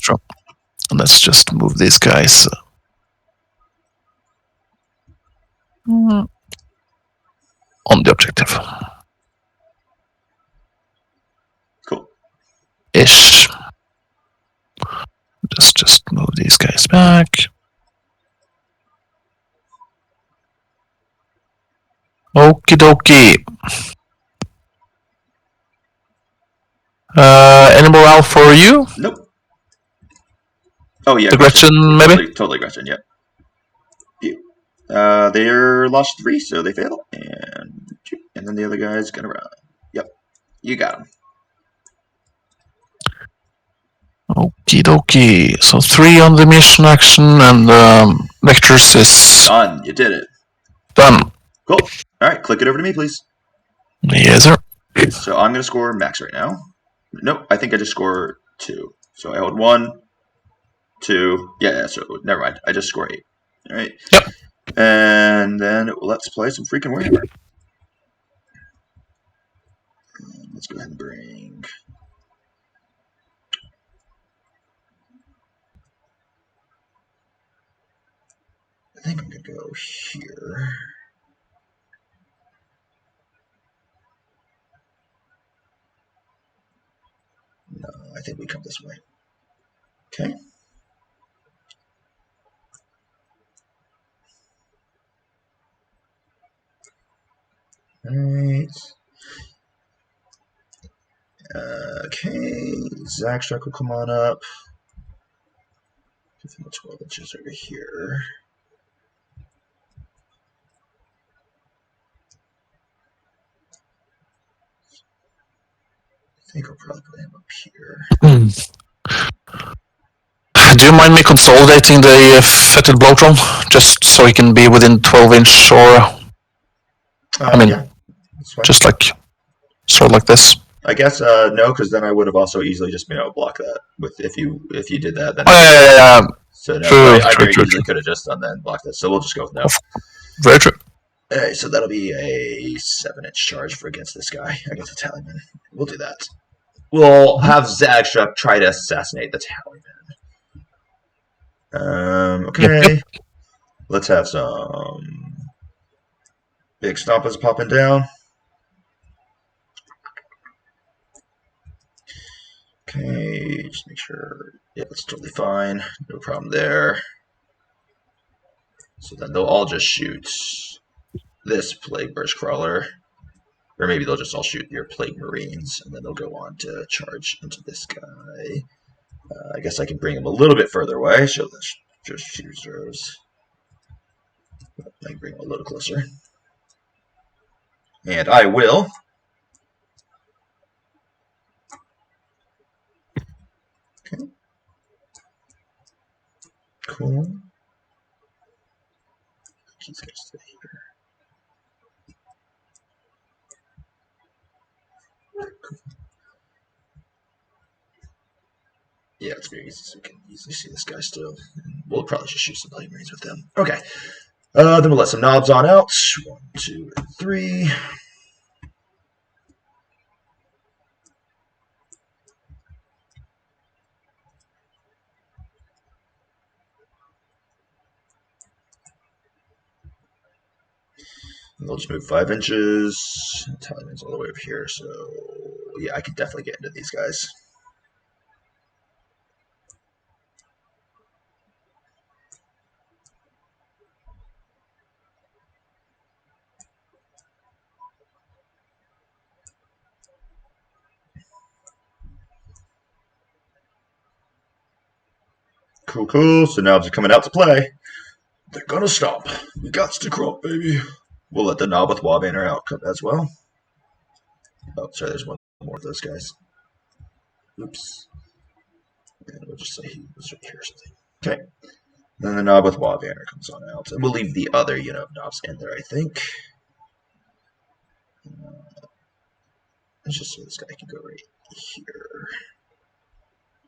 true. Let's just move these guys. On the objective. Cool. Ish. Let's just move these guys back. Okie dokie. Any morale for you? Nope. Oh yeah, the Gretchen maybe? Totally Gretchen, yep. They're lost 3, so they fail. And then the other guy's gonna run. Yep. You got him. Okie dokie. So 3 on the mission action, and Vectors is done. You did it. Done. Cool. Alright, click it over to me, please. Yes, sir. So I'm gonna score max right now. Nope, I think I just score 2. So I hold 1, 2. Yeah, so never mind. I just score 8. Alright. Yep. And then let's play some freaking Warhammer. Let's go ahead and bring. I think I'm gonna go here. No, I think we come this way. Okay. Alright. Okay, Zagstruck will come on up. Give him a 12 inches over here. I think I'll probably put him up here. Do you mind me consolidating the fetid blowdrum just so he can be within 12-inch or? I mean, yeah, just like sort of like this. I guess no, because then I would have also easily just block that with if you did that. Then yeah. So no, true, I very true. easily could have just done that and blocked this. So we'll just go with no. Very true. Alright, so that'll be a 7-inch charge for against this guy, against the Tallyman. We'll do that. We'll have Zagstruck try to assassinate the Tallyman. Okay. Yep. Let's have some big stompas popping down. Okay, just make sure. Yeah, that's totally fine. No problem there. So then they'll all just shoot this Plague Burst Crawler. Or maybe they'll just all shoot your Plague Marines, and then they'll go on to charge into this guy. I guess I can bring him a little bit further away. Show the just reserves. I can bring him a little closer. And I will. Okay. Cool. He's going to stay here. Cool. Yeah, it's very easy, so we can easily see this guy still. We'll probably just shoot some Plague Marines with them. Okay. Then we'll let some knobs on out. 1, 2, and 3. And they'll just move 5 inches. Italian's all the way up here, so yeah, I can definitely get into these guys. Cool, cool. So knobs are coming out to play. They're gonna stomp. We got to crop, baby. We'll let the knob with Wallbanner out as well. Oh, sorry, there's one more of those guys. Oops. And we'll just say he was right here or something. Okay. Then the knob with Wallbanner comes on out. And we'll leave the other, knobs in there, I think. Let's just say this guy can go right here.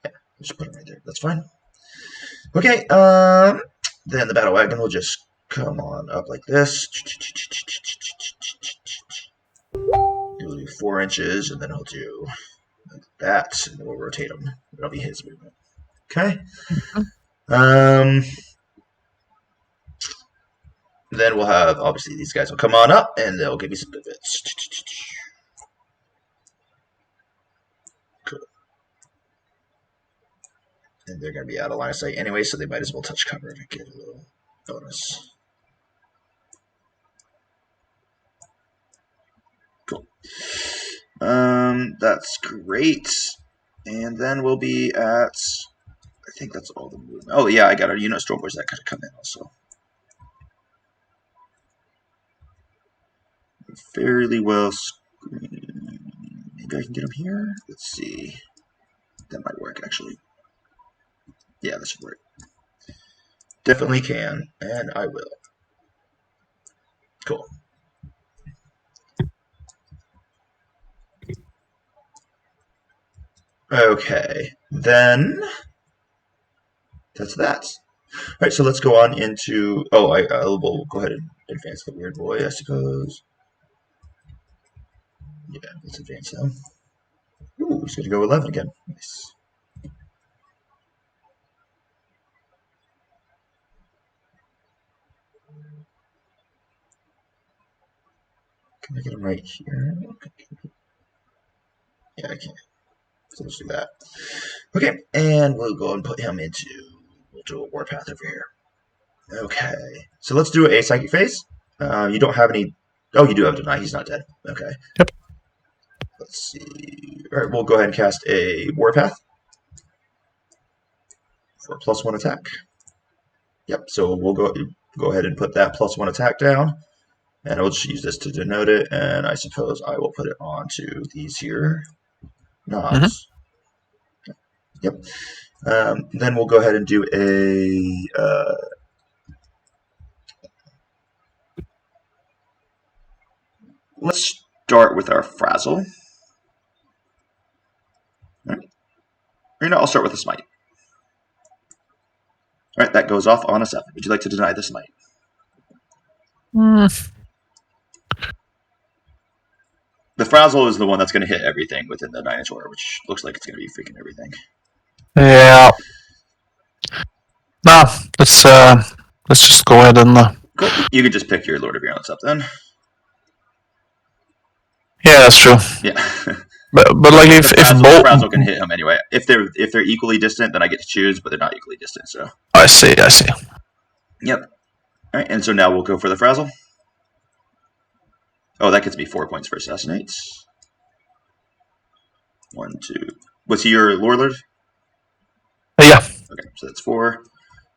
Yeah, just put him right there. That's fine. Okay, then the battle wagon will just come on up like this. He'll do 4 inches, and then he'll do like that, and then we'll rotate him. That'll be his movement. Okay. Then we'll have, obviously, these guys will come on up, and they'll give me some pivots. Cool. And they're going to be out of line of sight anyway, so they might as well touch cover to get a little bonus. Cool. That's great. And then we'll be at, I think that's all the movement. Oh yeah, I got our unit stormboards that could come in also. Fairly well screened. Maybe I can get them here. Let's see. That might work actually. Yeah, this should work. Definitely can, and I will. Cool. Okay, then that's that. All right, so let's go on into. Oh, we'll go ahead and advance the weird boy, I suppose. Yeah, let's advance him. Ooh, he's gonna go 11 again. Nice. Can I get him right here? Yeah, I can. So let's do that. Okay, and we'll go and put him into. We'll do a warpath over here. Okay, so let's do a psychic phase. You don't have any. Oh, you do have deny. He's not dead. Okay. Yep. Let's see. All right, we'll go ahead and cast a warpath for a +1 attack. Yep. So we'll go ahead and put that +1 attack down, and I'll just use this to denote it. And I suppose I will put it onto these here knobs. Yep. Then we'll go ahead and do a. Let's start with our frazzle. All right. Or no, I'll start with a smite. All right, that goes off on a 7. Would you like to deny the smite? The frazzle is the one that's going to hit everything within the 9-inch order, which looks like it's going to be freaking everything. Yeah. No, let's just go ahead and. Cool. You can just pick your Lord of Violence up then. Yeah, that's true. Yeah. But like if the frazzle both, can hit him anyway. If they're equally distant, then I get to choose, but they're not equally distant. So I see. yep. All right, and so now we'll go for the frazzle. Oh, that gets me 4 points for assassinate. 1, 2. Was he your Lord? Yeah. Okay, so that's 4.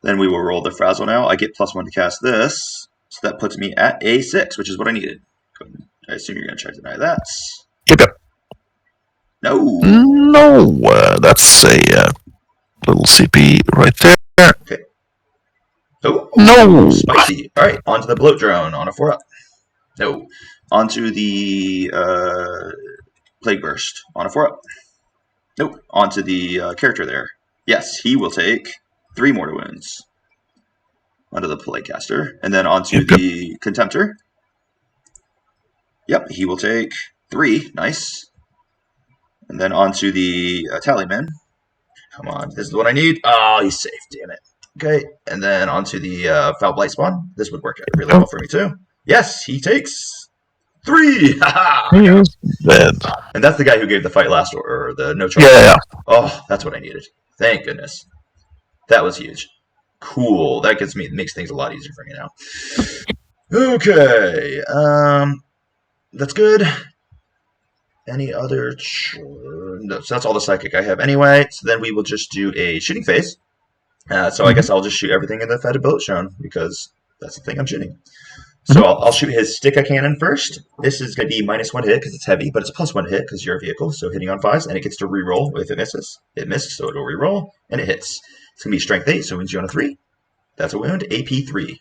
Then we will roll the frazzle now. I get +1 to cast this, so that puts me at a 6, which is what I needed. I assume you're going to try to deny that. Yep. No. That's a little CP right there. Okay. Oh, No. Spicy. All right, onto the bloat drone on a 4-up. No. Onto the plague burst on a 4-up. Nope. Onto the character there. Yes, he will take 3 mortal wounds. Onto the plague caster, and then onto the contemptor. Yep, he will take 3. Nice. And then onto the tallyman. Come on, this is the one I need. Oh, he's safe. Damn it. Okay, and then onto the foul blight spawn. This would work out really well for me too. Yes, he takes 3. He is dead. And that's the guy who gave the fight last or the no charge. Yeah. Oh, that's what I needed. Thank goodness. That was huge. Cool. That makes things a lot easier for me now. Okay. That's good. Any other? No, so that's all the psychic I have anyway. So then we will just do a shooting phase. So I guess I'll just shoot everything in the fetid bullet shown because that's the thing I'm shooting. So I'll shoot his Sticka cannon first. This is going to be -1 hit because it's heavy, but it's a +1 hit because you're a vehicle, so hitting on 5s, and it gets to reroll if it misses. It missed, so it'll reroll, and it hits. It's going to be strength 8, so it wounds you on a 3. That's a wound. AP 3.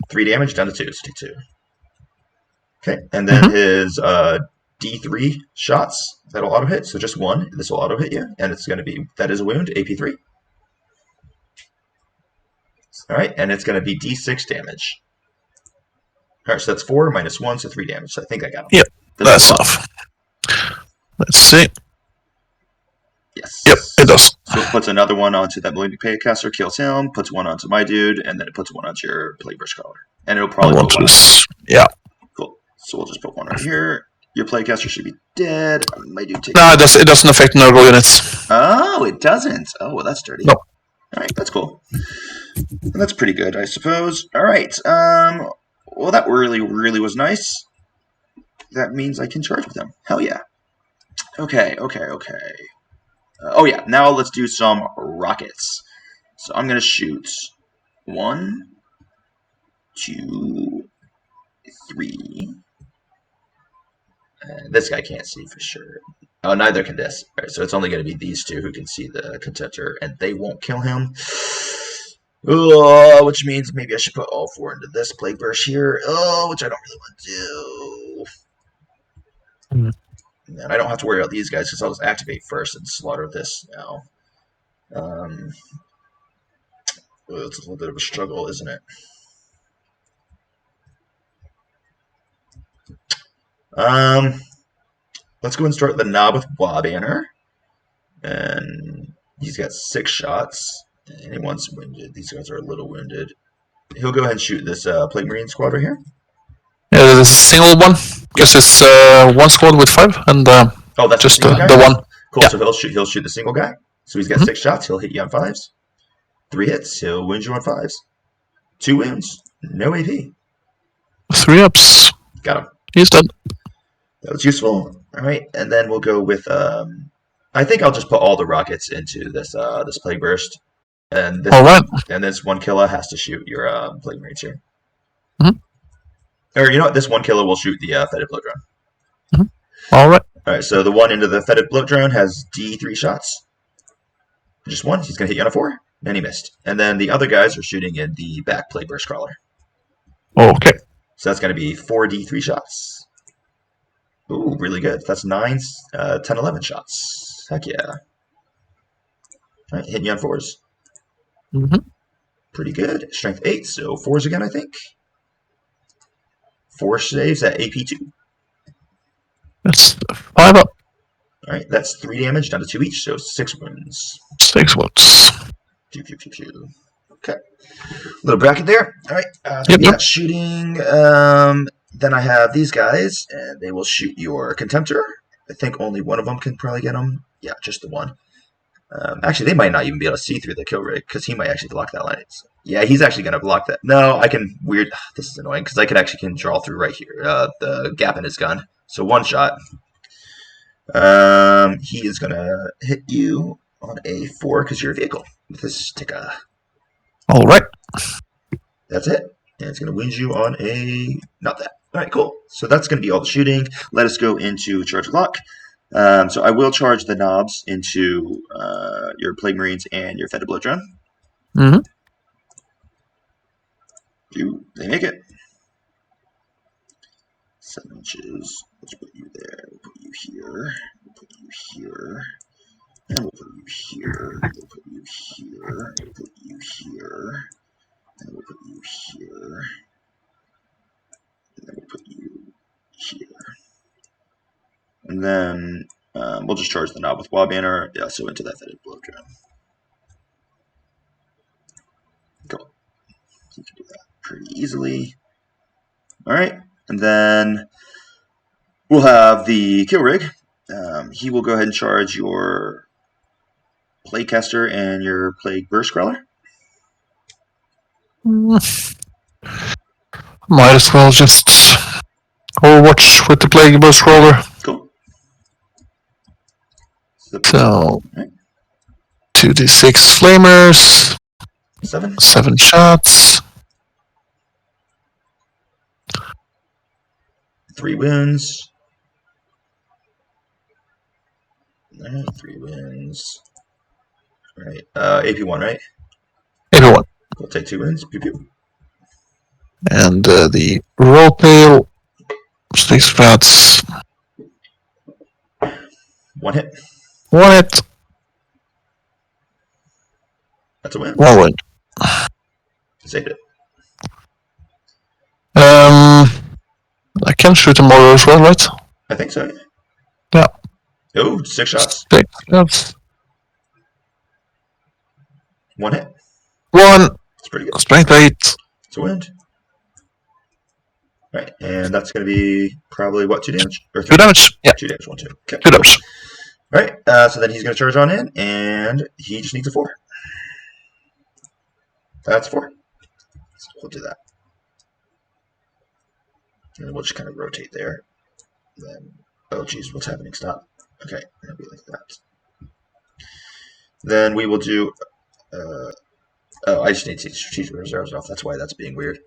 3 damage down to 2, so take 2. Okay, and then his D3 shots, that'll auto hit, so just 1. This will auto hit you, and it's going to be, that is a wound, AP 3. All right, and it's going to be D6 damage. All right, so that's 4 -1, so 3 damage. So I think I got him. Yep, that's enough. Let's see. Yes. Yep, it does. So it puts another one onto that Malignant Paycaster, kills him, puts one onto my dude, and then it puts one onto your Plague Burst Collar. And it'll probably put one on. Yeah. Cool. So we'll just put one right here. Your Playcaster should be dead. My dude takes No, it doesn't affect Nurgle units. Oh, it doesn't. Oh, well, that's dirty. No. All right, that's cool. That's pretty good, I suppose. All right. Well, that really was nice. That means I can charge with them. Hell yeah. Okay. Oh yeah, now let's do some rockets. So I'm going to shoot 1, 2, 3. This guy can't see for sure. Oh, neither can this. All right, so it's only going to be these two who can see the contender, and they won't kill him. Which means maybe I should put all 4 into this Plague Burst here. Which I don't really want to do. And I don't have to worry about these guys because I'll just activate first and slaughter this now. It's a little bit of a struggle, isn't it? Let's go and start the knob with Wabanner. And he's got 6 shots. And anyone's wounded. These guys are a little wounded. He'll go ahead and shoot this Plague Marine squad right here. Yeah, there's a single one. Because it's one squad with 5, and that's just the one. Cool. Yeah. So he'll shoot the single guy. So he's got 6 shots. He'll hit you on 5s. 3 hits. He'll wound you on 5s. 2 wounds. No AP. 3 ups. Got him. He's dead. That was useful. All right, and then we'll go with. I think I'll just put all the rockets into this this Plague Burst, and this, all right. And this one killer has to shoot your Plague Marines here. Or you know what? This one killer will shoot the fetid bloat drone. All right. All right. So the one into the fetid bloat drone has D3 shots. Just 1. He's gonna hit you on a 4, and he missed. And then the other guys are shooting in the back Plague Burst crawler. Okay. So that's gonna be 4 D3 shots. Ooh, really good. That's 9, 10, 11 shots. Heck yeah. All right, hitting you on 4s. Pretty good. Strength 8, so 4s again, I think. 4 saves at AP 2. That's 5 up. All right, that's 3 damage down to 2 each, so 6 wounds. 6 wounds. Pew, pew, pew, pew. Okay. Little bracket there. All right. Yep. Shooting. Then I have these guys, and they will shoot your Contemptor. I think only one of them can probably get him. Yeah, just the one. Actually, they might not even be able to see through the kill rig because he might actually block that line. Yeah, he's actually going to block that. No, I can weird. This is annoying because I can actually draw through right here. The gap in his gun. So one shot. He is going to hit you on a 4 because you're a vehicle with this sticker. All right. That's it. And it's going to wound you on a... Not that. All right, cool. So that's going to be all the shooting. Let us go into charge lock. So I will charge the knobs into your Plague Marines and your Fed Blow Drone. Mm-hmm. They make it. 7 inches. Let's put you there. We'll put you here. We'll put you here. And we'll put you here. We'll put you here. We'll put you here. And we'll put you here. And then we'll put you here. And then we'll just charge the knob with Wall Banner. Yeah, so into that Fetid Blow Drone. Cool. You can do that pretty easily. All right. And then we'll have the Kill Rig. He will go ahead and charge your Plague Caster and your Plague Burst Crawler. Might as well just Overwatch with the Plague Burst Roller. Cool. So, 2d6 Flamers. 7 shots. 3 wounds. Alright, 3 wounds. Alright, AP1, right? AP1. We'll take 2 wounds. Pew pew. And the roll tail. 6 shots. 1 hit. 1 hit. That's a win. 1 win. Saved it. I can shoot a mortar as well, right? I think so. Yeah. Oh, 6 shots. 6 shots. 1 hit. 1. It's pretty good. Strength 8. It's a win. Right, and that's going to be probably what, 2 damage? Or 2 damage. Yeah. 2 damage, 1, 2. Okay. 2 damage. All right, so then he's going to charge on in, and he just needs a 4. That's 4. So we'll do that. And then we'll just kind of rotate there. Then, oh geez, what's happening? Stop. Okay, it'll be like that. Then we will do. Oh, I just need to take strategic reserves off. That's why that's being weird.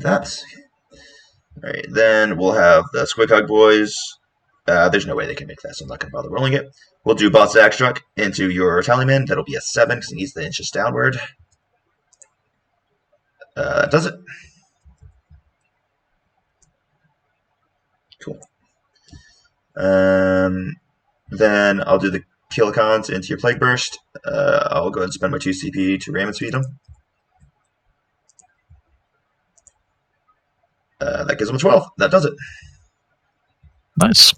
That. All right, then we'll have the Squig Hug boys. There's no way they can make that, so I'm not going to bother rolling it. We'll do Boss Axe Struck into your Tallyman. That'll be a 7 because it needs the inches downward. That does it. Cool. Then I'll do the Killicons into your Plague Burst. I'll go ahead and spend my 2 CP to ram and speed them. That gives them a 12. That does it. Nice.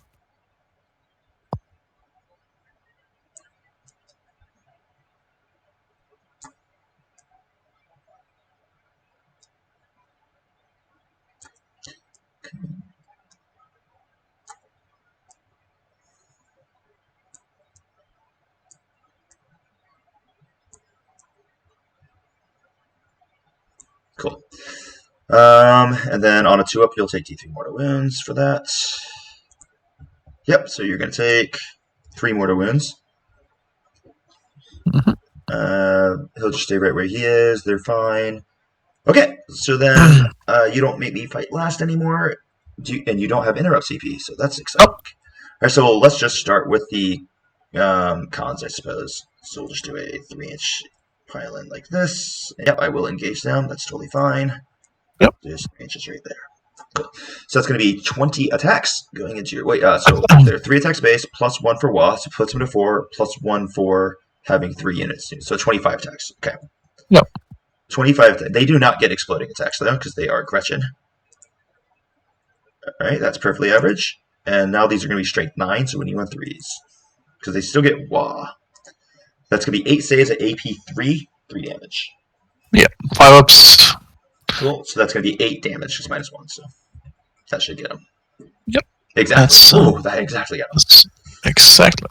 Cool. And then on a 2-up, you'll take D3 mortal wounds for that. Yep, so you're going to take 3 mortal wounds. He'll just stay right where he is. They're fine. Okay, so then you don't make me fight last anymore, and you don't have interrupt CP, so that's exciting. All right, so let's just start with the cons, I suppose. So we'll just do a 3-inch pile in like this. Yep, I will engage them. That's totally fine. Yep. Just 3 inches right there. Cool. So that's going to be 20 attacks going into your... Wait, so they're 3 attacks base, plus 1 for WA, so puts them to 4, plus 1 for having 3 units. So 25 attacks. Okay. Yep. 25. They do not get exploding attacks, though, because they are Gretchen. All right, that's perfectly average. And now these are going to be strength 9, so when you want 3s. Because they still get WA. That's going to be 8 saves at AP 3, 3 damage. Yeah, 5 ups. Cool. So that's going to be 8 damage, just -1. So that should get them. Yep. Exactly. Ooh, that exactly got him. Exactly.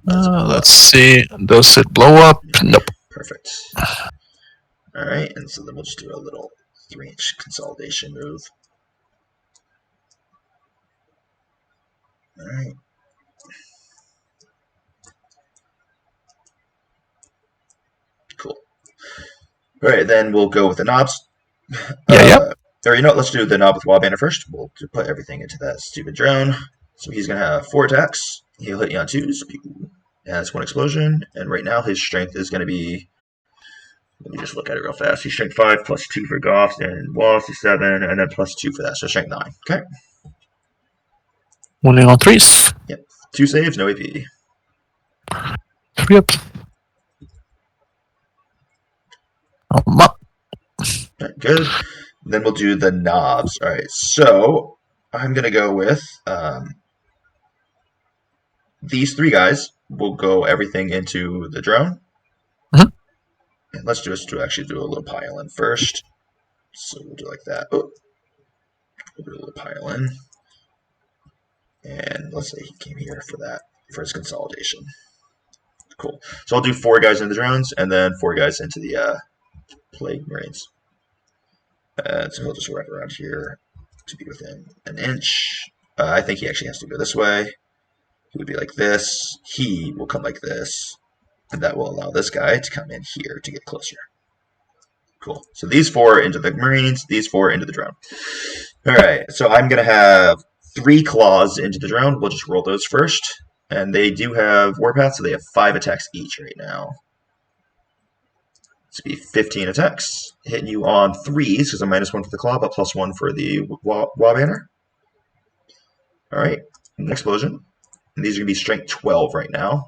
Let's see. Does it blow up? Nope. Perfect. All right, and so then we'll just do a little 3-inch consolidation move. All right. Cool. All right, then we'll go with the knobs. Yeah. Or you know what, let's do the knob with Wildbanner first. We'll put everything into that stupid drone. So he's going to have 4 attacks. He'll hit you on 2s. That's 1 explosion. And right now his strength is going to be... Let me just look at it real fast. He's strength 5 plus 2 for Goffs, and Wallace is 7, and then plus 2 for that. So strength 9. Okay. Winning on 3s. Yep. 2 saves, no AP. 3 up. Right, good. Then we'll do the knobs. All right, so I'm going to go with these 3 guys. We'll go everything into the drone. Mm-hmm. And let's just actually do a little pile in first. So we'll do like that. Oh, we'll do a little pile in. And let's say he came here for that, for his consolidation. Cool. So I'll do 4 guys into the drones and then 4 guys into the Plague Marines. So he'll just wrap around here to be within an inch. I think he actually has to go this way. He would be like this. He will come like this. And that will allow this guy to come in here to get closer. Cool. So these 4 into the Marines, these 4 into the drone. All right. So I'm going to have 3 claws into the drone. We'll just roll those first. And they do have Warpath, so they have 5 attacks each right now. This would be 15 attacks. Hitting you on 3s, because I'm -1 for the claw, but +1 for the Wildbanner. All right. An explosion. And these are going to be strength 12 right now.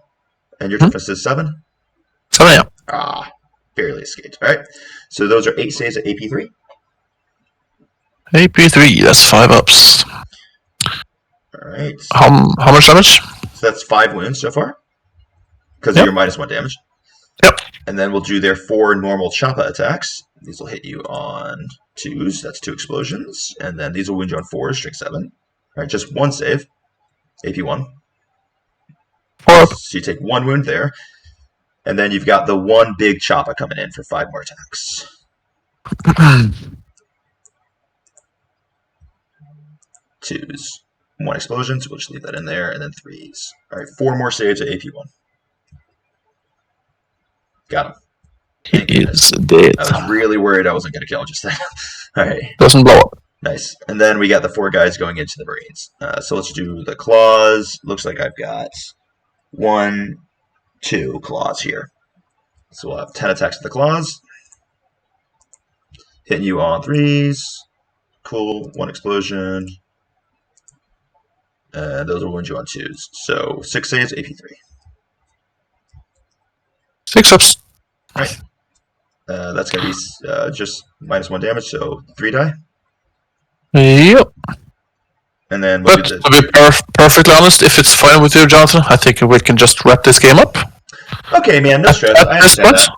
And your toughness is 7? 7, yeah. Ah, barely escaped. All right. So those are 8 saves at AP3. AP3, that's 5 ups. All right. How much damage? So that's 5 wounds so far. Because of your -1 damage. Yep. And then we'll do their 4 normal Choppa attacks. These will hit you on 2s. That's 2 explosions. And then these will wound you on 4s, strength 7. All right, just 1 save. AP1. 4 up. So you take 1 wound there. And then you've got the 1 big Choppa coming in for 5 more attacks. 2s. 1 explosion, so we'll just leave that in there. And then 3s. All right, 4 more saves at AP1. Got him. He is dead. I was really worried I wasn't going to kill him just then. All right. Doesn't blow up. Nice. And then we got the 4 guys going into the Marines. So let's do the claws. Looks like I've got 1, 2 claws here. So we'll have 10 attacks with the claws. Hitting you on 3s. Cool. 1 explosion. And those will wound you on 2s. So 6 saves, AP3. 6 ups. All right. That's going to be just -1 damage, so 3 die. Yep. And then we'll do to be perfectly honest, if it's fine with you, Jonathan, I think we can just wrap this game up. Okay, man, no stress. I understand that.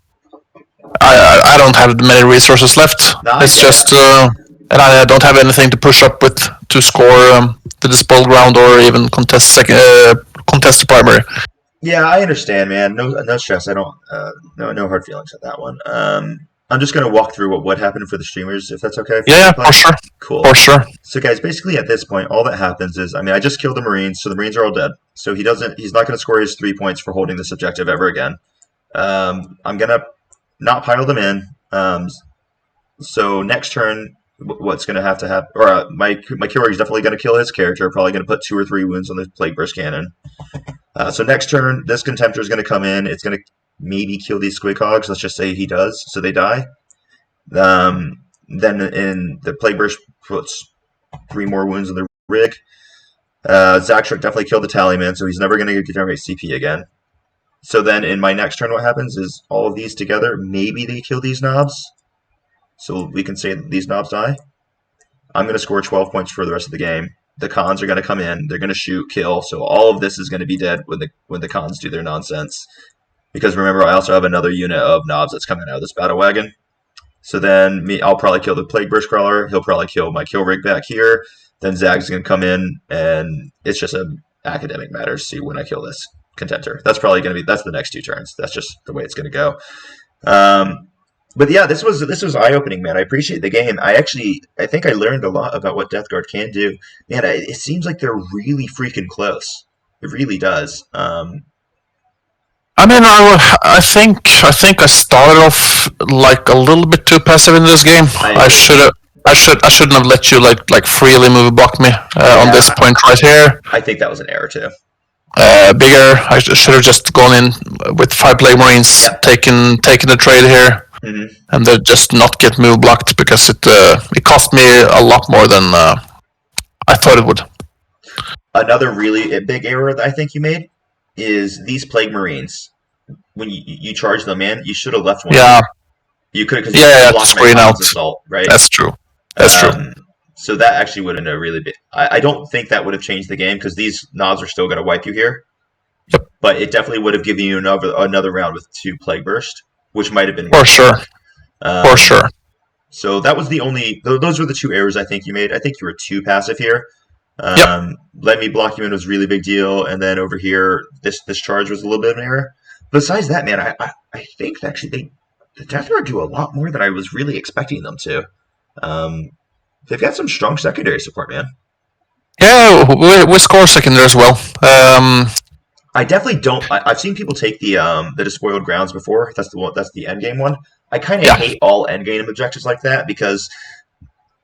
I don't have many resources left. It's just, and I don't have anything to push up with to score the disposal ground or even contest the primary. Yeah, I understand, man. No stress. I don't. No hard feelings at that one. I'm just gonna walk through what would happen for the streamers, if that's okay. Yeah, for sure. Cool. For sure. So, guys, basically at this point, all that happens is, I just killed the Marines, so the Marines are all dead. So he's not gonna score his 3 points for holding this objective ever again. I'm gonna not pile them in. So next turn, what's gonna have to happen? Or my killer is definitely gonna kill his character. Probably gonna put 2 or 3 wounds on the Plague Burst Cannon. So next turn, this Contemptor is going to come in. It's going to maybe kill these Squig Hogs. Let's just say he does, so they die. Then in the Plague Burst puts 3 more wounds on the rig. Zakshuk definitely killed the Tallyman, so he's never going to generate CP again. So then in my next turn, what happens is all of these together, maybe they kill these knobs. So we can say that these knobs die. I'm going to score 12 points for the rest of the game. The cons are going to come in. They're going to shoot, kill. So all of this is going to be dead when the cons do their nonsense. Because remember, I also have another unit of knobs that's coming out of this battle wagon. So then I'll probably kill the Plague Burst Crawler. He'll probably kill my kill rig back here. then Zag's going to come in, and it's just a academic matter to see when I kill this contender. That's probably going to be that's the next 2 turns. That's just the way it's going to go. But yeah, this was eye opening, man. I appreciate the game. I think I learned a lot about what Deathguard can do. Man, it seems like they're really freaking close. It really does. I mean, I think I started off like a little bit too passive in this game. I shouldn't have let you like freely move block me on this point right here. I think that was an error too. Bigger. I should have just gone in with 5 Plague Marines, taken the trade here, and then just not get move blocked because it cost me a lot more than I thought it would. Another really big error that I think you made is these Plague Marines. When you charge them in, you should have left one. Yeah. You could because blocked my out. Assault, right? That's true. That's true. So that actually would have been a really big. I don't think that would have changed the game because these knobs are still going to wipe you here. Yep. But it definitely would have given you another round with 2 Plague Burst, which might have been for sure. For sure. So that was the only. Those were the 2 errors I think you made. I think you were too passive here. Let me block you in was a really big deal, and then over here, this charge was a little bit of an error. Besides that, man, I think actually the Deathguard do a lot more than I was really expecting them to. They've got some strong secondary support, man. Yeah, we score secondary as well. I definitely don't. I've seen people take the Despoiled Grounds before. That's the endgame one. I kind of hate all endgame objectives like that because,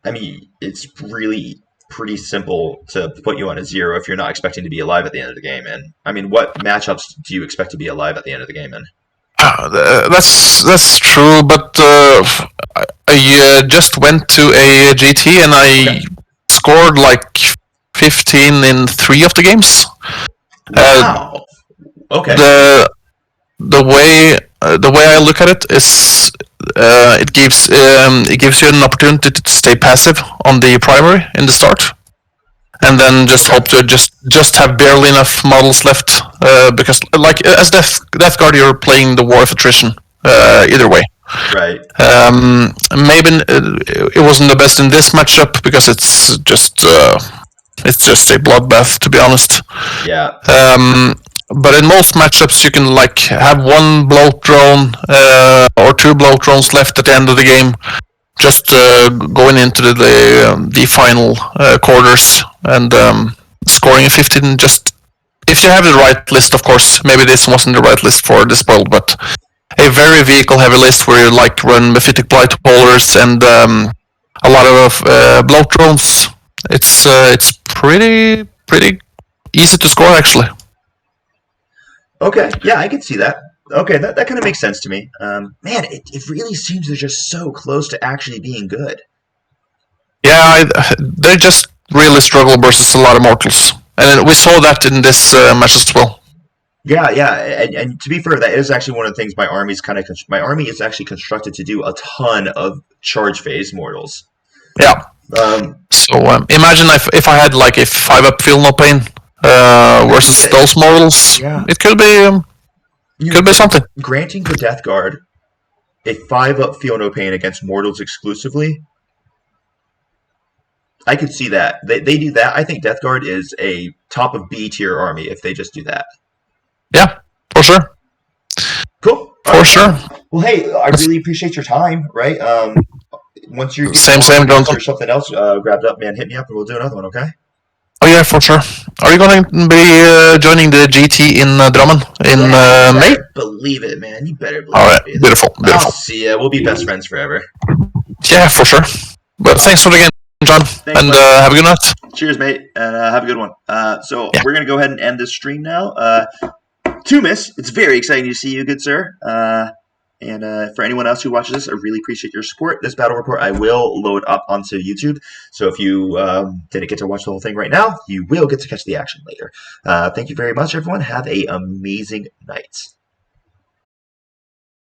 I mean, it's really pretty simple to put you on a 0 if you're not expecting to be alive at the end of the game. And I mean, what matchups do you expect to be alive at the end of the game in? That's true, but I just went to a GT and I scored like 15 in 3 of the games. Wow. Okay. The way I look at it is it gives you an opportunity to stay passive on the primary in the start, and then just hope to just have barely enough models left because like as Deathguard you're playing the war of attrition either way. Right. Maybe it wasn't the best in this matchup because it's just a bloodbath, to be honest. Yeah. But in most matchups, you can like have 1 bloat drone or 2 bloat drones left at the end of the game, just going into the final quarters and scoring a 15. Just if you have the right list, of course. Maybe this wasn't the right list for Despoiled, but a very vehicle heavy list where you like run Mephitic Blight Holders and a lot of bloat drones. It's pretty easy to score actually. Okay, yeah, I can see that. Okay, that kind of makes sense to me. Man, it really seems they're just so close to actually being good. Yeah, they just really struggle versus a lot of mortals, and we saw that in this match as well. Yeah, and to be fair, that is actually one of the things my army is actually constructed to do a ton of charge phase mortals. Yeah. So imagine if I had like a 5-up Feel No Pain versus those mortals, it could be something. Granting the Deathguard a 5-up Feel No Pain against mortals exclusively, I could see that. They do that. I think Deathguard is a top of B tier army if they just do that. Yeah, for sure. Cool. For sure. Well, hey, I really appreciate your time, right? Once you're same, or something else grabbed up, man, hit me up and we'll do another one, okay? Oh yeah, for sure. Are you going to be joining the GT in Drammen in May? Believe it, man. You better believe it. All right, beautiful. I'll see ya. We'll be best friends forever. Yeah, for sure. But thanks for the game, John, and have a good night. Cheers, mate, and have a good one. So we're going to go ahead and end this stream now. Tumis, it's very exciting to see you, good sir. And for anyone else who watches this, I really appreciate your support. This battle report I will load up onto YouTube. So if you didn't get to watch the whole thing right now, you will get to catch the action later. Thank you very much, everyone. Have an amazing night.